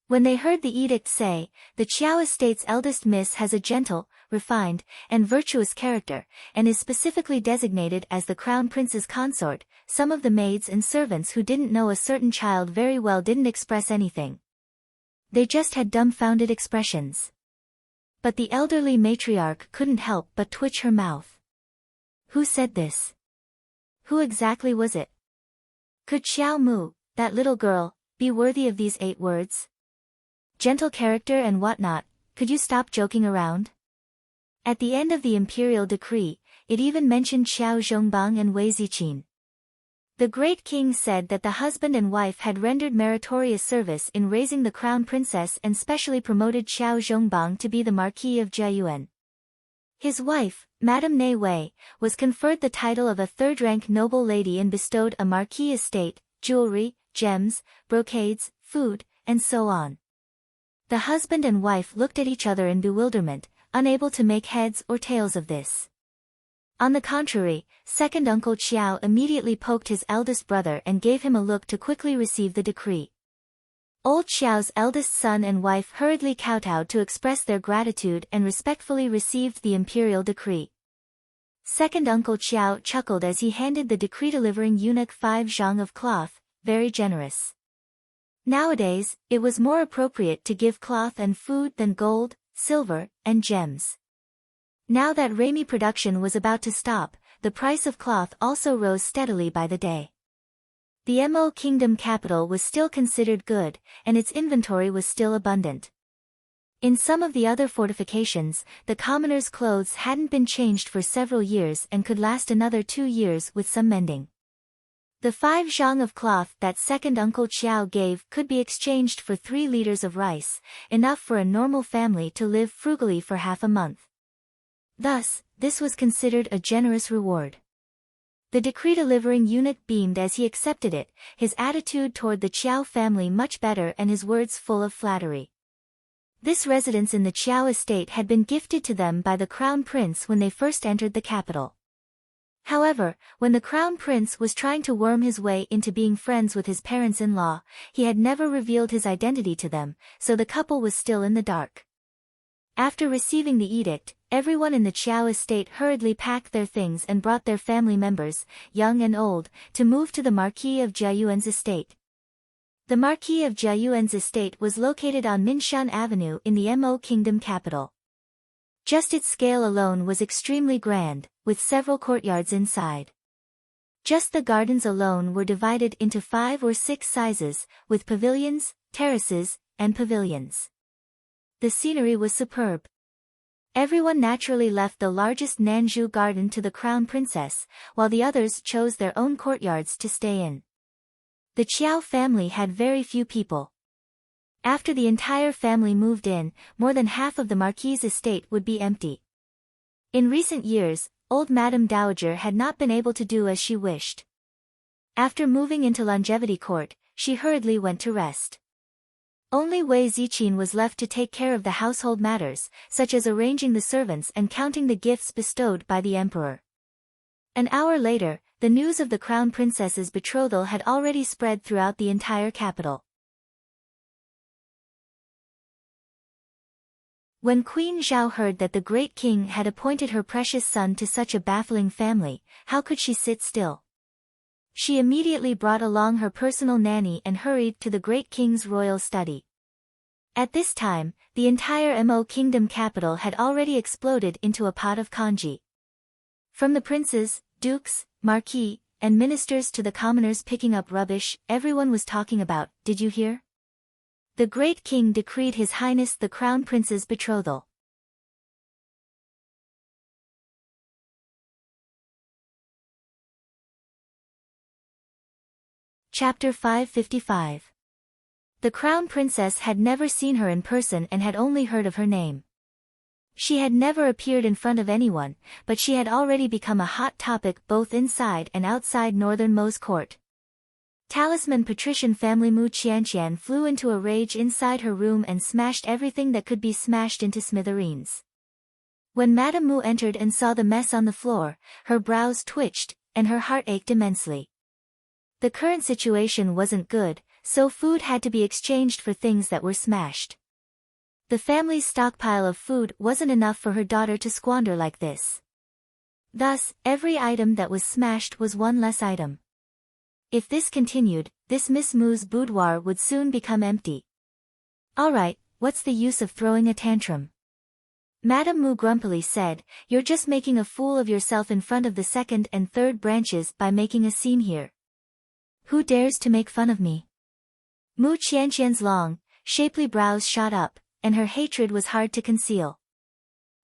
When they heard the edict say, the Qiao estate's eldest miss has a gentle, refined, and virtuous character, and is specifically designated as the crown prince's consort, some of the maids and servants who didn't know a certain child very well didn't express anything. They just had dumbfounded expressions. But the elderly matriarch couldn't help but twitch her mouth. Who said this? Who exactly was it? Could Xiao Mu, that little girl, be worthy of these 8 words? Gentle character and whatnot, could you stop joking around? At the end of the imperial decree, it even mentioned Xiao Zhongbang and Wei Ziqin. The great king said that the husband and wife had rendered meritorious service in raising the crown princess and specially promoted Xiao Zhongbang to be the Marquis of Jiayuan. His wife, Madame Nei Wei, was conferred the title of a third-rank noble lady and bestowed a marquis estate, jewelry, gems, brocades, food, and so on. The husband and wife looked at each other in bewilderment, unable to make heads or tails of this. On the contrary, second uncle Qiao immediately poked his eldest brother and gave him a look to quickly receive the decree. Old Xiao's eldest son and wife hurriedly kowtowed to express their gratitude and respectfully received the imperial decree. Second uncle Qiao chuckled as he handed the decree-delivering eunuch 5 zhang of cloth, very generous. Nowadays, it was more appropriate to give cloth and food than gold, silver, and gems. Now that Raimi production was about to stop, the price of cloth also rose steadily by the day. The Mo Kingdom capital was still considered good, and its inventory was still abundant. In some of the other fortifications, the commoners' clothes hadn't been changed for several years and could last another 2 years with some mending. The 5 zhang of cloth that second uncle Qiao gave could be exchanged for 3 liters of rice, enough for a normal family to live frugally for half a month. Thus, this was considered a generous reward. The decree-delivering eunuch beamed as he accepted it, his attitude toward the Qiao family much better and his words full of flattery. This residence in the Qiao estate had been gifted to them by the crown prince when they first entered the capital. However, when the crown prince was trying to worm his way into being friends with his parents-in-law, he had never revealed his identity to them, so the couple was still in the dark. After receiving the edict, everyone in the Qiao estate hurriedly packed their things and brought their family members, young and old, to move to the Marquis of Jiayuan's estate. The Marquis of Jiayuan's estate was located on Minshan Avenue in the Mo Kingdom capital. Just its scale alone was extremely grand, with several courtyards inside. Just the gardens alone were divided into 5 or 6 sizes, with pavilions, terraces, and pavilions. The scenery was superb. Everyone naturally left the largest Nanzhu garden to the crown princess, while the others chose their own courtyards to stay in. The Qiao family had very few people. After the entire family moved in, more than half of the Marquis's estate would be empty. In recent years, old Madame Dowager had not been able to do as she wished. After moving into longevity court, she hurriedly went to rest. Only Wei Ziqin was left to take care of the household matters, such as arranging the servants and counting the gifts bestowed by the emperor. An hour later, the news of the crown princess's betrothal had already spread throughout the entire capital. When Queen Zhao heard that the great king had appointed her precious son to such a baffling family, how could she sit still? She immediately brought along her personal nanny and hurried to the great king's royal study. At this time, the entire Mo Kingdom capital had already exploded into a pot of congee. From the princes, dukes, marquis, and ministers to the commoners picking up rubbish, everyone was talking about, "Did you hear? The great king decreed His Highness the Crown Prince's betrothal." Chapter 555. The Crown Princess had never seen her in person and had only heard of her name. She had never appeared in front of anyone, but she had already become a hot topic both inside and outside Northern Mo's court. Talisman patrician family Mu Qianqian flew into a rage inside her room and smashed everything that could be smashed into smithereens. When Madame Mu entered and saw the mess on the floor, her brows twitched, and her heart ached immensely. The current situation wasn't good, so food had to be exchanged for things that were smashed. The family's stockpile of food wasn't enough for her daughter to squander like this. Thus, every item that was smashed was one less item. If this continued, this Miss Mu's boudoir would soon become empty. "Alright, what's the use of throwing a tantrum?" Madame Mu grumpily said, "You're just making a fool of yourself in front of the second and third branches by making a scene here. Who dares to make fun of me?" Mu Qianqian's long, shapely brows shot up, and her hatred was hard to conceal.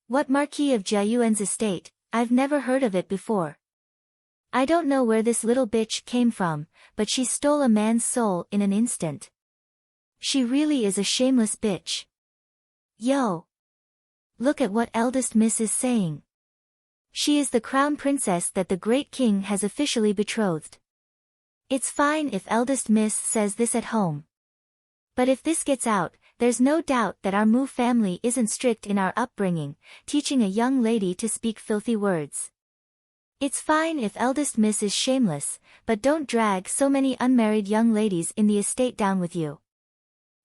"What Marquis of Jiayuan's estate? I've never heard of it before. I don't know where this little bitch came from, but she stole a man's soul in an instant. She really is a shameless bitch. Yo! Look at what eldest miss is saying. She is the crown princess that the great king has officially betrothed. It's fine if eldest miss says this at home. But if this gets out, there's no doubt that our Mu family isn't strict in our upbringing, teaching a young lady to speak filthy words. It's fine if eldest miss is shameless, but don't drag so many unmarried young ladies in the estate down with you."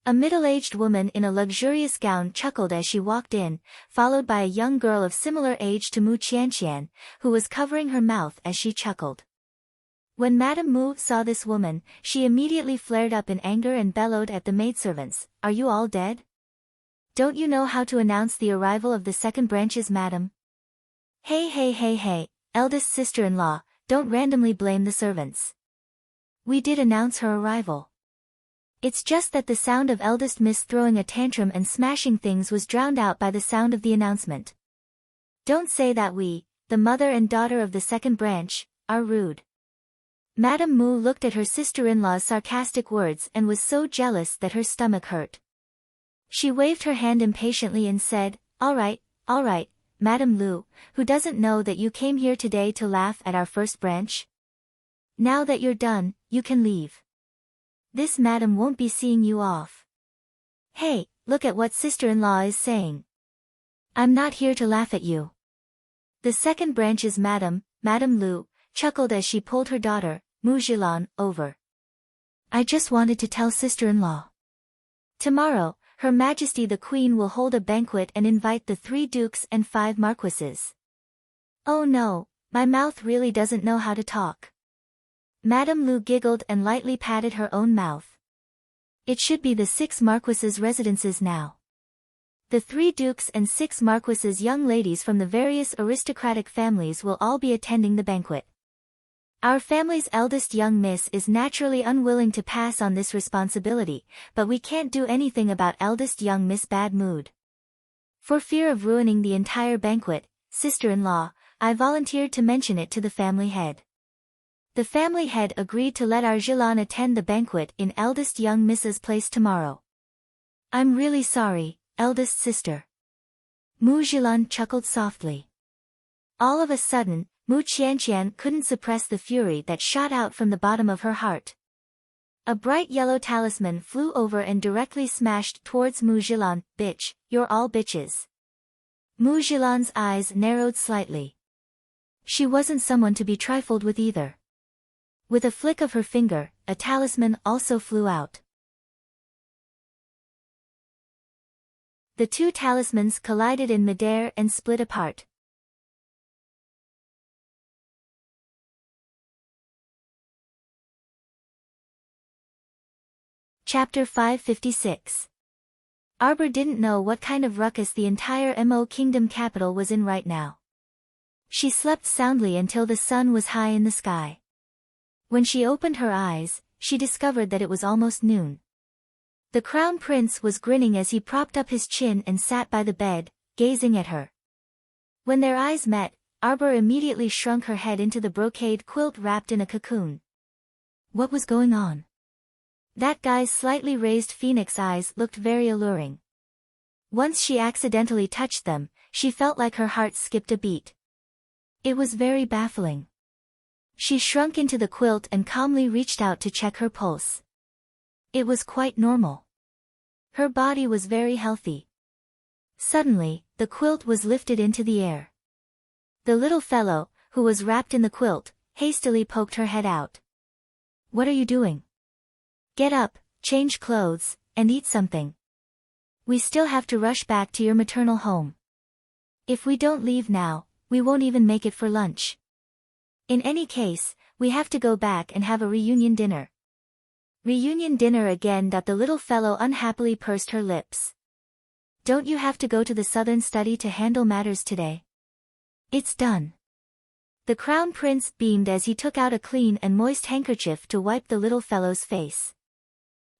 A middle-aged woman in a luxurious gown chuckled as she walked in, followed by a young girl of similar age to Mu Qianqian, who was covering her mouth as she chuckled. When Madame Mu saw this woman, she immediately flared up in anger and bellowed at the maidservants, "Are you all dead? Don't you know how to announce the arrival of the second branches, madam? Hey, eldest sister-in-law, don't randomly blame the servants. We did announce her arrival. It's just that the sound of eldest miss throwing a tantrum and smashing things was drowned out by the sound of the announcement. Don't say that we, the mother and daughter of the second branch, are rude." Madame Mu looked at her sister-in-law's sarcastic words and was so jealous that her stomach hurt. She waved her hand impatiently and said, all right, Madame Lu, who doesn't know that you came here today to laugh at our first branch? Now that you're done, you can leave. This madam won't be seeing you off. Hey, look at what sister-in-law is saying. I'm not here to laugh at you. The second branch's Madame Lu, chuckled as she pulled her daughter, Mu Zhilan, over. I just wanted to tell sister-in-law. Tomorrow, Her Majesty the Queen will hold a banquet and invite the 3 dukes and 5 marquises. Oh no, my mouth really doesn't know how to talk. Madame Lu giggled and lightly patted her own mouth. It should be the 6 marquises' residences now. The 3 dukes and 6 marquises, young ladies from the various aristocratic families, will all be attending the banquet. Our family's eldest young miss is naturally unwilling to pass on this responsibility, but we can't do anything about eldest young miss' bad mood. For fear of ruining the entire banquet, sister-in-law, I volunteered to mention it to the family head. The family head agreed to let our Zhilan attend the banquet in eldest young miss's place tomorrow. I'm really sorry, eldest sister. Mu Zhilan chuckled softly. All of a sudden, Mu Qianqian couldn't suppress the fury that shot out from the bottom of her heart. A bright yellow talisman flew over and directly smashed towards Mu Zhilan. Bitch, you're all bitches. Mu Zhilan's eyes narrowed slightly. She wasn't someone to be trifled with either. With a flick of her finger, a talisman also flew out. The 2 talismans collided in midair and split apart. Chapter 556. Arbor didn't know what kind of ruckus the entire Mo Kingdom capital was in right now. She slept soundly until the sun was high in the sky. When she opened her eyes, she discovered that it was almost noon. The Crown Prince was grinning as he propped up his chin and sat by the bed, gazing at her. When their eyes met, Arbor immediately shrunk her head into the brocade quilt wrapped in a cocoon. What was going on? That guy's slightly raised phoenix eyes looked very alluring. Once she accidentally touched them, she felt like her heart skipped a beat. It was very baffling. She shrunk into the quilt and calmly reached out to check her pulse. It was quite normal. Her body was very healthy. Suddenly, the quilt was lifted into the air. The little fellow, who was wrapped in the quilt, hastily poked her head out. What are you doing? Get up, change clothes, and eat something. We still have to rush back to your maternal home. If we don't leave now, we won't even make it for lunch. In any case, we have to go back and have a reunion dinner. Reunion dinner again. The little fellow unhappily pursed her lips. Don't you have to go to the southern study to handle matters today? It's done. The Crown Prince beamed as he took out a clean and moist handkerchief to wipe the little fellow's face.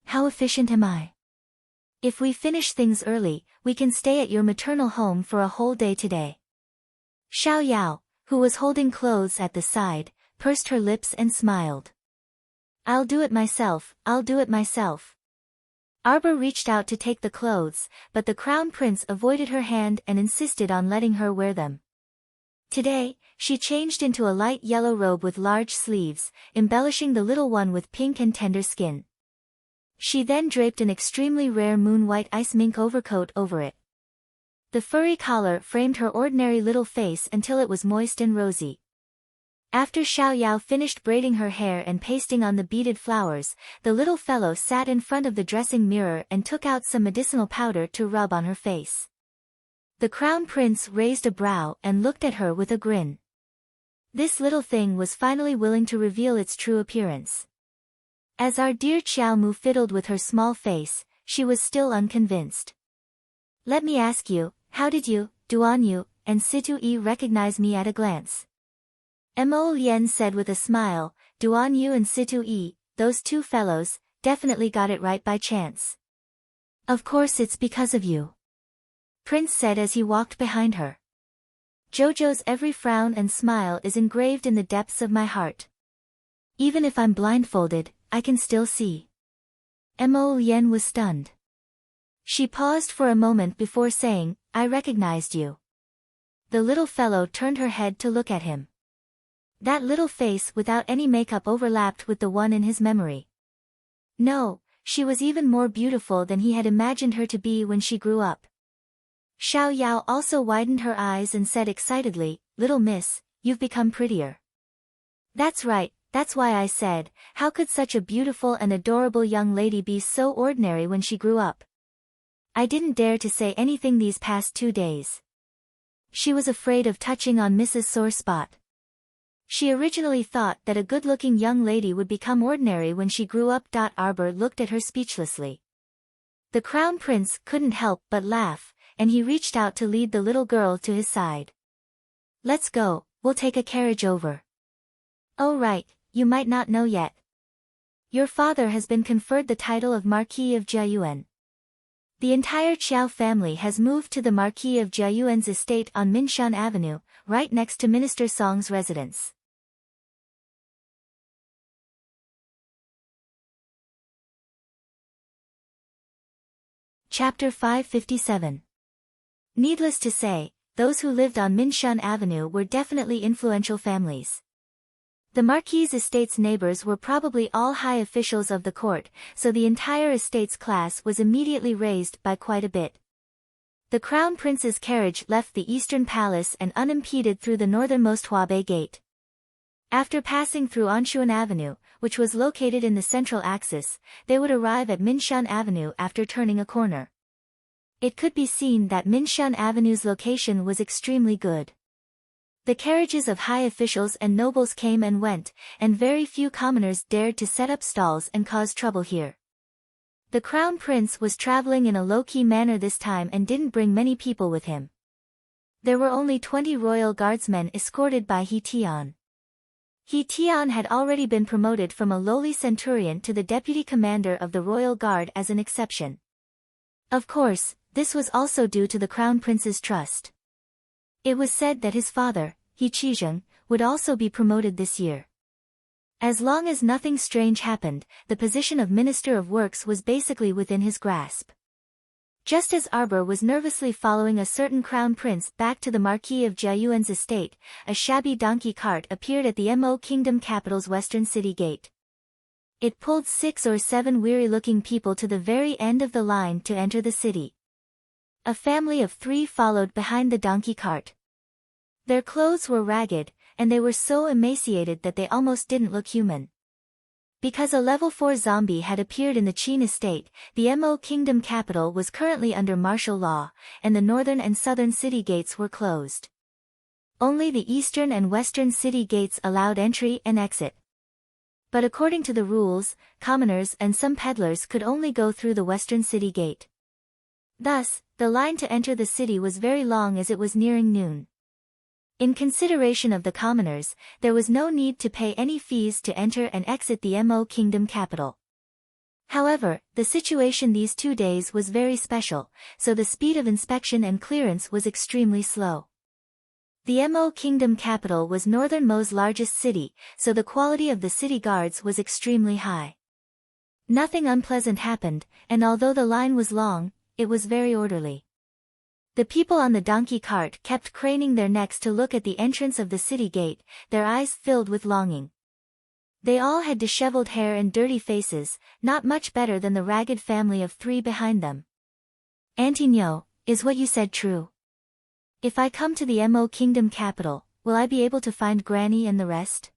How efficient am I? If we finish things early, we can stay at your maternal home for a whole day today. Xiao Yao, who was holding clothes at the side, pursed her lips and smiled. I'll do it myself, I'll do it myself. Arbor reached out to take the clothes, but the Crown Prince avoided her hand and insisted on letting her wear them. Today, she changed into a light yellow robe with large sleeves, embellishing the little one with pink and tender skin. She then draped an extremely rare moon-white ice mink overcoat over it. The furry collar framed her ordinary little face until it was moist and rosy. After Xiao Yao finished braiding her hair and pasting on the beaded flowers, the little fellow sat in front of the dressing mirror and took out some medicinal powder to rub on her face. The Crown Prince raised a brow and looked at her with a grin. This little thing was finally willing to reveal its true appearance. As our dear Qiao Mu fiddled with her small face, she was still unconvinced. Let me ask you, how did you, Duan Yu, and Situ Yi recognize me at a glance? Mo Lian said with a smile, Duan Yu and Situ Yi, those 2 fellows, definitely got it right by chance. Of course it's because of you. Prince said as he walked behind her. Jojo's every frown and smile is engraved in the depths of my heart. Even if I'm blindfolded, I can still see. Mo Lian was stunned. She paused for a moment before saying, I recognized you. The little fellow turned her head to look at him. That little face without any makeup overlapped with the one in his memory. No, she was even more beautiful than he had imagined her to be when she grew up. Xiao Yao also widened her eyes and said excitedly, Little miss, you've become prettier. That's right, that's why I said, how could such a beautiful and adorable young lady be so ordinary when she grew up? I didn't dare to say anything these past 2 days. She was afraid of touching on Mrs. Sore Spot. She originally thought that a good-looking young lady would become ordinary when she grew up. Arbor looked at her speechlessly. The Crown Prince couldn't help but laugh, and he reached out to lead the little girl to his side. Let's go, we'll take a carriage over. Oh right, you might not know yet. Your father has been conferred the title of Marquis of Jiayuan. The entire Qiao family has moved to the Marquis of Jiayuan's estate on Minshan Avenue, right next to Minister Song's residence. Chapter 557. Needless to say, those who lived on Minshan Avenue were definitely influential families. The Marquis' estate's neighbors were probably all high officials of the court, so the entire estate's class was immediately raised by quite a bit. The Crown Prince's carriage left the Eastern Palace and unimpeded through the northernmost Huabei Gate. After passing through Anshuan Avenue, which was located in the central axis, they would arrive at Minshan Avenue after turning a corner. It could be seen that Minshan Avenue's location was extremely good. The carriages of high officials and nobles came and went, and very few commoners dared to set up stalls and cause trouble here. The Crown Prince was traveling in a low-key manner this time and didn't bring many people with him. There were only 20 royal guardsmen escorted by He Tian. He Tian had already been promoted from a lowly centurion to the deputy commander of the royal guard as an exception. Of course, this was also due to the Crown Prince's trust. It was said that his father, He Qizheng, would also be promoted this year. As long as nothing strange happened, the position of Minister of Works was basically within his grasp. Just as Arbor was nervously following a certain Crown Prince back to the Marquis of Jiayuan's estate, a shabby donkey cart appeared at the Mo Kingdom capital's western city gate. It pulled 6 or 7 weary-looking people to the very end of the line to enter the city. A family of 3 followed behind the donkey cart. Their clothes were ragged, and they were so emaciated that they almost didn't look human. Because a level 4 zombie had appeared in the Qin estate, the Mo Kingdom capital was currently under martial law, and the northern and southern city gates were closed. Only the eastern and western city gates allowed entry and exit. But according to the rules, commoners and some peddlers could only go through the western city gate. Thus, the line to enter the city was very long as it was nearing noon. In consideration of the commoners, there was no need to pay any fees to enter and exit the Mo Kingdom capital. However, the situation these 2 days was very special, so the speed of inspection and clearance was extremely slow. The Mo Kingdom capital was Northern Mo's largest city, so the quality of the city guards was extremely high. Nothing unpleasant happened, and although the line was long, it was very orderly. The people on the donkey cart kept craning their necks to look at the entrance of the city gate, their eyes filled with longing. They all had disheveled hair and dirty faces, not much better than the ragged family of 3 behind them. Auntie Nyo, is what you said true? If I come to the Mo Kingdom capital, will I be able to find Granny and the rest?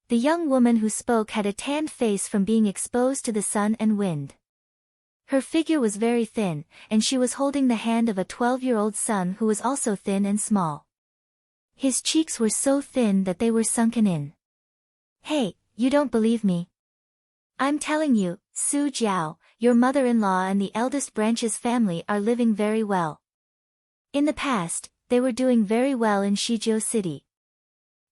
The young woman who spoke had a tanned face from being exposed to the sun and wind. Her figure was very thin, and she was holding the hand of a 12-year-old son who was also thin and small. His cheeks were so thin that they were sunken in. Hey, you don't believe me? I'm telling you, Su Jiao, your mother-in-law and the eldest branch's family are living very well. In the past, they were doing very well in Shijiao City.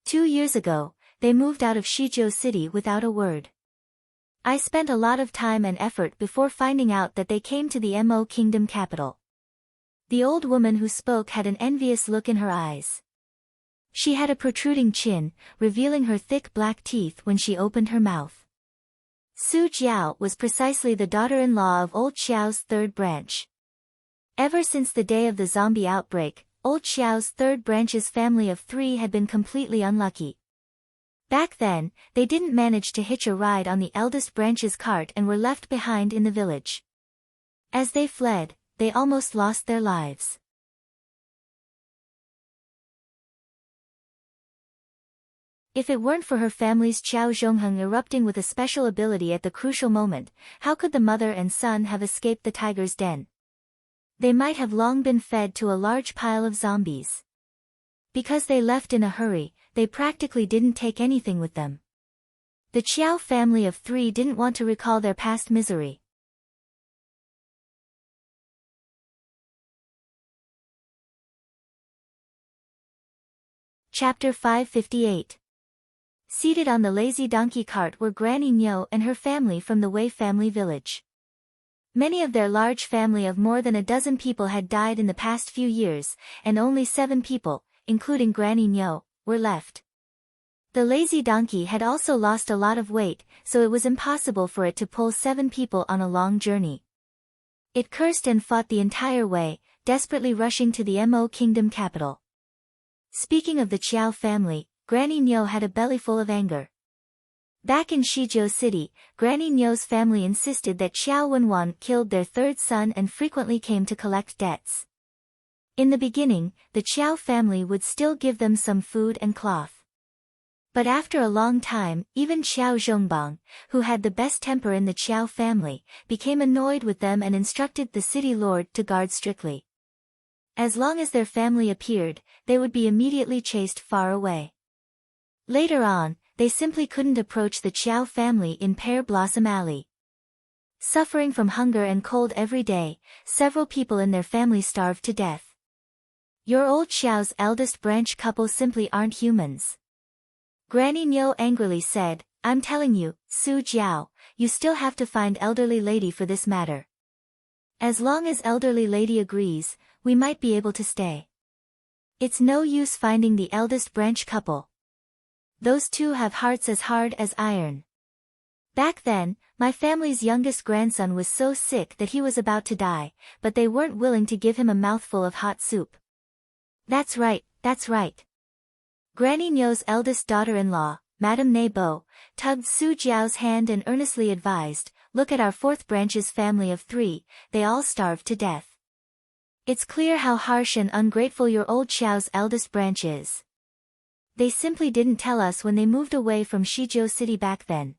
2 years ago, they moved out of Shijiao City without a word. I spent a lot of time and effort before finding out that they came to the Mo Kingdom capital. The old woman who spoke had an envious look in her eyes. She had a protruding chin, revealing her thick black teeth when she opened her mouth. Su Jiao was precisely the daughter-in-law of old Xiao's 3rd branch. Ever since the day of the zombie outbreak, old Xiao's 3rd branch's family of 3 had been completely unlucky. Back then, they didn't manage to hitch a ride on the eldest branch's cart and were left behind in the village. As they fled, they almost lost their lives. If it weren't for her family's Qiao Zhongheng erupting with a special ability at the crucial moment, how could the mother and son have escaped the tiger's den? They might have long been fed to a large pile of zombies. Because they left in a hurry, they practically didn't take anything with them. The Qiao family of 3 didn't want to recall their past misery. Chapter 558. Seated on the lazy donkey cart were Granny Nyo and her family from the Wei family village. Many of their large family of more than a dozen people had died in the past few years, and only 7 people, including Granny Nyo, were left. The lazy donkey had also lost a lot of weight, so it was impossible for it to pull 7 people on a long journey. It cursed and fought the entire way, desperately rushing to the Mo Kingdom capital. Speaking of the Qiao family, Granny Nyo had a bellyful of anger. Back in Shijiao City, Granny Nyo's family insisted that Xiao Wenwan killed their 3rd son and frequently came to collect debts. In the beginning, the Qiao family would still give them some food and cloth. But after a long time, even Xiao Zhongbang, who had the best temper in the Qiao family, became annoyed with them and instructed the city lord to guard strictly. As long as their family appeared, they would be immediately chased far away. Later on, they simply couldn't approach the Qiao family in Pear Blossom Alley. Suffering from hunger and cold every day, several people in their family starved to death. Your old Xiao's eldest branch couple simply aren't humans. Granny Nyo angrily said, I'm telling you, Su Jiao, you still have to find elderly lady for this matter. As long as elderly lady agrees, we might be able to stay. It's no use finding the eldest branch couple. Those 2 have hearts as hard as iron. Back then, my family's youngest grandson was so sick that he was about to die, but they weren't willing to give him a mouthful of hot soup. That's right, that's right. Granny Nyo's eldest daughter-in-law, Madame Nebo, tugged Su Jiao's hand and earnestly advised, look at our 4th branch's family of 3, they all starved to death. It's clear how harsh and ungrateful your old Xiao's eldest branch is. They simply didn't tell us when they moved away from Shijiao City back then.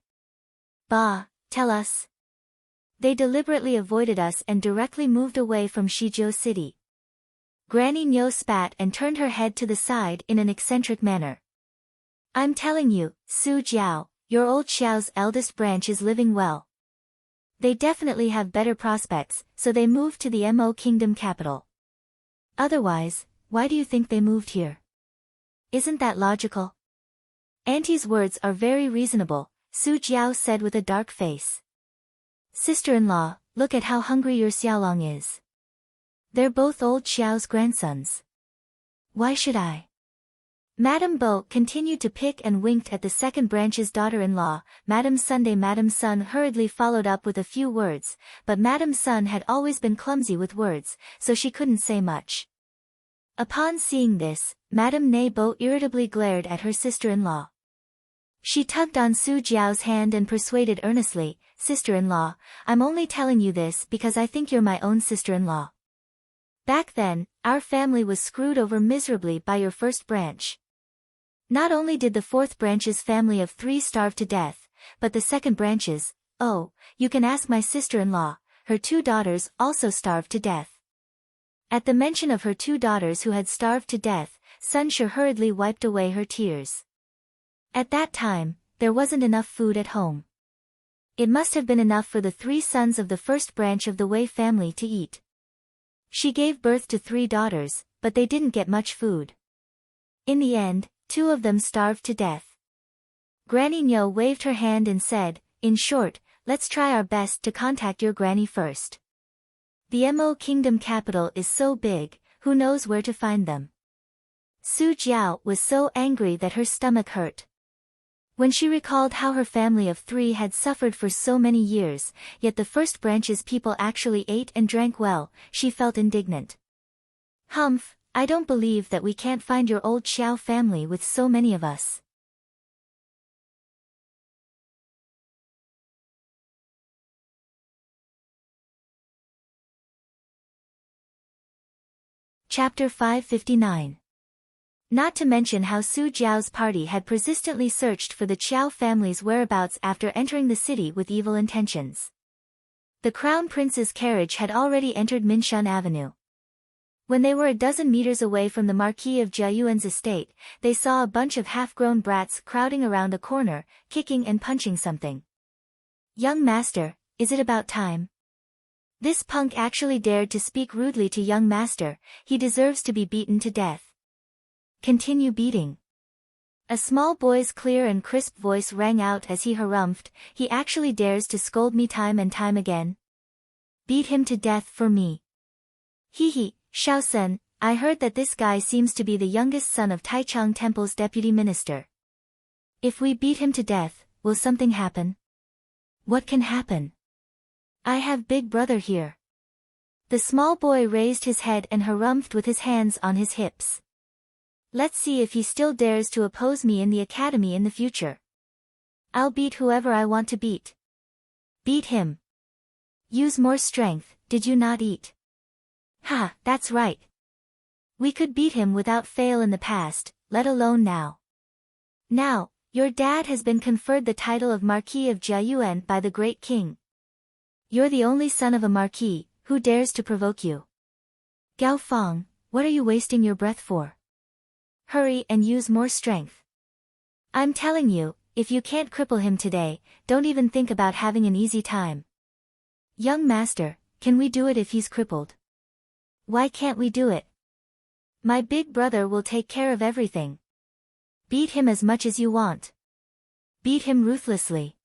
Bah, tell us. They deliberately avoided us and directly moved away from Shijiao City. Granny Nyo spat and turned her head to the side in an eccentric manner. I'm telling you, Su Jiao, your old Xiao's eldest branch is living well. They definitely have better prospects, so they moved to the Mo Kingdom capital. Otherwise, why do you think they moved here? Isn't that logical? Auntie's words are very reasonable, Su Jiao said with a dark face. Sister-in-law, look at how hungry your Xiaolong is. They're both old Xiao's grandsons. Why should I? Madame Bo continued to pick and winked at the 2nd branch's daughter-in-law, Madame Sunday. Madame Sun hurriedly followed up with a few words, but Madame Sun had always been clumsy with words, so she couldn't say much. Upon seeing this, Madame Nebo irritably glared at her sister-in-law. She tugged on Su Jiao's hand and persuaded earnestly, Sister-in-law, I'm only telling you this because I think you're my own sister-in-law. Back then, our family was screwed over miserably by your 1st branch. Not only did the 4th branch's family of 3 starve to death, but the 2nd branch's, oh, you can ask my sister-in-law, her 2 daughters also starved to death. At the mention of her 2 daughters who had starved to death, Sun Shi hurriedly wiped away her tears. At that time, there wasn't enough food at home. It must have been enough for the 3 sons of the 1st branch of the Wei family to eat. She gave birth to 3 daughters, but they didn't get much food. In the end, 2 of them starved to death. Granny Nyo waved her hand and said, in short, let's try our best to contact your granny first. The Mo Kingdom capital is so big, who knows where to find them. Su Jiao was so angry that her stomach hurt. When she recalled how her family of 3 had suffered for so many years, yet the 1st branch's people actually ate and drank well, she felt indignant. Humph, I don't believe that we can't find your old Xiao family with so many of us. Chapter 559. Not to mention how Su Jiao's party had persistently searched for the Qiao family's whereabouts after entering the city with evil intentions. The crown prince's carriage had already entered Minshan Avenue. When they were a dozen meters away from the Marquis of Jiayuan's estate, they saw a bunch of half-grown brats crowding around a corner, kicking and punching something. "Young master, is it about time?" This punk actually dared to speak rudely to young master. He deserves to be beaten to death. "Continue beating." A small boy's clear and crisp voice rang out as he harumphed, "He actually dares to scold me time and time again. Beat him to death for me." "Hee, Shaosen, I heard that this guy seems to be the youngest son of Taichung Temple's deputy minister. If we beat him to death, will something happen?" "What can happen? I have big brother here." The small boy raised his head and harumphed with his hands on his hips. "Let's see if he still dares to oppose me in the academy in the future. I'll beat whoever I want to beat." "Beat him. Use more strength, did you not eat?" "Ha, that's right. We could beat him without fail in the past, let alone now. Now, your dad has been conferred the title of Marquis of Jiayuan by the great king. You're the only son of a marquis, who dares to provoke you? Gao Feng, what are you wasting your breath for? Hurry and use more strength. I'm telling you, if you can't cripple him today, don't even think about having an easy time." "Young master, can we do it if he's crippled?" "Why can't we do it? My big brother will take care of everything. Beat him as much as you want. Beat him ruthlessly."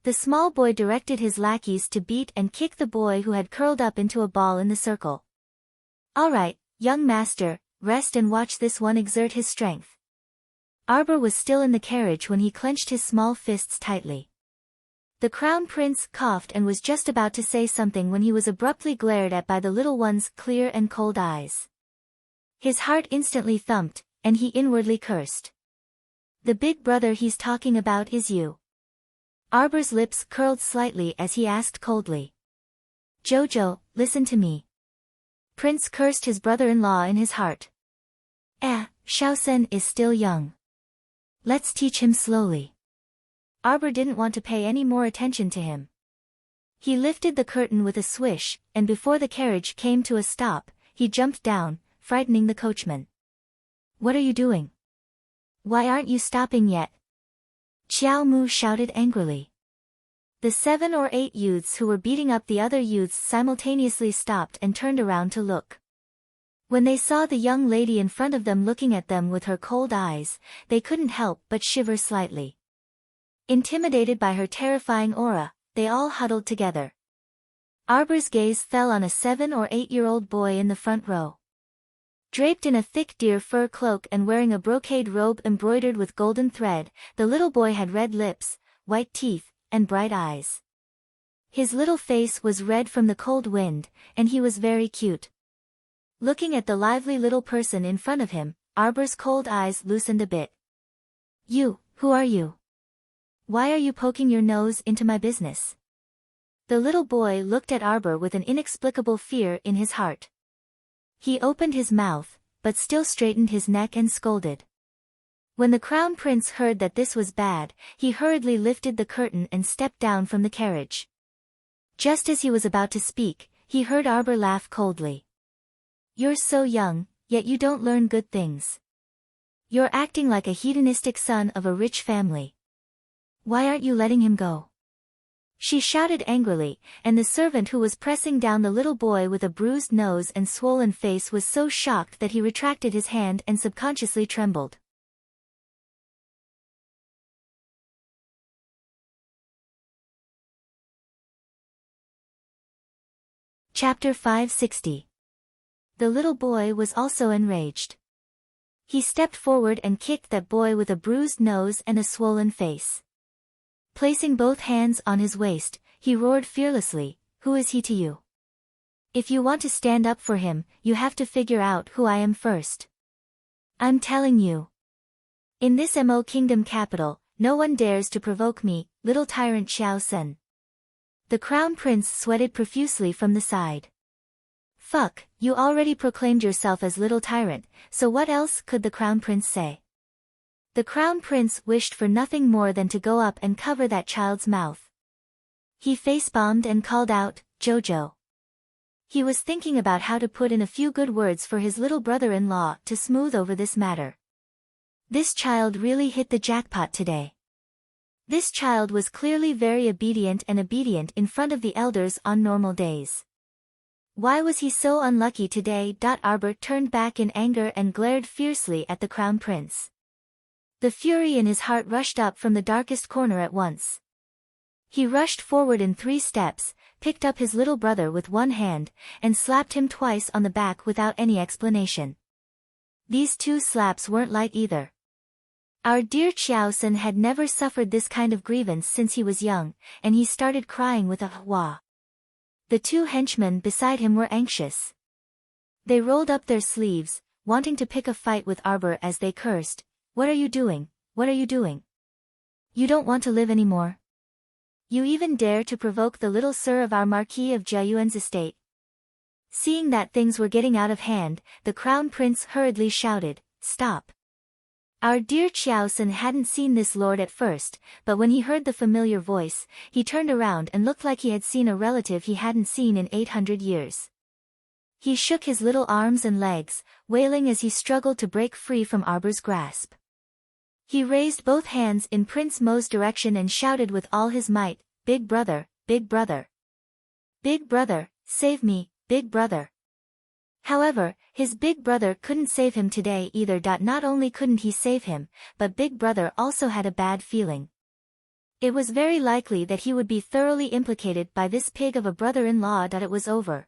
The small boy directed his lackeys to beat and kick the boy who had curled up into a ball in the circle. "All right, young master, rest and watch this one exert his strength." Arbor was still in the carriage when he clenched his small fists tightly. The crown prince coughed and was just about to say something when he was abruptly glared at by the little one's clear and cold eyes. His heart instantly thumped, and he inwardly cursed. "The big brother he's talking about is you." Arbor's lips curled slightly as he asked coldly. "Jojo, listen to me." Prince cursed his brother-in-law in his heart. Shaosen is still young. Let's teach him slowly." Arbor didn't want to pay any more attention to him. He lifted the curtain with a swish, and before the carriage came to a stop, he jumped down, frightening the coachman. "What are you doing? Why aren't you stopping yet?" Qiao Mu shouted angrily. The 7 or 8 youths who were beating up the other youths simultaneously stopped and turned around to look. When they saw the young lady in front of them looking at them with her cold eyes, they couldn't help but shiver slightly. Intimidated by her terrifying aura, they all huddled together. Arbor's gaze fell on a 7 or 8-year-old boy in the front row. Draped in a thick deer fur cloak and wearing a brocade robe embroidered with golden thread, the little boy had red lips, white teeth, and bright eyes. His little face was red from the cold wind, and he was very cute. Looking at the lively little person in front of him, Arbor's cold eyes loosened a bit. "You, who are you? Why are you poking your nose into my business?" The little boy looked at Arbor with an inexplicable fear in his heart. He opened his mouth, but still straightened his neck and scolded. When the crown prince heard that this was bad, he hurriedly lifted the curtain and stepped down from the carriage. Just as he was about to speak, he heard Arbor laugh coldly. "You're so young, yet you don't learn good things. You're acting like a hedonistic son of a rich family. Why aren't you letting him go?" She shouted angrily, and the servant who was pressing down the little boy with a bruised nose and swollen face was so shocked that he retracted his hand and subconsciously trembled. Chapter 560. The little boy was also enraged. He stepped forward and kicked that boy with a bruised nose and a swollen face. Placing both hands on his waist, he roared fearlessly, "Who is he to you? If you want to stand up for him, you have to figure out who I am first. I'm telling you. In this Mo Kingdom capital, no one dares to provoke me, little tyrant Xiao Sen." The crown prince sweated profusely from the side. Fuck, you already proclaimed yourself as little tyrant, so what else could the crown prince say? The crown prince wished for nothing more than to go up and cover that child's mouth. He face-bombed and called out, Jojo. He was thinking about how to put in a few good words for his little brother-in-law to smooth over this matter. This child really hit the jackpot today. This child was clearly very obedient in front of the elders on normal days. Why was he so unlucky today? Arbor turned back in anger and glared fiercely at the crown prince. The fury in his heart rushed up from the darkest corner at once. He rushed forward in 3 steps, picked up his little brother with one hand, and slapped him twice on the back without any explanation. These 2 slaps weren't light either. Our dear Qiaosen had never suffered this kind of grievance since he was young, and he started crying with a wah. The 2 henchmen beside him were anxious. They rolled up their sleeves, wanting to pick a fight with Arbor as they cursed, What are you doing? What are you doing? You don't want to live anymore? You even dare to provoke the little sir of our Marquis of Jiayuan's estate? Seeing that things were getting out of hand, the crown prince hurriedly shouted, Stop! Our dear Qiaosen hadn't seen this lord at first, but when he heard the familiar voice, he turned around and looked like he had seen a relative he hadn't seen in 800 years. He shook his little arms and legs, wailing as he struggled to break free from Arbor's grasp. He raised both hands in Prince Mo's direction and shouted with all his might, Big brother, big brother. Big brother, save me, big brother. However, his big brother couldn't save him today either. Not only couldn't he save him, but big brother also had a bad feeling. It was very likely that he would be thoroughly implicated by this pig of a brother-in-law. It was over.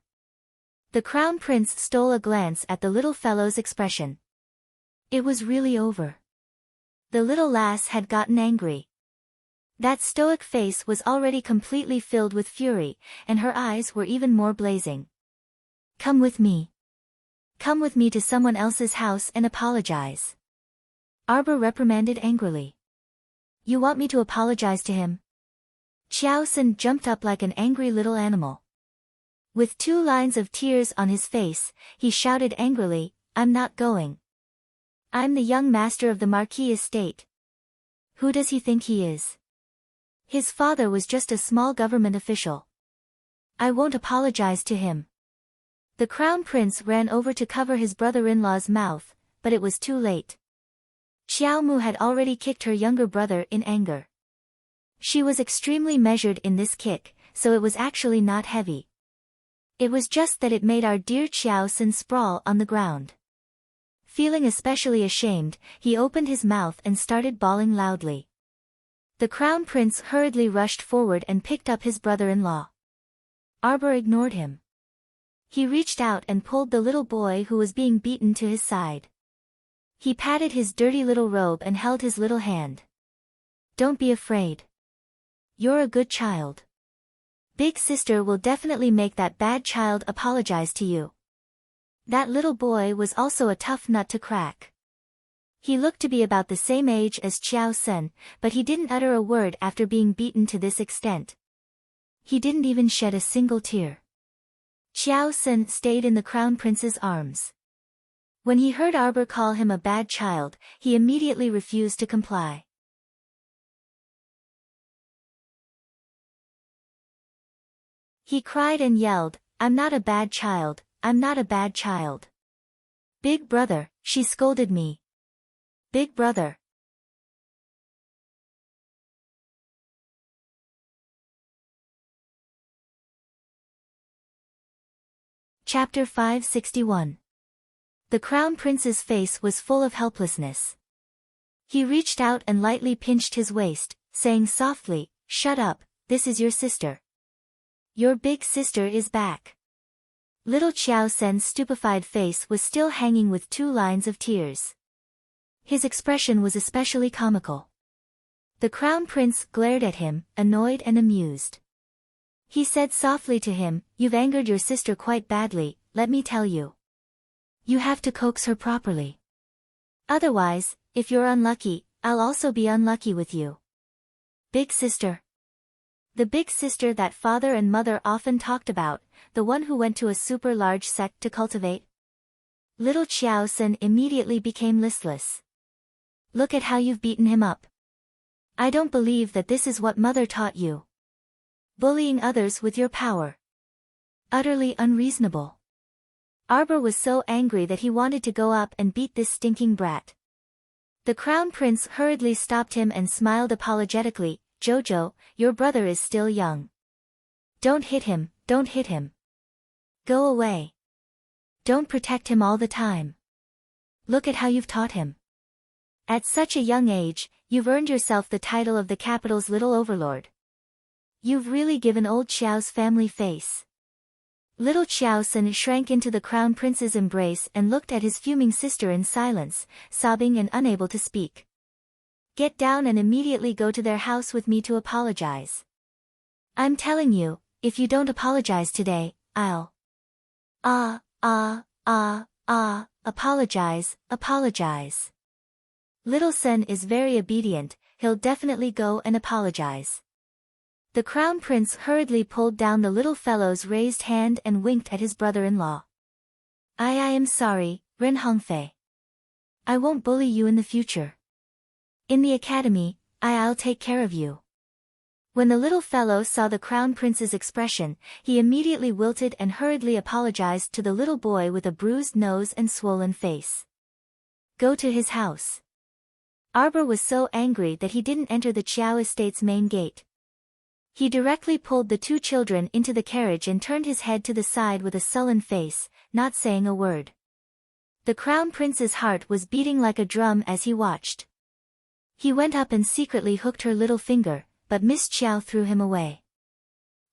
The crown prince stole a glance at the little fellow's expression. It was really over. The little lass had gotten angry. That stoic face was already completely filled with fury, and her eyes were even more blazing. Come with me. Come with me to someone else's house and apologize. Arbor reprimanded angrily. You want me to apologize to him? Qiaosen jumped up like an angry little animal. With 2 lines of tears on his face, he shouted angrily, I'm not going. I'm the young master of the Marquis estate. Who does he think he is? His father was just a small government official. I won't apologize to him. The crown prince ran over to cover his brother-in-law's mouth, but it was too late. Xiaomu had already kicked her younger brother in anger. She was extremely measured in this kick, so it was actually not heavy. It was just that it made our dear Qiaosen sprawl on the ground. Feeling especially ashamed, he opened his mouth and started bawling loudly. The crown prince hurriedly rushed forward and picked up his brother-in-law. Arbor ignored him. He reached out and pulled the little boy who was being beaten to his side. He patted his dirty little robe and held his little hand. Don't be afraid. You're a good child. Big sister will definitely make that bad child apologize to you. That little boy was also a tough nut to crack. He looked to be about the same age as Qiaosen, but he didn't utter a word after being beaten to this extent. He didn't even shed a single tear. Qiaosen stayed in the crown prince's arms. When he heard Arbor call him a bad child, he immediately refused to comply. He cried and yelled, I'm not a bad child, I'm not a bad child. Big brother, she scolded me. Big brother. Chapter 561. The crown prince's face was full of helplessness. He reached out and lightly pinched his waist, saying softly, Shut up, this is your sister. Your big sister is back. Little Qiaosen's stupefied face was still hanging with 2 lines of tears. His expression was especially comical. The crown prince glared at him, annoyed and amused. He said softly to him, You've angered your sister quite badly, let me tell you. You have to coax her properly. Otherwise, if you're unlucky, I'll also be unlucky with you. Big sister. The big sister that father and mother often talked about, the one who went to a super large sect to cultivate? Little Qiao Sen immediately became listless. Look at how you've beaten him up. I don't believe that this is what mother taught you. Bullying others with your power. Utterly unreasonable. Arbor was so angry that he wanted to go up and beat this stinking brat. The crown prince hurriedly stopped him and smiled apologetically. Jojo, your brother is still young. Don't hit him, don't hit him. Go away. Don't protect him all the time. Look at how you've taught him. At such a young age, you've earned yourself the title of the capital's little overlord. You've really given old Xiao's family face. Little Qiao Sen shrank into the crown prince's embrace and looked at his fuming sister in silence, sobbing and unable to speak. Get down and immediately go to their house with me to apologize. I'm telling you, if you don't apologize today, I'll... apologize. Little Sen is very obedient, he'll definitely go and apologize. The crown prince hurriedly pulled down the little fellow's raised hand and winked at his brother-in-law. I am sorry, Ren Hongfei. I won't bully you in the future. In the academy, I'll take care of you. When the little fellow saw the crown prince's expression, he immediately wilted and hurriedly apologized to the little boy with a bruised nose and swollen face. Go to his house. Arbor was so angry that he didn't enter the Qiao estate's main gate. He directly pulled the two children into the carriage and turned his head to the side with a sullen face, not saying a word. The crown prince's heart was beating like a drum as he watched. He went up and secretly hooked her little finger, but Miss Qiao threw him away.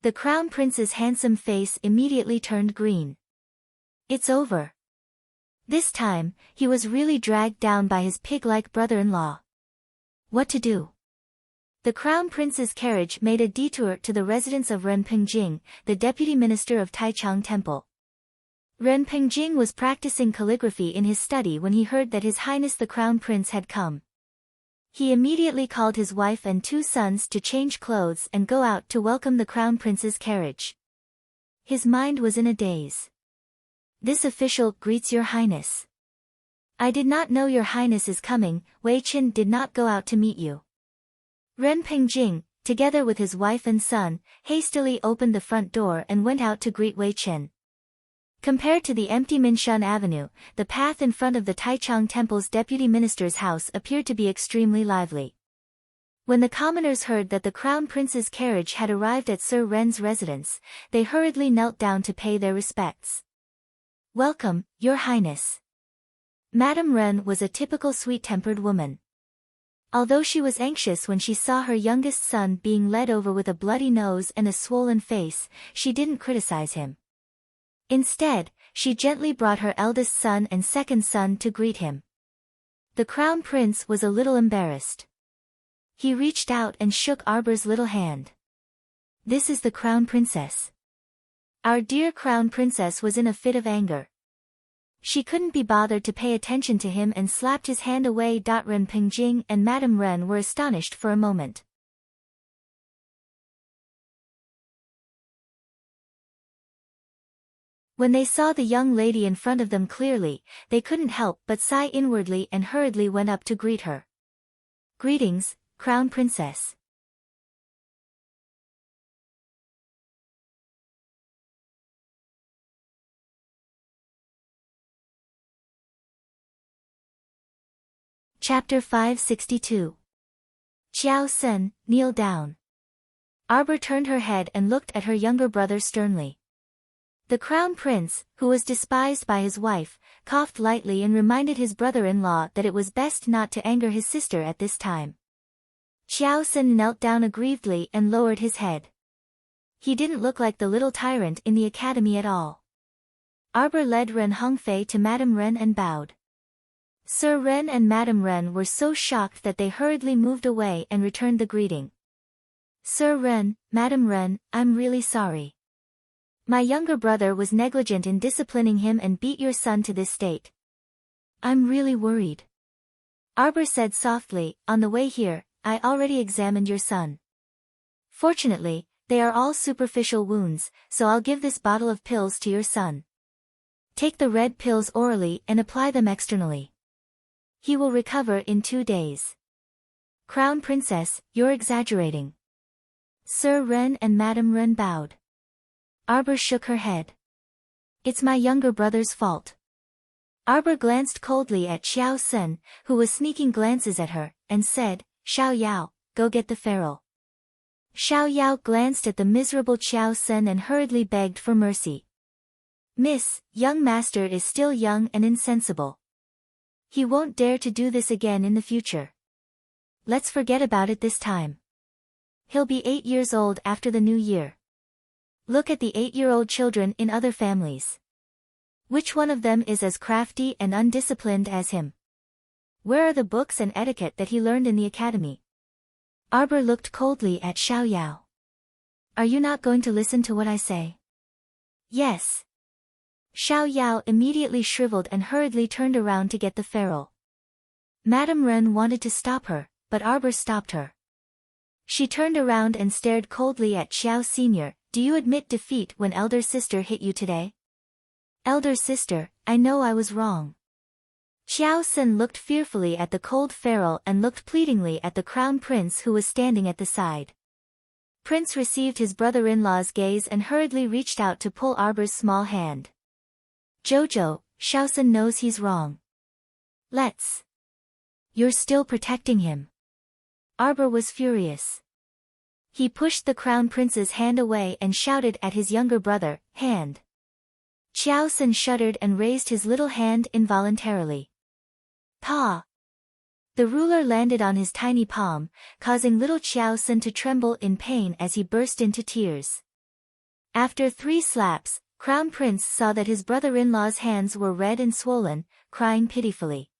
The crown prince's handsome face immediately turned green. It's over. This time, he was really dragged down by his pig-like brother-in-law. What to do? The crown prince's carriage made a detour to the residence of Ren Pengjing, the deputy minister of Taichang Temple. Ren Pengjing was practicing calligraphy in his study when he heard that His Highness the Crown Prince had come. He immediately called his wife and two sons to change clothes and go out to welcome the crown prince's carriage. His mind was in a daze. This official greets your highness. I did not know your highness is coming. Wei Qin did not go out to meet you. Ren Pengjing, together with his wife and son, hastily opened the front door and went out to greet Wei Qin. Compared to the empty Minshan Avenue, the path in front of the Taichang Temple's deputy minister's house appeared to be extremely lively. When the commoners heard that the crown prince's carriage had arrived at Sir Ren's residence, they hurriedly knelt down to pay their respects. Welcome, your highness. Madame Ren was a typical sweet-tempered woman. Although she was anxious when she saw her youngest son being led over with a bloody nose and a swollen face, she didn't criticize him. Instead, she gently brought her eldest son and second son to greet him. The crown prince was a little embarrassed. He reached out and shook Arbor's little hand. This is the crown princess. Our dear crown princess was in a fit of anger. She couldn't be bothered to pay attention to him and slapped his hand away. Ren Pengjing and Madame Ren were astonished for a moment. When they saw the young lady in front of them clearly, they couldn't help but sigh inwardly and hurriedly went up to greet her. Greetings, Crown Princess. Chapter 562. Qiao Sen, kneel down. Arbor turned her head and looked at her younger brother sternly. The crown prince, who was despised by his wife, coughed lightly and reminded his brother-in-law that it was best not to anger his sister at this time. Qiao Sen knelt down aggrievedly and lowered his head. He didn't look like the little tyrant in the academy at all. Arbor led Ren Hongfei to Madame Ren and bowed. Sir Ren and Madame Ren were so shocked that they hurriedly moved away and returned the greeting. Sir Ren, Madame Ren, I'm really sorry. My younger brother was negligent in disciplining him and beat your son to this state. I'm really worried. Arbor said softly, on the way here, I already examined your son. Fortunately, They are all superficial wounds, so I'll give this bottle of pills to your son. Take the red pills orally and apply them externally. He will recover in 2 days. Crown Princess, you're exaggerating. Sir Ren and Madame Ren bowed. Arbor shook her head. It's my younger brother's fault. Arbor glanced coldly at Xiao Sen, who was sneaking glances at her, and said, Xiao Yao, go get the feral. Xiao Yao glanced at the miserable Xiao Sen and hurriedly begged for mercy. Miss, young master is still young and insensible. He won't dare to do this again in the future. Let's forget about it this time. He'll be 8 years old after the new year. Look at the 8-year-old children in other families. Which one of them is as crafty and undisciplined as him? Where are the books and etiquette that he learned in the academy? Arbor looked coldly at Xiao Yao. Are you not going to listen to what I say? Yes. Xiao Yao immediately shriveled and hurriedly turned around to get the feral. Madame Ren wanted to stop her, but Arbor stopped her. She turned around and stared coldly at Xiao Senior. Do you admit defeat when elder sister hit you today? Elder sister, I know I was wrong. Xiao Sen looked fearfully at the cold feral and looked pleadingly at the crown prince who was standing at the side. Prince received his brother-in-law's gaze and hurriedly reached out to pull Arbor's small hand. Jojo, Xiao Sen knows he's wrong. Let's. You're still protecting him. Arbor was furious. He pushed the crown prince's hand away and shouted at his younger brother, hand. Xiao Sen shuddered and raised his little hand involuntarily. Pa! The ruler landed on his tiny palm, causing little Xiao Sen to tremble in pain as he burst into tears. After 3 slaps, Crown Prince saw that his brother-in-law's hands were red and swollen, crying pitifully.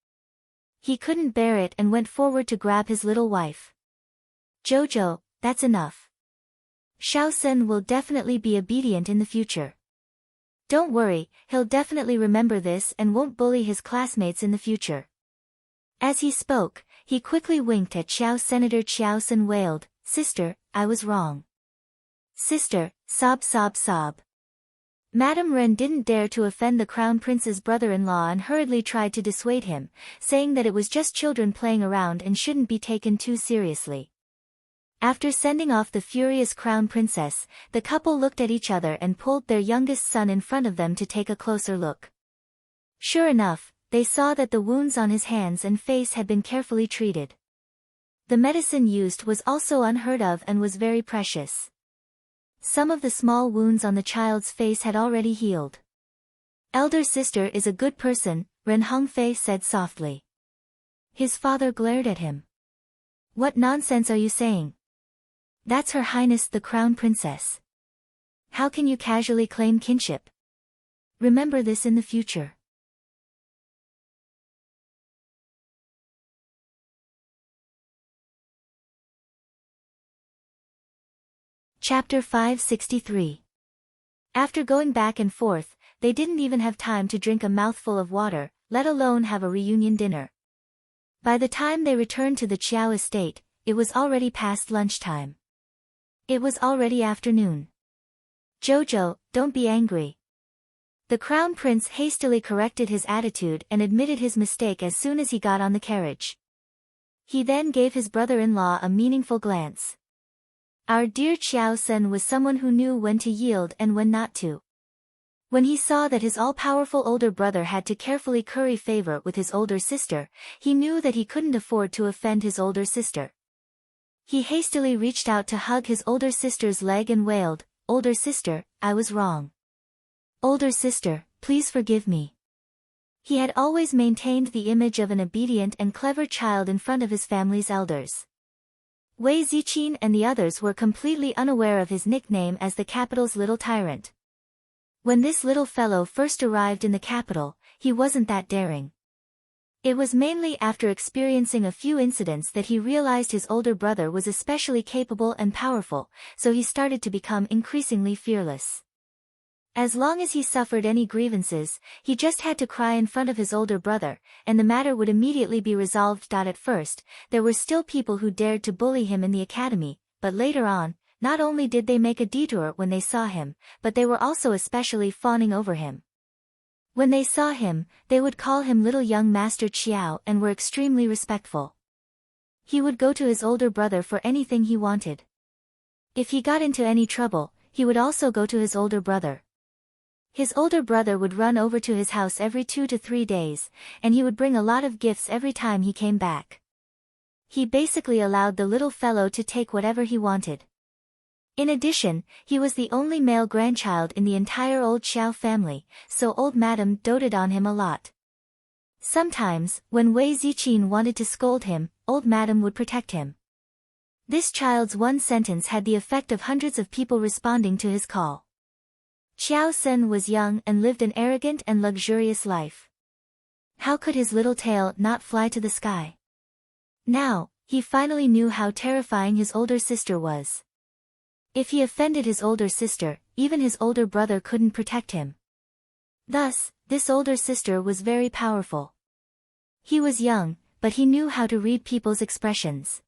He couldn't bear it and went forward to grab his little wife. Jojo, that's enough. Xiao Sen will definitely be obedient in the future. Don't worry, he'll definitely remember this and won't bully his classmates in the future. As he spoke, he quickly winked at Xiao. Senator Xiao Sen wailed, Sister, I was wrong. Sister, sob sob sob. Madame Ren didn't dare to offend the crown prince's brother-in-law and hurriedly tried to dissuade him, saying that it was just children playing around and shouldn't be taken too seriously. After sending off the furious crown princess, the couple looked at each other and pulled their youngest son in front of them to take a closer look. Sure enough, they saw that the wounds on his hands and face had been carefully treated. The medicine used was also unheard of and was very precious. Some of the small wounds on the child's face had already healed. Elder sister is a good person, Ren Hongfei said softly. His father glared at him. What nonsense are you saying? That's Her Highness the Crown Princess. How can you casually claim kinship? Remember this in the future. Chapter 563. After going back and forth, they didn't even have time to drink a mouthful of water, let alone have a reunion dinner. By the time they returned to the Qiao estate, it was already past lunchtime. It was already afternoon. Jojo, don't be angry. The crown prince hastily corrected his attitude and admitted his mistake as soon as he got on the carriage. He then gave his brother-in-law a meaningful glance. Our dear Xiao Sen was someone who knew when to yield and when not to. When he saw that his all-powerful older brother had to carefully curry favor with his older sister, he knew that he couldn't afford to offend his older sister. He hastily reached out to hug his older sister's leg and wailed, Older sister, I was wrong. Older sister, please forgive me. He had always maintained the image of an obedient and clever child in front of his family's elders. Wei Ziqin and the others were completely unaware of his nickname as the capital's little tyrant. When this little fellow first arrived in the capital, he wasn't that daring. It was mainly after experiencing a few incidents that he realized his older brother was especially capable and powerful, so he started to become increasingly fearless. As long as he suffered any grievances, he just had to cry in front of his older brother, and the matter would immediately be resolved. At first, there were still people who dared to bully him in the academy, but later on, Not only did they make a detour when they saw him, but they were also especially fawning over him. When they saw him, they would call him little young Master Qiao and were extremely respectful. He would go to his older brother for anything he wanted. If he got into any trouble, he would also go to his older brother. His older brother would run over to his house every 2 to 3 days, and he would bring a lot of gifts every time he came back. He basically allowed the little fellow to take whatever he wanted. In addition, he was the only male grandchild in the entire old Xiao family, so old madam doted on him a lot. Sometimes, when Wei Ziqin wanted to scold him, old madam would protect him. This child's one sentence had the effect of hundreds of people responding to his call. Xiao Sen was young and lived an arrogant and luxurious life. How could his little tail not fly to the sky? Now, he finally knew how terrifying his older sister was. If he offended his older sister, even his older brother couldn't protect him. Thus, this older sister was very powerful. He was young, but he knew how to read people's expressions.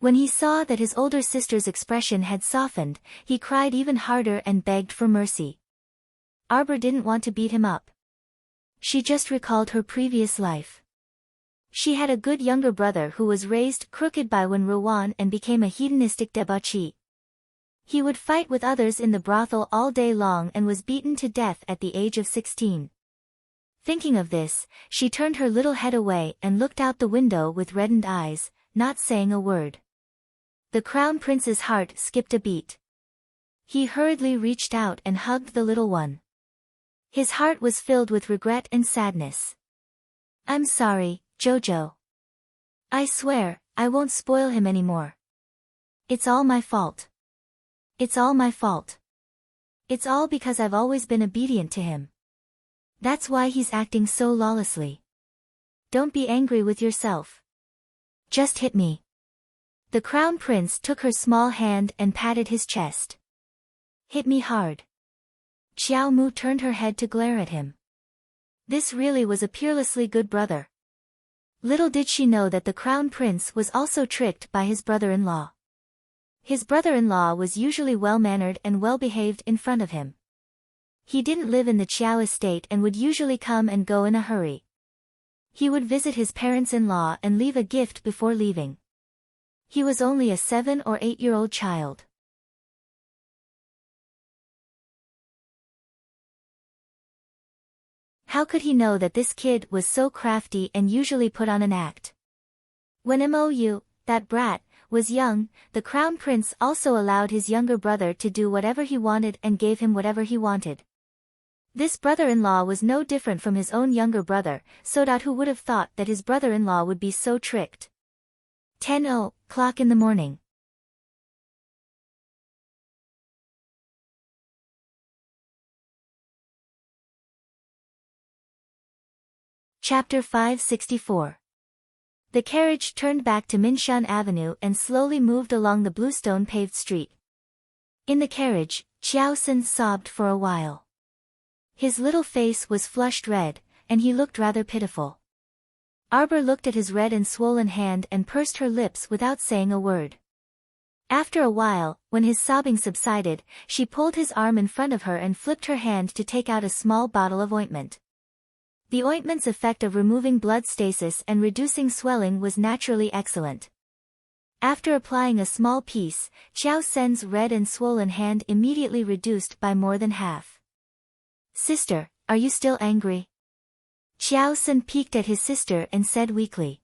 When he saw that his older sister's expression had softened, he cried even harder and begged for mercy. Arbor didn't want to beat him up. She just recalled her previous life. She had a good younger brother who was raised crooked by Wen Ruan and became a hedonistic debauchee. He would fight with others in the brothel all day long and was beaten to death at the age of 16. Thinking of this, she turned her little head away and looked out the window with reddened eyes, not saying a word. The crown prince's heart skipped a beat. He hurriedly reached out and hugged the little one. His heart was filled with regret and sadness. "I'm sorry, Jojo. I swear, I won't spoil him anymore. It's all my fault. It's all my fault. It's all because I've always been obedient to him. That's why he's acting so lawlessly. Don't be angry with yourself. Just hit me." The crown prince took her small hand and patted his chest. "Hit me hard." Xiao Mu turned her head to glare at him. This really was a peerlessly good brother. Little did she know that the crown prince was also tricked by his brother-in-law. His brother-in-law was usually well-mannered and well-behaved in front of him. He didn't live in the Qiao estate and would usually come and go in a hurry. He would visit his parents-in-law and leave a gift before leaving. He was only a 7 or 8-year-old child. How could he know that this kid was so crafty and usually put on an act? When Mou, that brat, was young, the crown prince also allowed his younger brother to do whatever he wanted and gave him whatever he wanted. This brother-in-law was no different from his own younger brother, so who would have thought that his brother-in-law would be so tricked? 10:00 in the morning. Chapter 564. The carriage turned back to Minshan Avenue and slowly moved along the bluestone-paved street. In the carriage, Qiao Sen sobbed for a while. His little face was flushed red, and he looked rather pitiful. Arbor looked at his red and swollen hand and pursed her lips without saying a word. After a while, when his sobbing subsided, she pulled his arm in front of her and flipped her hand to take out a small bottle of ointment. The ointment's effect of removing blood stasis and reducing swelling was naturally excellent. After applying a small piece, Qiao Sen's red and swollen hand immediately reduced by more than half. "Sister, are you still angry?" Qiao Sen peeked at his sister and said weakly.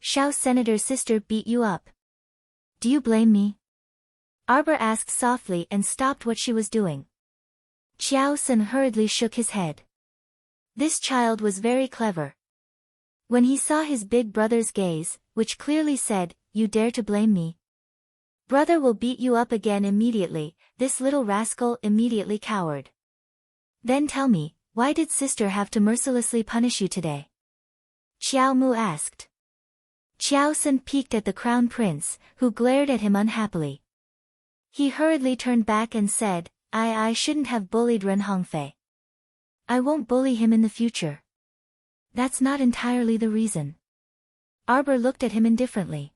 "Xiao Senator's sister beat you up. Do you blame me?" Arbor asked softly and stopped what she was doing. Qiao Sen hurriedly shook his head. This child was very clever. When he saw his big brother's gaze, which clearly said, "You dare to blame me? Brother will beat you up again immediately," this little rascal immediately cowered. "Then tell me, why did sister have to mercilessly punish you today?" Qiao Mu asked. Qiao Sen peeked at the crown prince, who glared at him unhappily. He hurriedly turned back and said, I shouldn't have bullied Ren Hongfei. I won't bully him in the future. That's not entirely the reason." Arbor looked at him indifferently.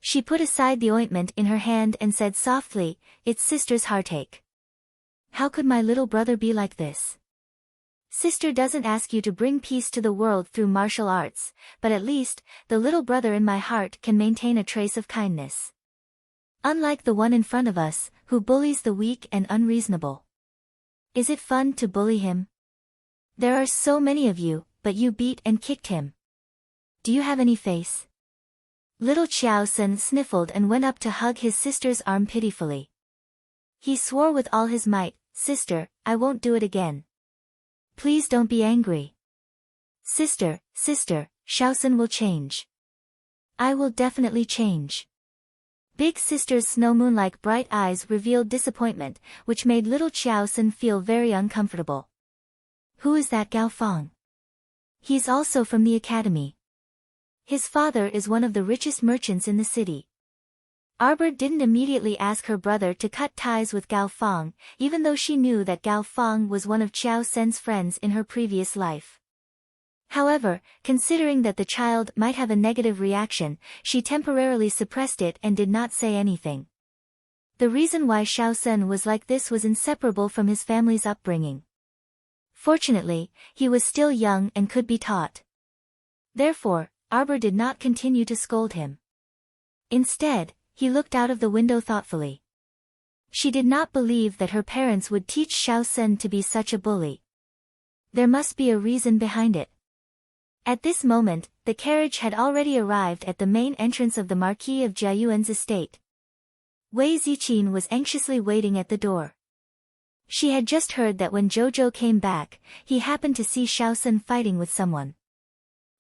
She put aside the ointment in her hand and said softly, "It's sister's heartache. How could my little brother be like this? Sister doesn't ask you to bring peace to the world through martial arts, but at least, the little brother in my heart can maintain a trace of kindness. Unlike the one in front of us, who bullies the weak and unreasonable. Is it fun to bully him? There are so many of you, but you beat and kicked him. Do you have any face?" Little Xiao Sun sniffled and went up to hug his sister's arm pitifully. He swore with all his might, "Sister, I won't do it again. Please don't be angry. Sister, Xiao Sun will change. I will definitely change." Big sister's snow moon-like bright eyes revealed disappointment, which made little Xiao Sun feel very uncomfortable. "Who is that Gao Fong? He's also from the academy. His father is one of the richest merchants in the city." Arbor didn't immediately ask her brother to cut ties with Gao Fong, even though she knew that Gao Fong was one of Xiao Sen's friends in her previous life. However, considering that the child might have a negative reaction, she temporarily suppressed it and did not say anything. The reason why Xiao Sen was like this was inseparable from his family's upbringing. Fortunately, he was still young and could be taught. Therefore, Arbor did not continue to scold him. Instead, he looked out of the window thoughtfully. She did not believe that her parents would teach Xiao Sen to be such a bully. There must be a reason behind it. At this moment, the carriage had already arrived at the main entrance of the Marquis of Jiayuan's estate. Wei Ziqin was anxiously waiting at the door. She had just heard that when Jojo came back, he happened to see Xiao Sen fighting with someone.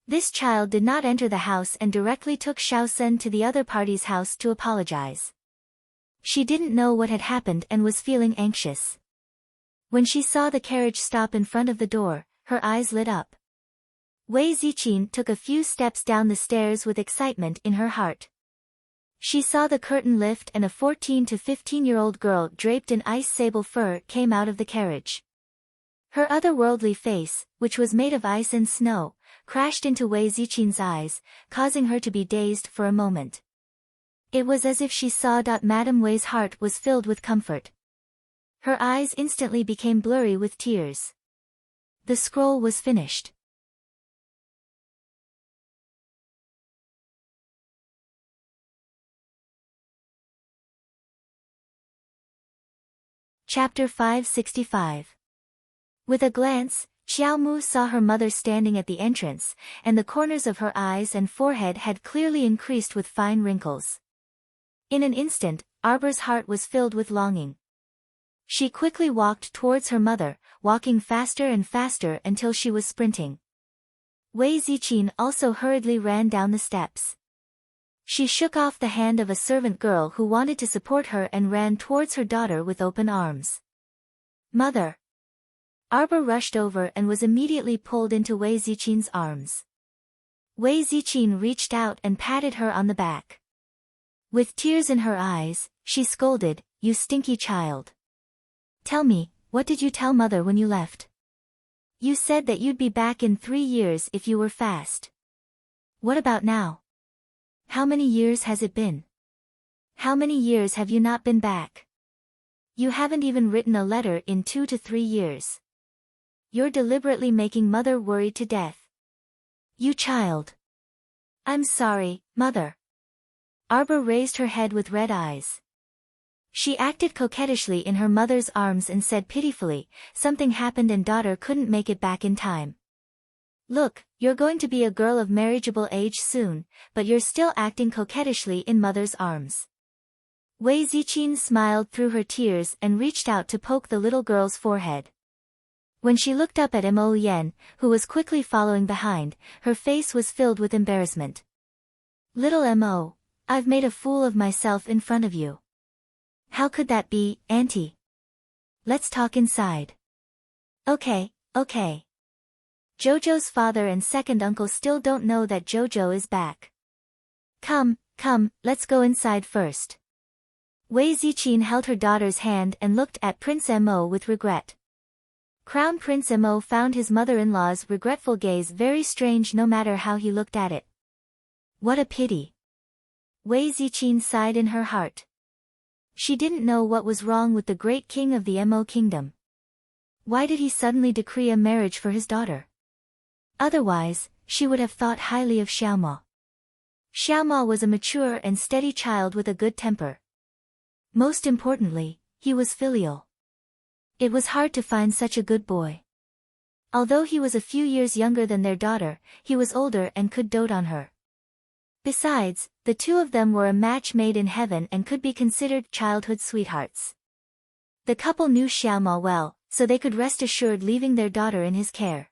This child did not enter the house and directly took Xiao Sen to the other party's house to apologize. She didn't know what had happened and was feeling anxious. When she saw the carriage stop in front of the door, her eyes lit up. Wei Ziqin took a few steps down the stairs with excitement in her heart. She saw the curtain lift and a 14 to 15-year-old girl draped in ice sable fur came out of the carriage. Her otherworldly face, which was made of ice and snow, crashed into Wei Ziqin's eyes, causing her to be dazed for a moment. It was as if she saw Madame Wei's heart was filled with comfort. Her eyes instantly became blurry with tears. The scroll was finished. Chapter 565. With a glance, Xiao Mu saw her mother standing at the entrance, and the corners of her eyes and forehead had clearly increased with fine wrinkles. In an instant, Arbor's heart was filled with longing. She quickly walked towards her mother, walking faster and faster until she was sprinting. Wei Ziqin also hurriedly ran down the steps. She shook off the hand of a servant girl who wanted to support her and ran towards her daughter with open arms. "Mother!" Arbor rushed over and was immediately pulled into Wei Ziqin's arms. Wei Ziqin reached out and patted her on the back. With tears in her eyes, she scolded, "You stinky child. Tell me, what did you tell mother when you left? You said that you'd be back in 3 years if you were fast. What about now? How many years has it been? How many years have you not been back? You haven't even written a letter in 2 to 3 years. You're deliberately making mother worry to death. You child." "I'm sorry, mother." Arbor raised her head with red eyes. She acted coquettishly in her mother's arms and said pitifully, "Something happened and daughter couldn't make it back in time. Look, you're going to be a girl of marriageable age soon, but you're still acting coquettishly in mother's arms." Wei Ziqin smiled through her tears and reached out to poke the little girl's forehead. When she looked up at Mo Yen, who was quickly following behind, her face was filled with embarrassment. "Little Mo, I've made a fool of myself in front of you." "How could that be, Auntie? Let's talk inside." Okay. Jojo's father and second uncle still don't know that Jojo is back. Come, let's go inside first." Wei Ziqin held her daughter's hand and looked at Prince Mo with regret. Crown Prince Mo found his mother-in-law's regretful gaze very strange no matter how he looked at it. What a pity. Wei Ziqin sighed in her heart. She didn't know what was wrong with the great king of the Mo kingdom. Why did he suddenly decree a marriage for his daughter? Otherwise, she would have thought highly of Xiaoma. Xiaoma was a mature and steady child with a good temper. Most importantly, he was filial. It was hard to find such a good boy. Although he was a few years younger than their daughter, he was older and could dote on her. Besides, the two of them were a match made in heaven and could be considered childhood sweethearts. The couple knew Xiaoma well, so they could rest assured leaving their daughter in his care.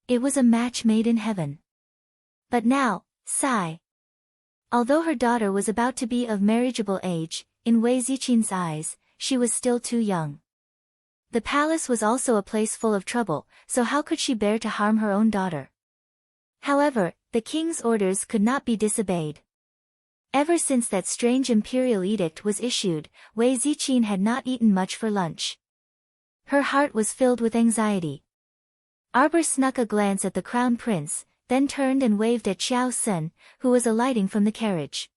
It was a match made in heaven. But now, sigh. Although her daughter was about to be of marriageable age, in Wei Ziqin's eyes, she was still too young. The palace was also a place full of trouble, so how could she bear to harm her own daughter? However, the king's orders could not be disobeyed. Ever since that strange imperial edict was issued, Wei Ziqin had not eaten much for lunch. Her heart was filled with anxiety. Arbor snuck a glance at the crown prince, then turned and waved at Xiao Sun, who was alighting from the carriage.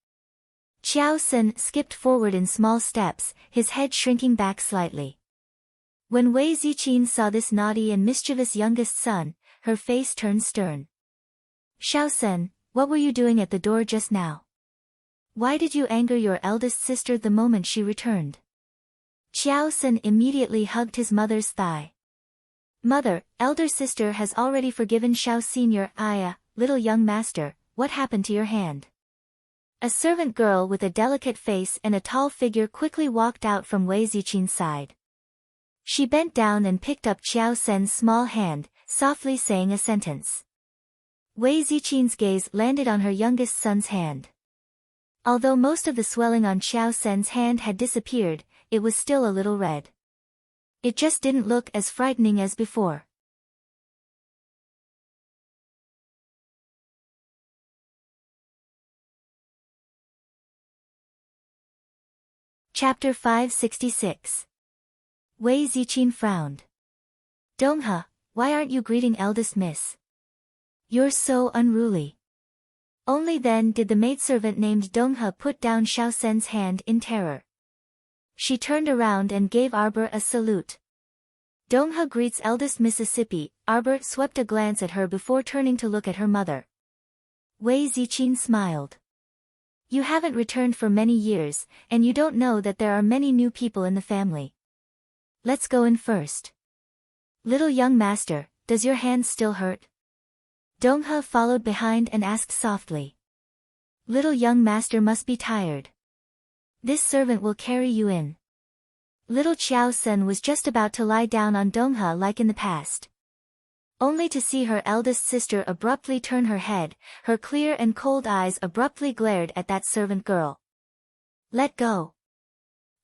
Xiao Sun skipped forward in small steps, his head shrinking back slightly. When Wei Ziqin saw this naughty and mischievous youngest son, her face turned stern. Xiao Sun, what were you doing at the door just now? Why did you anger your eldest sister the moment she returned? Xiao Sun immediately hugged his mother's thigh. Mother, elder sister has already forgiven Xiao Senior. Little young master, what happened to your hand? A servant girl with a delicate face and a tall figure quickly walked out from Wei Ziqin's side. She bent down and picked up Xiao Sun's small hand, softly saying a sentence. Wei Ziqin's gaze landed on her youngest son's hand. Although most of the swelling on Xiao Sun's hand had disappeared, it was still a little red. It just didn't look as frightening as before. Chapter 566. Wei Ziqin frowned. Donghe, why aren't you greeting eldest miss? You're so unruly. Only then did the maidservant named Donghe put down Xiao Sun's hand in terror. She turned around and gave Arbor a salute. Donghe greets eldest Mississippi. Arbor swept a glance at her before turning to look at her mother. Wei Ziqin smiled. You haven't returned for many years, and you don't know that there are many new people in the family. Let's go in first. Little young master, does your hand still hurt? Donghe followed behind and asked softly. Little young master must be tired. This servant will carry you in. Little Xiao Sun was just about to lie down on Donghe like in the past. Only to see her eldest sister abruptly turn her head, her clear and cold eyes abruptly glared at that servant girl. Let go.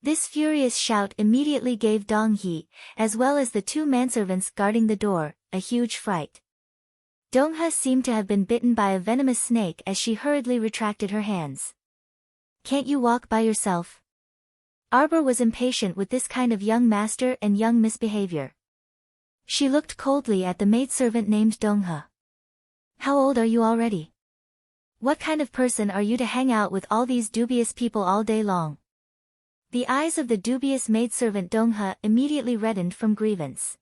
This furious shout immediately gave Donghe, as well as the two manservants guarding the door, a huge fright. Donghe seemed to have been bitten by a venomous snake as she hurriedly retracted her hands. Can't you walk by yourself? Arbor was impatient with this kind of young master and young misbehavior. She looked coldly at the maidservant named Donghe. How old are you already? What kind of person are you to hang out with all these dubious people all day long? The eyes of the dubious maidservant Donghe immediately reddened from grievance.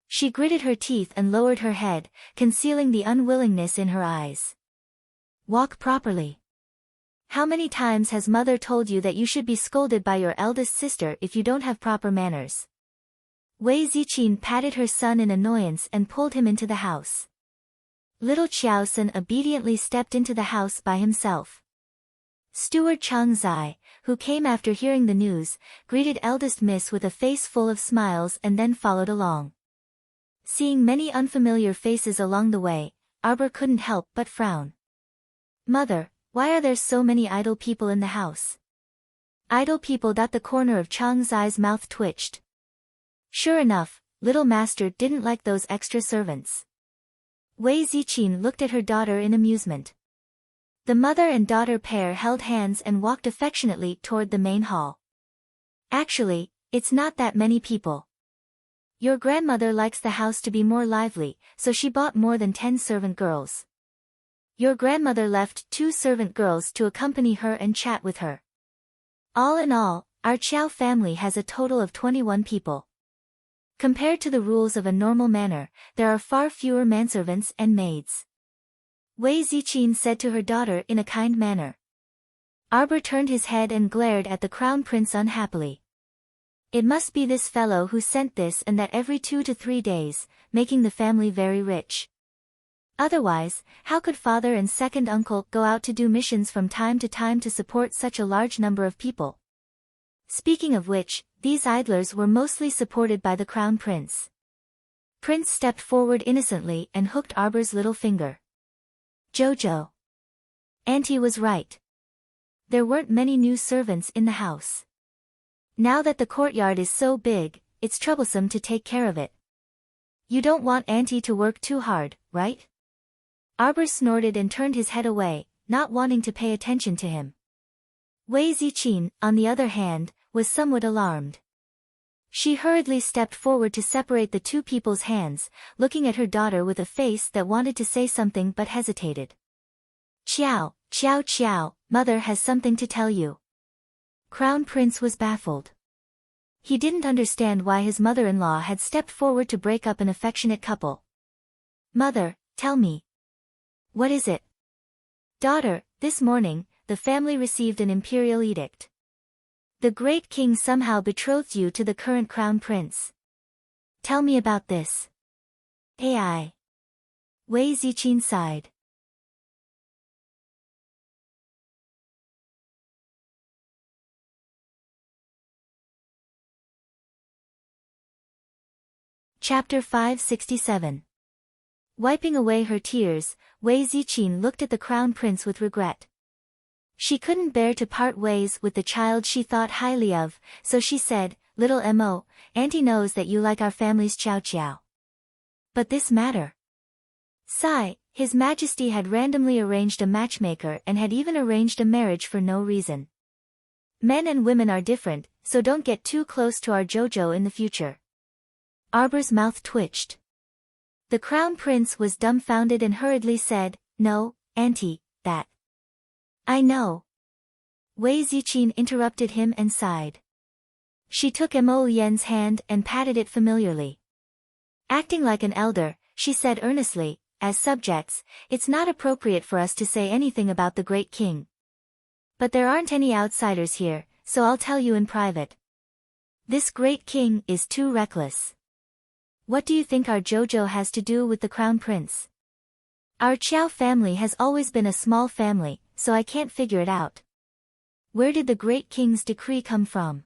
She gritted her teeth and lowered her head, concealing the unwillingness in her eyes. Walk properly. How many times has mother told you that you should be scolded by your eldest sister if you don't have proper manners? Wei Ziqin patted her son in annoyance and pulled him into the house. Little Xiao Sun obediently stepped into the house by himself. Steward Chang Zai, who came after hearing the news, greeted eldest miss with a face full of smiles and then followed along. Seeing many unfamiliar faces along the way, Arbor couldn't help but frown. Mother, why are there so many idle people in the house? Idle people. The corner of Chang Zai's mouth twitched. Sure enough, little master didn't like those extra servants. Wei Ziqin looked at her daughter in amusement. The mother and daughter pair held hands and walked affectionately toward the main hall. Actually, it's not that many people. Your grandmother likes the house to be more lively, so she bought more than 10 servant girls. Your grandmother left 2 servant girls to accompany her and chat with her. All in all, our Qiao family has a total of 21 people. Compared to the rules of a normal manor, there are far fewer manservants and maids. Wei Ziqin said to her daughter in a kind manner. Arbor turned his head and glared at the crown prince unhappily. It must be this fellow who sent this and that every 2 to 3 days, making the family very rich. Otherwise, how could father and second uncle go out to do missions from time to support such a large number of people? Speaking of which, these idlers were mostly supported by the crown prince. Prince stepped forward innocently and hooked Arbor's little finger. Jojo. Auntie was right. There weren't many new servants in the house. Now that the courtyard is so big, it's troublesome to take care of it. You don't want Auntie to work too hard, right? Arbor snorted and turned his head away, not wanting to pay attention to him. Wei Ziqin, on the other hand, was somewhat alarmed. She hurriedly stepped forward to separate the 2 people's hands, looking at her daughter with a face that wanted to say something but hesitated. Qiao, mother has something to tell you. Crown Prince was baffled. He didn't understand why his mother-in-law had stepped forward to break up an affectionate couple. Mother, tell me. What is it? Daughter, this morning, the family received an imperial edict. The great king somehow betrothed you to the current crown prince. Tell me about this. AI. Wei Ziqin sighed. Chapter 567. Wiping away her tears, Wei Ziqin looked at the crown prince with regret. She couldn't bear to part ways with the child she thought highly of, so she said, Little Mo, Auntie knows that you like our family's Qiao Qiao. But this matter. Sigh, His Majesty had randomly arranged a matchmaker and had even arranged a marriage for no reason. Men and women are different, so don't get too close to our Jojo in the future. Arbor's mouth twitched. The crown prince was dumbfounded and hurriedly said, No, Auntie, that. I know. Wei Ziqin interrupted him and sighed. She took Mo Yen's hand and patted it familiarly. Acting like an elder, she said earnestly, As subjects, it's not appropriate for us to say anything about the great king. But there aren't any outsiders here, so I'll tell you in private. This great king is too reckless. What do you think our Jojo has to do with the crown prince? Our Qiao family has always been a small family, so I can't figure it out. Where did the great king's decree come from?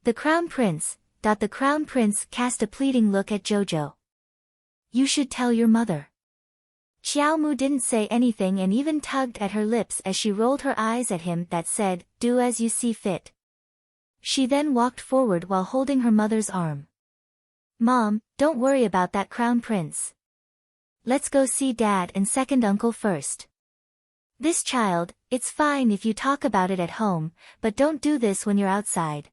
The crown prince cast a pleading look at Jojo. You should tell your mother. Xiao Mu didn't say anything and even tugged at her lips as she rolled her eyes at him that said, Do as you see fit. She then walked forward while holding her mother's arm. Mom, don't worry about that crown prince. Let's go see Dad and second uncle first. This child, it's fine if you talk about it at home, but don't do this when you're outside.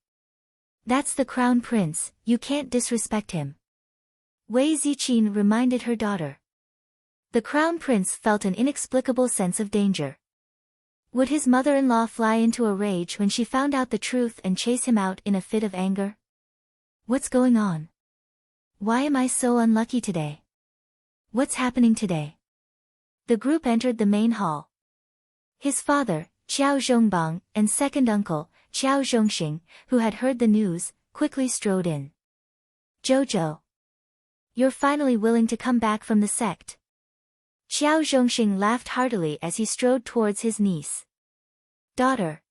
That's the crown prince, you can't disrespect him. Wei Ziqin reminded her daughter. The crown prince felt an inexplicable sense of danger. Would his mother-in-law fly into a rage when she found out the truth and chase him out in a fit of anger? What's going on? Why am I so unlucky today? What's happening today? The group entered the main hall. His father, Qiao Zhongbang, and second uncle, Qiao Zhongxing, who had heard the news, quickly strode in. Jojo. You're finally willing to come back from the sect. Qiao Zhongxing laughed heartily as he strode towards his niece. Daughter.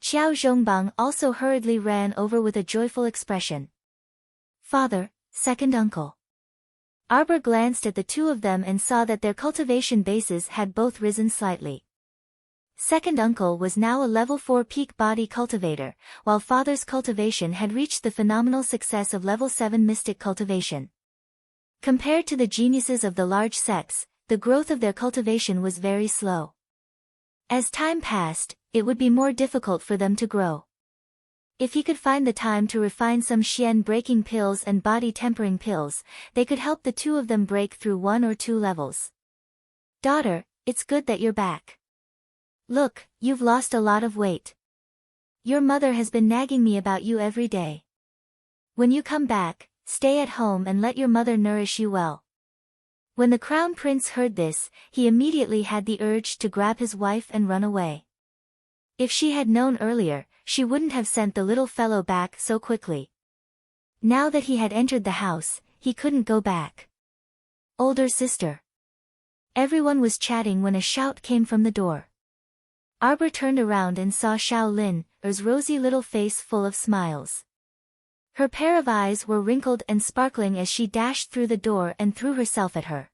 Qiao Zhongbang also hurriedly ran over with a joyful expression. Father, second uncle. Arbor glanced at the two of them and saw that their cultivation bases had both risen slightly. Second uncle was now a level 4 peak body cultivator, while father's cultivation had reached the phenomenal success of level 7 mystic cultivation. Compared to the geniuses of the large sects, the growth of their cultivation was very slow. As time passed, it would be more difficult for them to grow. If he could find the time to refine some Xian breaking pills and body tempering pills, they could help the two of them break through 1 or 2 levels. Daughter, it's good that you're back. Look, you've lost a lot of weight. Your mother has been nagging me about you every day. When you come back, stay at home and let your mother nourish you well." When the crown prince heard this, he immediately had the urge to grab his wife and run away. If she had known earlier, she wouldn't have sent the little fellow back so quickly. Now that he had entered the house, he couldn't go back. "Older sister." Everyone was chatting when a shout came from the door. Arbor turned around and saw Xiaolin's rosy little face full of smiles. Her pair of eyes were wrinkled and sparkling as she dashed through the door and threw herself at her.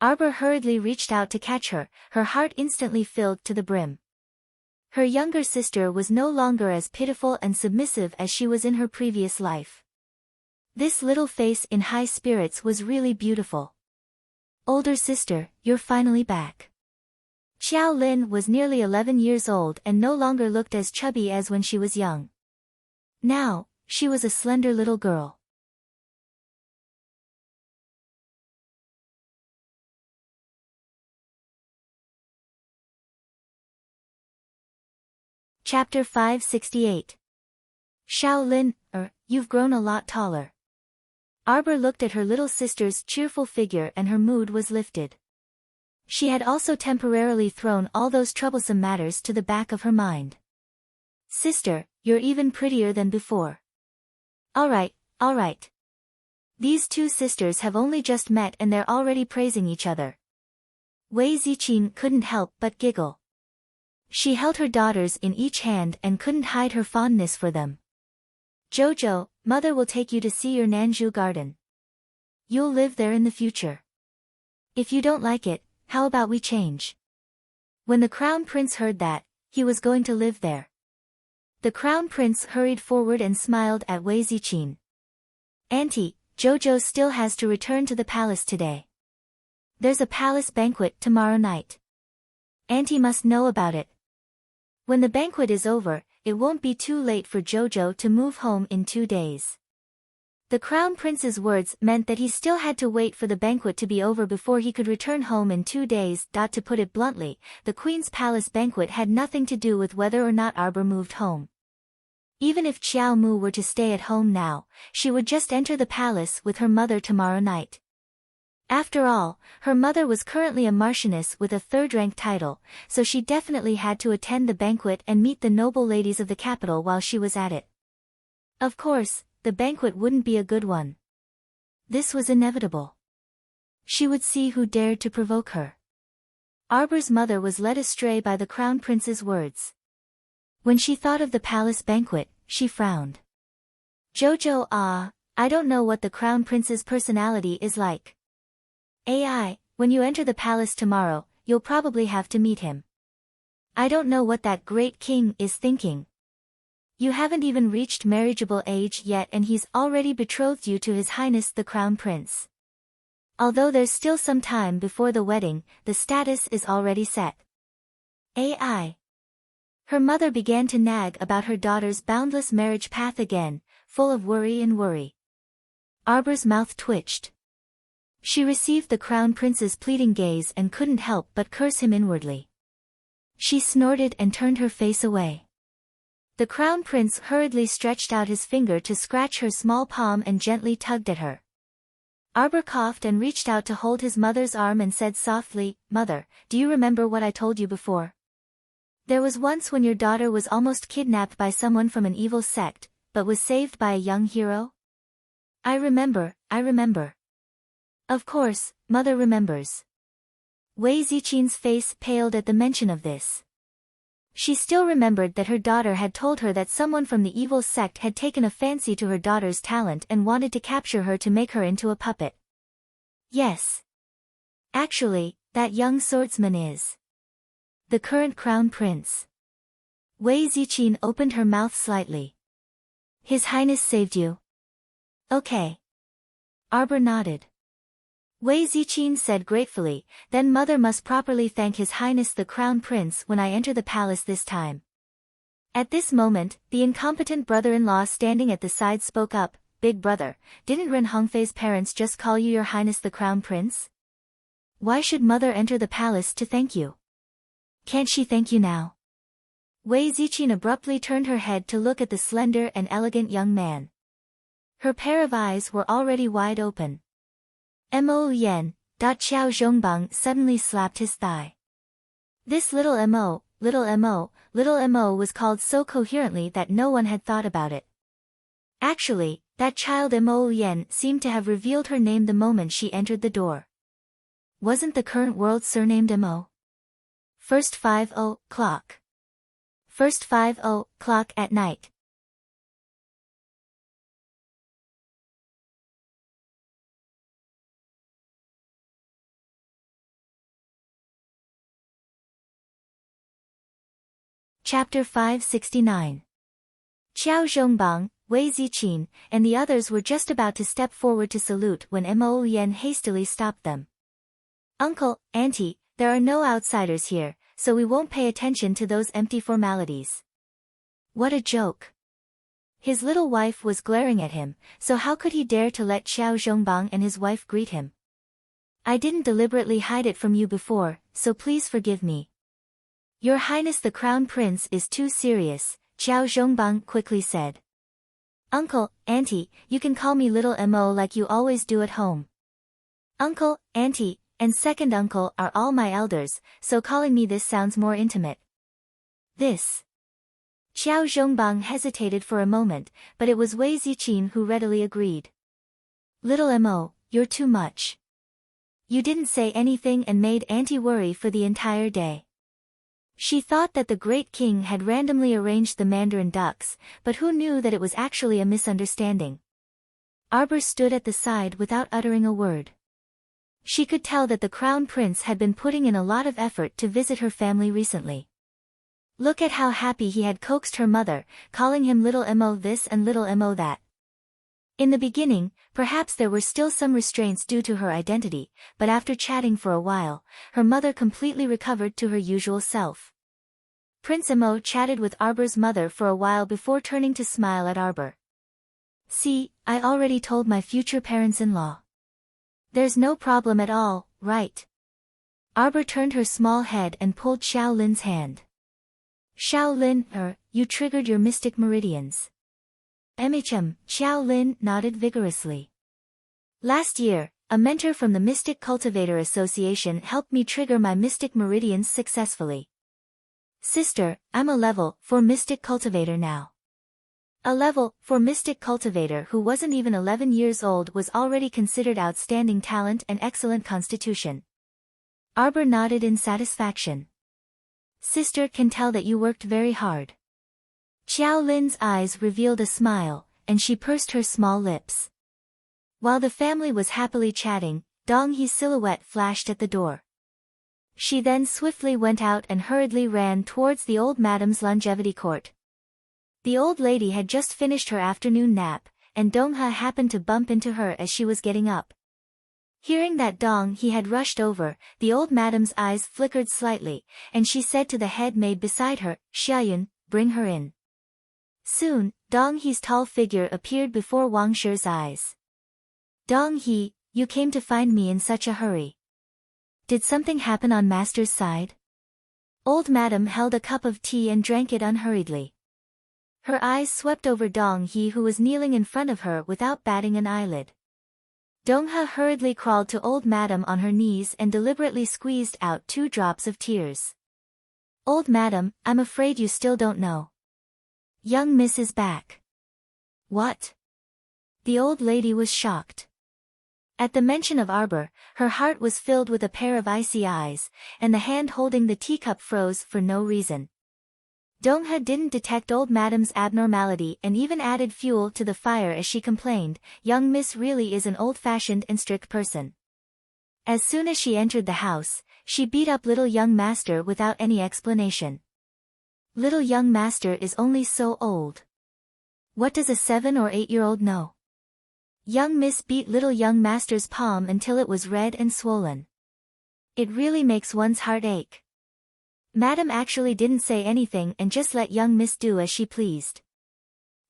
Arbor hurriedly reached out to catch her, her heart instantly filled to the brim. Her younger sister was no longer as pitiful and submissive as she was in her previous life. This little face in high spirits was really beautiful. "Older sister, you're finally back." Xiaolin was nearly 11 years old and no longer looked as chubby as when she was young. Now, she was a slender little girl. Chapter 568. Xiaolin, you've grown a lot taller. Arbor looked at her little sister's cheerful figure and her mood was lifted. She had also temporarily thrown all those troublesome matters to the back of her mind. "Sister, you're even prettier than before." All right. These two sisters have only just met and they're already praising each other. Wei Ziqin couldn't help but giggle. She held her daughters in each hand and couldn't hide her fondness for them. "Jojo, mother will take you to see your Nanzhu garden. You'll live there in the future. If you don't like it, how about we change?" When the crown prince heard that, he was going to live there. The crown prince hurried forward and smiled at Wei Ziqin. "Auntie, Jojo still has to return to the palace today. There's a palace banquet tomorrow night. Auntie must know about it. When the banquet is over, it won't be too late for Jojo to move home in 2 days." The crown prince's words meant that he still had to wait for the banquet to be over before he could return home in 2 days. To put it bluntly, the queen's palace banquet had nothing to do with whether or not Arbor moved home. Even if Xiao Mu were to stay at home now, she would just enter the palace with her mother tomorrow night. After all, her mother was currently a marchioness with a third-rank title, so she definitely had to attend the banquet and meet the noble ladies of the capital while she was at it. Of course, the banquet wouldn't be a good one. This was inevitable. She would see who dared to provoke her. Arbor's mother was led astray by the crown prince's words. When she thought of the palace banquet, she frowned. "Jojo, I don't know what the crown prince's personality is like. When you enter the palace tomorrow, you'll probably have to meet him. I don't know what that great king is thinking. You haven't even reached marriageable age yet and he's already betrothed you to His Highness the Crown Prince. Although there's still some time before the wedding, the status is already set." Her mother began to nag about her daughter's boundless marriage path again, full of worry. Arbor's mouth twitched. She received the crown prince's pleading gaze and couldn't help but curse him inwardly. She snorted and turned her face away. The crown prince hurriedly stretched out his finger to scratch her small palm and gently tugged at her. Arbor coughed and reached out to hold his mother's arm and said softly, "Mother, do you remember what I told you before? There was once when your daughter was almost kidnapped by someone from an evil sect, but was saved by a young hero?" I remember. Of course, mother remembers." Wei Ziqin's face paled at the mention of this. She still remembered that her daughter had told her that someone from the evil sect had taken a fancy to her daughter's talent and wanted to capture her to make her into a puppet. Yes. Actually, that young swordsman is the current crown prince. Wei Ziqin opened her mouth slightly. "His Highness saved you?" "Okay." Arbor nodded. Wei Ziqin said gratefully, "Then mother must properly thank His Highness the Crown Prince when I enter the palace this time." At this moment, the incompetent brother-in-law standing at the side spoke up, "Big brother, didn't Ren Hongfei's parents just call you Your Highness the Crown Prince?" Why should mother enter the palace to thank you? Can't she thank you now? Wei Ziqin abruptly turned her head to look at the slender and elegant young man. Her pair of eyes were already wide open. Mo Yen, Xiao Zhongbang suddenly slapped his thigh. This little Mo was called so coherently that no one had thought about it. Actually, that child Mo Yen seemed to have revealed her name the moment she entered the door. Wasn't the current world surnamed Mo? First 5:00. First 5:00 at night. Chapter 569. Qiao Zhongbang, Wei Ziqin, and the others were just about to step forward to salute when Mo Yen hastily stopped them. Uncle, Auntie, there are no outsiders here, so we won't pay attention to those empty formalities. What a joke. His little wife was glaring at him, so how could he dare to let Qiao Zhongbang and his wife greet him? I didn't deliberately hide it from you before, so please forgive me. Your Highness the Crown Prince is too serious, Qiao Zhongbang quickly said. Uncle, Auntie, you can call me little Mo like you always do at home. Uncle, Auntie, and second uncle are all my elders, so calling me this sounds more intimate. This. Qiao Zhongbang hesitated for a moment, but it was Wei Ziqin who readily agreed. Little Mo, you're too much. You didn't say anything and made Auntie worry for the entire day. She thought that the great king had randomly arranged the mandarin ducks, but who knew that it was actually a misunderstanding? Arbor stood at the side without uttering a word. She could tell that the crown prince had been putting in a lot of effort to visit her family recently. Look at how happy he had coaxed her mother, calling him little Mo this and little Mo that. In the beginning, perhaps there were still some restraints due to her identity, but after chatting for a while, her mother completely recovered to her usual self. Prince Mo chatted with Arbor's mother for a while before turning to smile at Arbor. See, I already told my future parents-in-law. There's no problem at all, right? Arbor turned her small head and pulled Xiao Lin's hand. Xiao Lin, you triggered your mystic meridians. Xiao Lin nodded vigorously. Last year, a mentor from the Mystic Cultivator Association helped me trigger my mystic meridians successfully. Sister, I'm a level 4 Mystic Cultivator now. A level 4 Mystic Cultivator who wasn't even 11 years old was already considered outstanding talent and excellent constitution. Arbor nodded in satisfaction. Sister can tell that you worked very hard. Xiao Lin's eyes revealed a smile, and she pursed her small lips. While the family was happily chatting, Dong He's silhouette flashed at the door. She then swiftly went out and hurriedly ran towards the old madam's longevity court. The old lady had just finished her afternoon nap, and Dong He happened to bump into her as she was getting up. Hearing that Dong He had rushed over, the old madam's eyes flickered slightly, and she said to the head maid beside her, Xiayun, bring her in. Soon, Dong He's tall figure appeared before Wang Shi's eyes. Dong He, you came to find me in such a hurry. Did something happen on master's side? Old madam held a cup of tea and drank it unhurriedly. Her eyes swept over Dong He who was kneeling in front of her without batting an eyelid. Dong He hurriedly crawled to old madam on her knees and deliberately squeezed out 2 drops of tears. Old madam, I'm afraid you still don't know. Young miss is back. What? The old lady was shocked. At the mention of Arbor, her heart was filled with a pair of icy eyes, and the hand holding the teacup froze for no reason. Dong He didn't detect old madam's abnormality and even added fuel to the fire as she complained, young miss really is an old-fashioned and strict person. As soon as she entered the house, she beat up little young master without any explanation. Little young master is only so old. What does a 7 or 8-year-old know? Young miss beat little young master's palm until it was red and swollen. It really makes one's heart ache. Madam actually didn't say anything and just let young miss do as she pleased.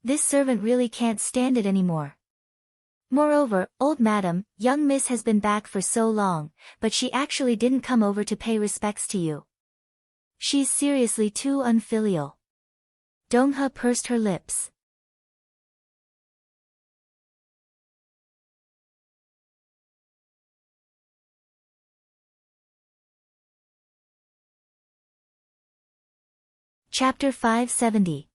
This servant really can't stand it anymore. Moreover, old madam, young miss has been back for so long, but she actually didn't come over to pay respects to you. She's seriously too unfilial. Dong-ha pursed her lips. Chapter 570.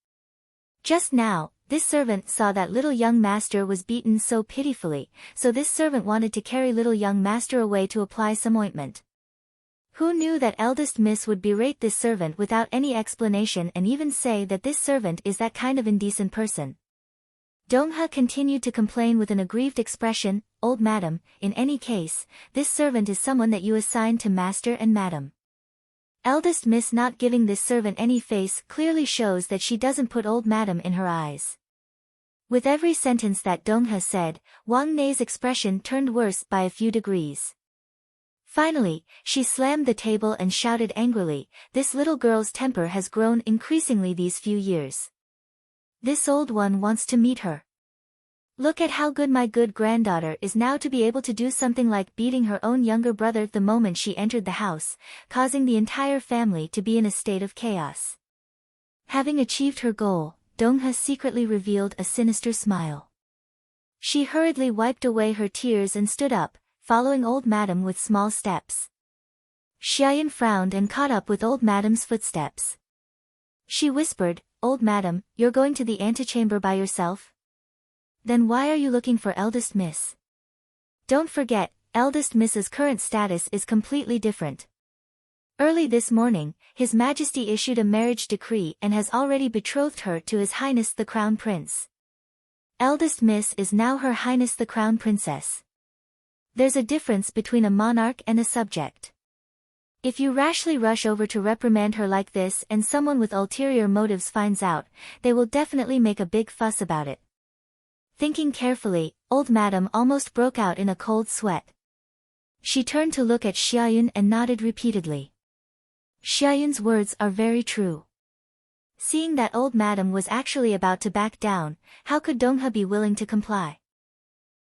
Just now, this servant saw that little young master was beaten so pitifully, so this servant wanted to carry little young master away to apply some ointment. Who knew that eldest miss would berate this servant without any explanation and even say that this servant is that kind of indecent person? Dong-ha continued to complain with an aggrieved expression, "Old madam, in any case, this servant is someone that you assigned to master and madam." Eldest miss not giving this servant any face clearly shows that she doesn't put old madam in her eyes. With every sentence that Dong-ha said, Wang Nei's expression turned worse by a few degrees. Finally, she slammed the table and shouted angrily, "This little girl's temper has grown increasingly these few years. This old one wants to meet her. Look at how good my good granddaughter is now to be able to do something like beating her own younger brother the moment she entered the house, causing the entire family to be in a state of chaos." Having achieved her goal, Dong-ha secretly revealed a sinister smile. She hurriedly wiped away her tears and stood up, following old madam with small steps. Xiaoyan frowned and caught up with old madam's footsteps. She whispered, "Old madam, you're going to the antechamber by yourself? Then why are you looking for eldest miss? Don't forget, eldest miss's current status is completely different. Early this morning, His Majesty issued a marriage decree and has already betrothed her to His Highness the Crown Prince. Eldest miss is now Her Highness the Crown Princess. There's a difference between a monarch and a subject. If you rashly rush over to reprimand her like this and someone with ulterior motives finds out, they will definitely make a big fuss about it." Thinking carefully, old madam almost broke out in a cold sweat. She turned to look at Xiaoyan and nodded repeatedly. Xiaoyan's words are very true. Seeing that old madam was actually about to back down, how could Dong-ha be willing to comply?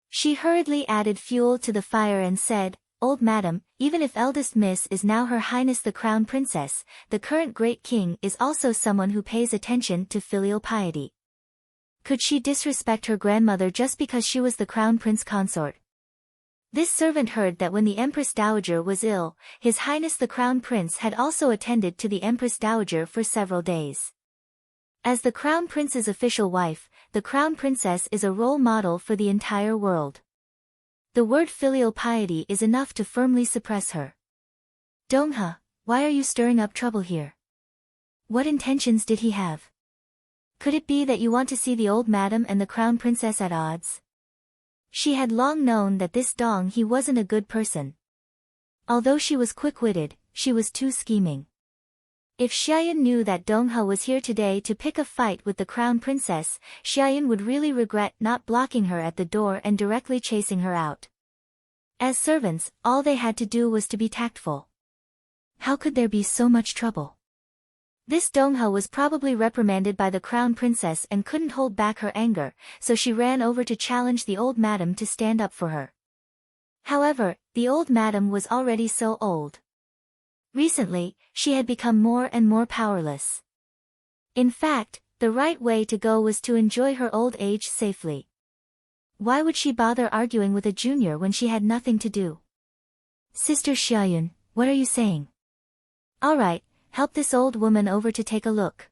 She hurriedly added fuel to the fire and said, "Old madam, even if eldest miss is now Her Highness the Crown Princess, the current great king is also someone who pays attention to filial piety. Could she disrespect her grandmother just because she was the crown prince consort?" This servant heard that when the Empress Dowager was ill, His Highness the Crown Prince had also attended to the Empress Dowager for several days. As the Crown Prince's official wife, the Crown Princess is a role model for the entire world. The word filial piety is enough to firmly suppress her. "Dong-ha, why are you stirring up trouble here? What intentions did he have? Could it be that you want to see the old madam and the Crown Princess at odds?" She had long known that this Dong-he wasn't a good person. Although she was quick-witted, she was too scheming. If Xiaoyan knew that Dong-ha was here today to pick a fight with the Crown Princess, Xiaoyan would really regret not blocking her at the door and directly chasing her out. As servants, all they had to do was to be tactful. How could there be so much trouble? This Dong-ha was probably reprimanded by the Crown Princess and couldn't hold back her anger, so she ran over to challenge the old madam to stand up for her. However, the old madam was already so old. Recently, she had become more and more powerless. In fact, the right way to go was to enjoy her old age safely. Why would she bother arguing with a junior when she had nothing to do? "Sister Xiaoyan, what are you saying?" "All right. Help this old woman over to take a look."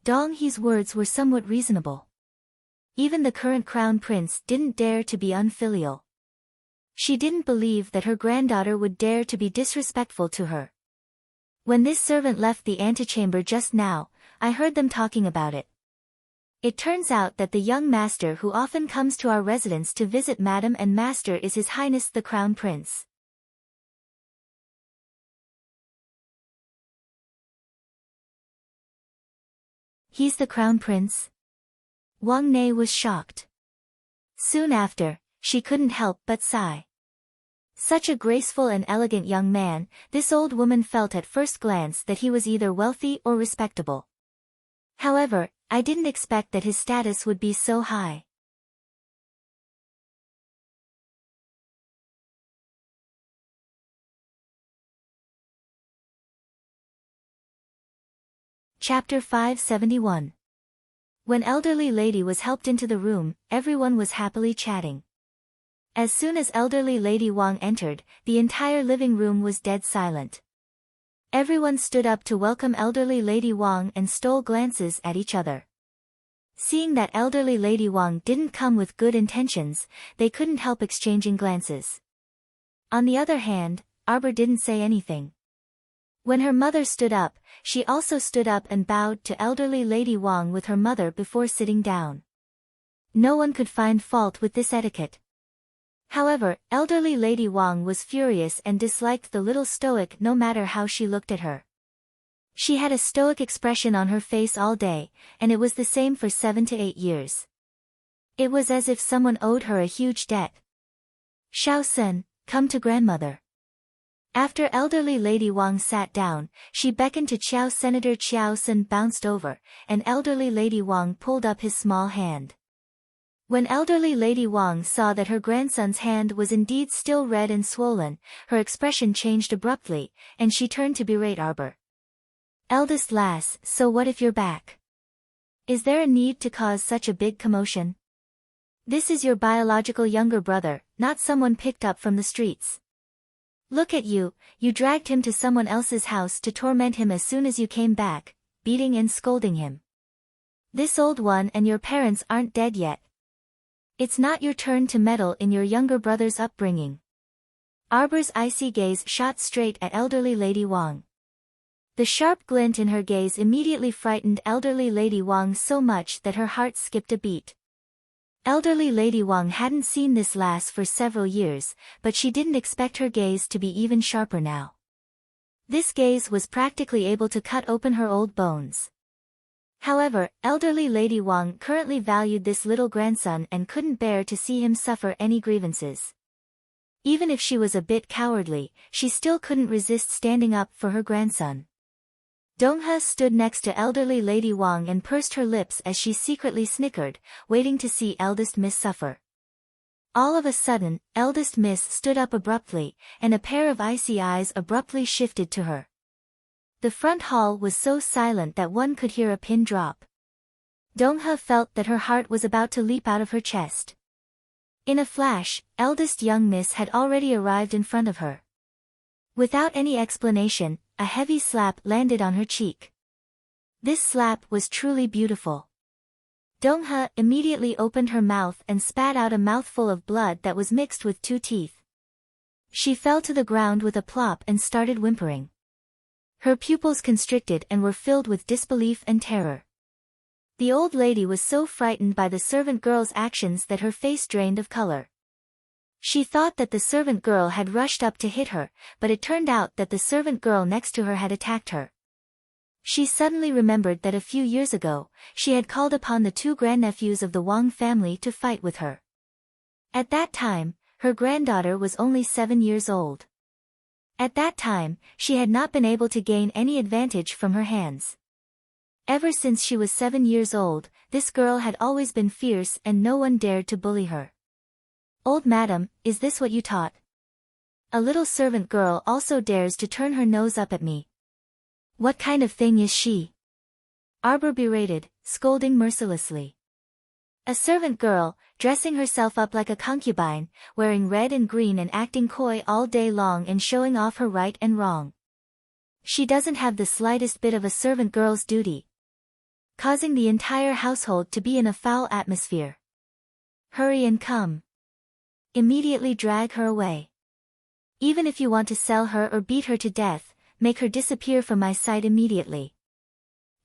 Dong-he's words were somewhat reasonable. Even the current crown prince didn't dare to be unfilial. She didn't believe that her granddaughter would dare to be disrespectful to her. "When this servant left the antechamber just now, I heard them talking about it. It turns out that the young master who often comes to our residence to visit Madam and Master is His Highness the Crown Prince." "He's the Crown Prince?" Wang Nei was shocked. Soon after, she couldn't help but sigh. Such a graceful and elegant young man, this old woman felt at first glance that he was either wealthy or respectable. However, I didn't expect that his status would be so high. Chapter 571. When elderly lady was helped into the room, everyone was happily chatting. As soon as elderly lady Wang entered, the entire living room was dead silent. Everyone stood up to welcome elderly lady Wang and stole glances at each other. Seeing that elderly lady Wang didn't come with good intentions, they couldn't help exchanging glances. On the other hand, Arbor didn't say anything. When her mother stood up, she also stood up and bowed to elderly lady Wang with her mother before sitting down. No one could find fault with this etiquette. However, elderly lady Wang was furious and disliked the little stoic no matter how she looked at her. She had a stoic expression on her face all day, and it was the same for 7 to 8 years. It was as if someone owed her a huge debt. Xiao-sen, come to grandmother. After elderly lady Wang sat down, she beckoned to Qiao. Senator Qiao-sen bounced over, and elderly lady Wang pulled up his small hand. When elderly lady Wang saw that her grandson's hand was indeed still red and swollen, her expression changed abruptly, and she turned to berate Arbor. Eldest lass, so what if you're back? Is there a need to cause such a big commotion? This is your biological younger brother, not someone picked up from the streets. Look at you, you dragged him to someone else's house to torment him as soon as you came back, beating and scolding him. This old one and your parents aren't dead yet. It's not your turn to meddle in your younger brother's upbringing. Arbor's icy gaze shot straight at elderly lady Wang. The sharp glint in her gaze immediately frightened elderly lady Wang so much that her heart skipped a beat. Elderly lady Wang hadn't seen this lass for several years, but she didn't expect her gaze to be even sharper now. This gaze was practically able to cut open her old bones. However, elderly lady Wang currently valued this little grandson and couldn't bear to see him suffer any grievances. Even if she was a bit cowardly, she still couldn't resist standing up for her grandson. Donghe stood next to elderly lady Wang and pursed her lips as she secretly snickered, waiting to see eldest miss suffer. All of a sudden, eldest miss stood up abruptly, and a pair of icy eyes abruptly shifted to her. The front hall was so silent that one could hear a pin drop. Donghe felt that her heart was about to leap out of her chest. In a flash, eldest young miss had already arrived in front of her. Without any explanation, a heavy slap landed on her cheek. This slap was truly beautiful. Donghe immediately opened her mouth and spat out a mouthful of blood that was mixed with 2 teeth. She fell to the ground with a plop and started whimpering. Her pupils constricted and were filled with disbelief and terror. The old lady was so frightened by the servant girl's actions that her face drained of color. She thought that the servant girl had rushed up to hit her, but it turned out that the servant girl next to her had attacked her. She suddenly remembered that a few years ago, she had called upon the 2 grandnephews of the Wang family to fight with her. At that time, her granddaughter was only 7 years old. At that time, she had not been able to gain any advantage from her hands. Ever since she was 7 years old, this girl had always been fierce and no one dared to bully her. Old madam, is this what you taught? A little servant girl also dares to turn her nose up at me. What kind of thing is she? Arbor berated, scolding mercilessly. A servant girl, dressing herself up like a concubine, wearing red and green and acting coy all day long and showing off her right and wrong. She doesn't have the slightest bit of a servant girl's duty, causing the entire household to be in a foul atmosphere. Hurry and come. Immediately drag her away. Even if you want to sell her or beat her to death, make her disappear from my sight immediately.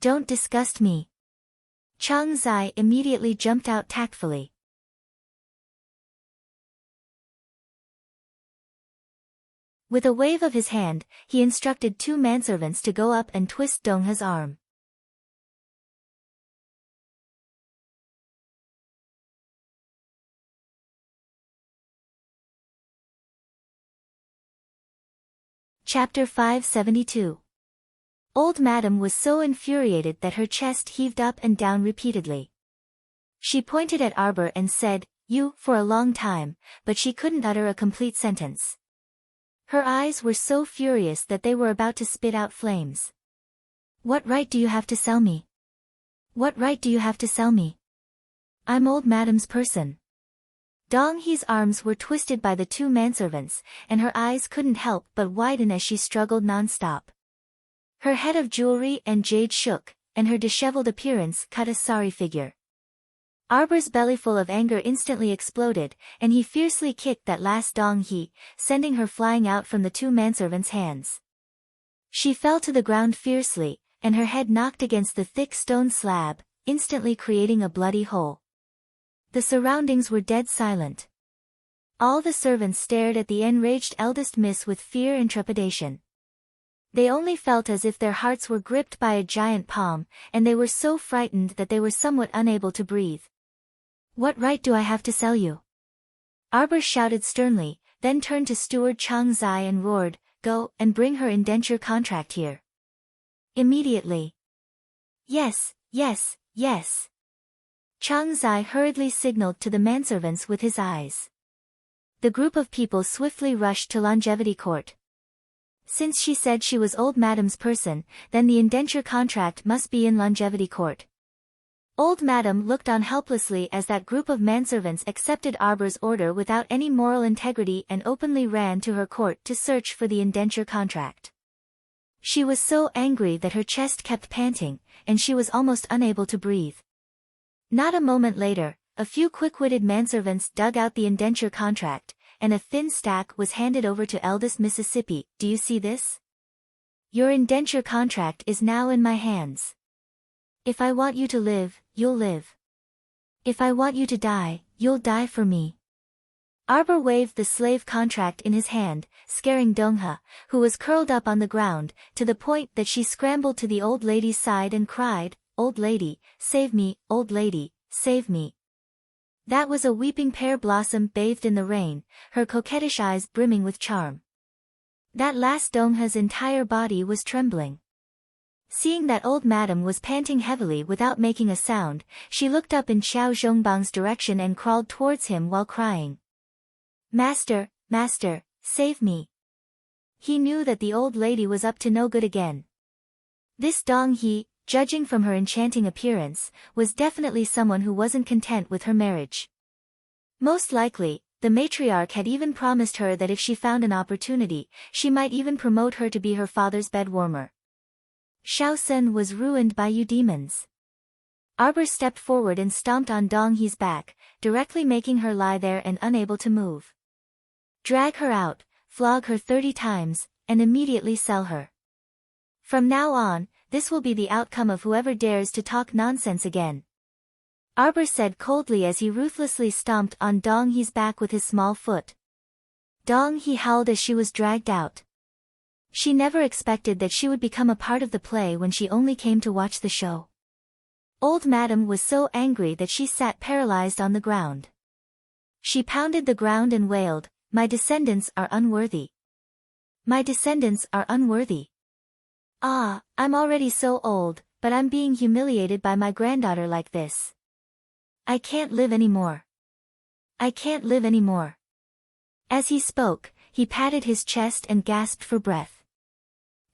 Don't disgust me. Chang Zai immediately jumped out tactfully. With a wave of his hand, he instructed 2 manservants to go up and twist Donghe's arm. Chapter 572. Old Madam was so infuriated that her chest heaved up and down repeatedly. She pointed at Arbor and said, "You," for a long time, but she couldn't utter a complete sentence. Her eyes were so furious that they were about to spit out flames. What right do you have to sell me? What right do you have to sell me? I'm old madam's person. Dong Hee's arms were twisted by the two manservants, and her eyes couldn't help but widen as she struggled non-stop. Her head of jewelry and jade shook, and her disheveled appearance cut a sorry figure. Arbor's bellyful of anger instantly exploded, and he fiercely kicked that last Dong Hee, sending her flying out from the two manservants' hands. She fell to the ground fiercely, and her head knocked against the thick stone slab, instantly creating a bloody hole. The surroundings were dead silent. All the servants stared at the enraged eldest miss with fear and trepidation. They only felt as if their hearts were gripped by a giant palm, and they were so frightened that they were somewhat unable to breathe. What right do I have to sell you? Arbor shouted sternly, then turned to Steward Chang Zai and roared, Go, and bring her indenture contract here. Immediately. Yes, yes, yes. Chang Zai hurriedly signaled to the manservants with his eyes. The group of people swiftly rushed to Longevity Court. Since she said she was old madam's person, then the indenture contract must be in Longevity Court. Old madam looked on helplessly as that group of manservants accepted Arbor's order without any moral integrity and openly ran to her court to search for the indenture contract. She was so angry that her chest kept panting, and she was almost unable to breathe. Not a moment later, a few quick-witted manservants dug out the indenture contract, and a thin stack was handed over to eldest Mississippi. Do you see this? Your indenture contract is now in my hands. If I want you to live, you'll live. If I want you to die, you'll die for me. Arbor waved the slave contract in his hand, scaring Dongha, who was curled up on the ground, to the point that she scrambled to the old lady's side and cried, Old lady, save me, old lady, save me. That was a weeping pear blossom bathed in the rain, her coquettish eyes brimming with charm. That last Dongha's entire body was trembling. Seeing that old madam was panting heavily without making a sound, she looked up in Xiao Zhongbang's direction and crawled towards him while crying. Master, master, save me. He knew that the old lady was up to no good again. This Dong Hee, judging from her enchanting appearance, was definitely someone who wasn't content with her marriage. Most likely, the matriarch had even promised her that if she found an opportunity, she might even promote her to be her father's bedwarmer. Shaosen was ruined by you demons. Arbor stepped forward and stomped on Dong Hee's back, directly making her lie there and unable to move. Drag her out, flog her 30 times, and immediately sell her. From now on, this will be the outcome of whoever dares to talk nonsense again. Arbor said coldly as he ruthlessly stomped on Dong Hee's back with his small foot. Dong Hee howled as she was dragged out. She never expected that she would become a part of the play when she only came to watch the show. Old madam was so angry that she sat paralyzed on the ground. She pounded the ground and wailed, My descendants are unworthy. My descendants are unworthy. Ah, I'm already so old, but I'm being humiliated by my granddaughter like this. I can't live anymore. I can't live anymore. As he spoke, he patted his chest and gasped for breath.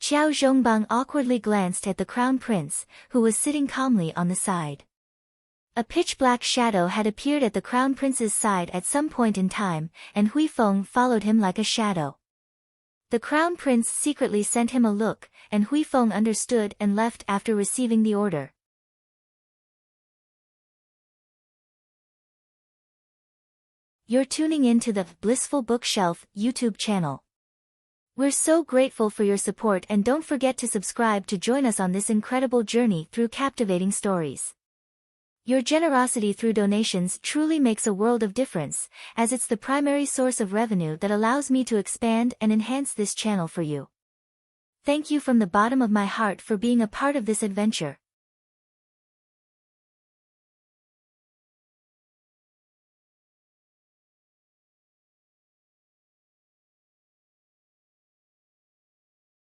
Xiao Zhongbang awkwardly glanced at the crown prince, who was sitting calmly on the side. A pitch-black shadow had appeared at the crown prince's side at some point in time, and Huifeng followed him like a shadow. The crown prince secretly sent him a look, and Huifeng understood and left after receiving the order. You're tuning in to the Blissful Bookshelf YouTube channel. We're so grateful for your support, and don't forget to subscribe to join us on this incredible journey through captivating stories. Your generosity through donations truly makes a world of difference, as it's the primary source of revenue that allows me to expand and enhance this channel for you. Thank you from the bottom of my heart for being a part of this adventure.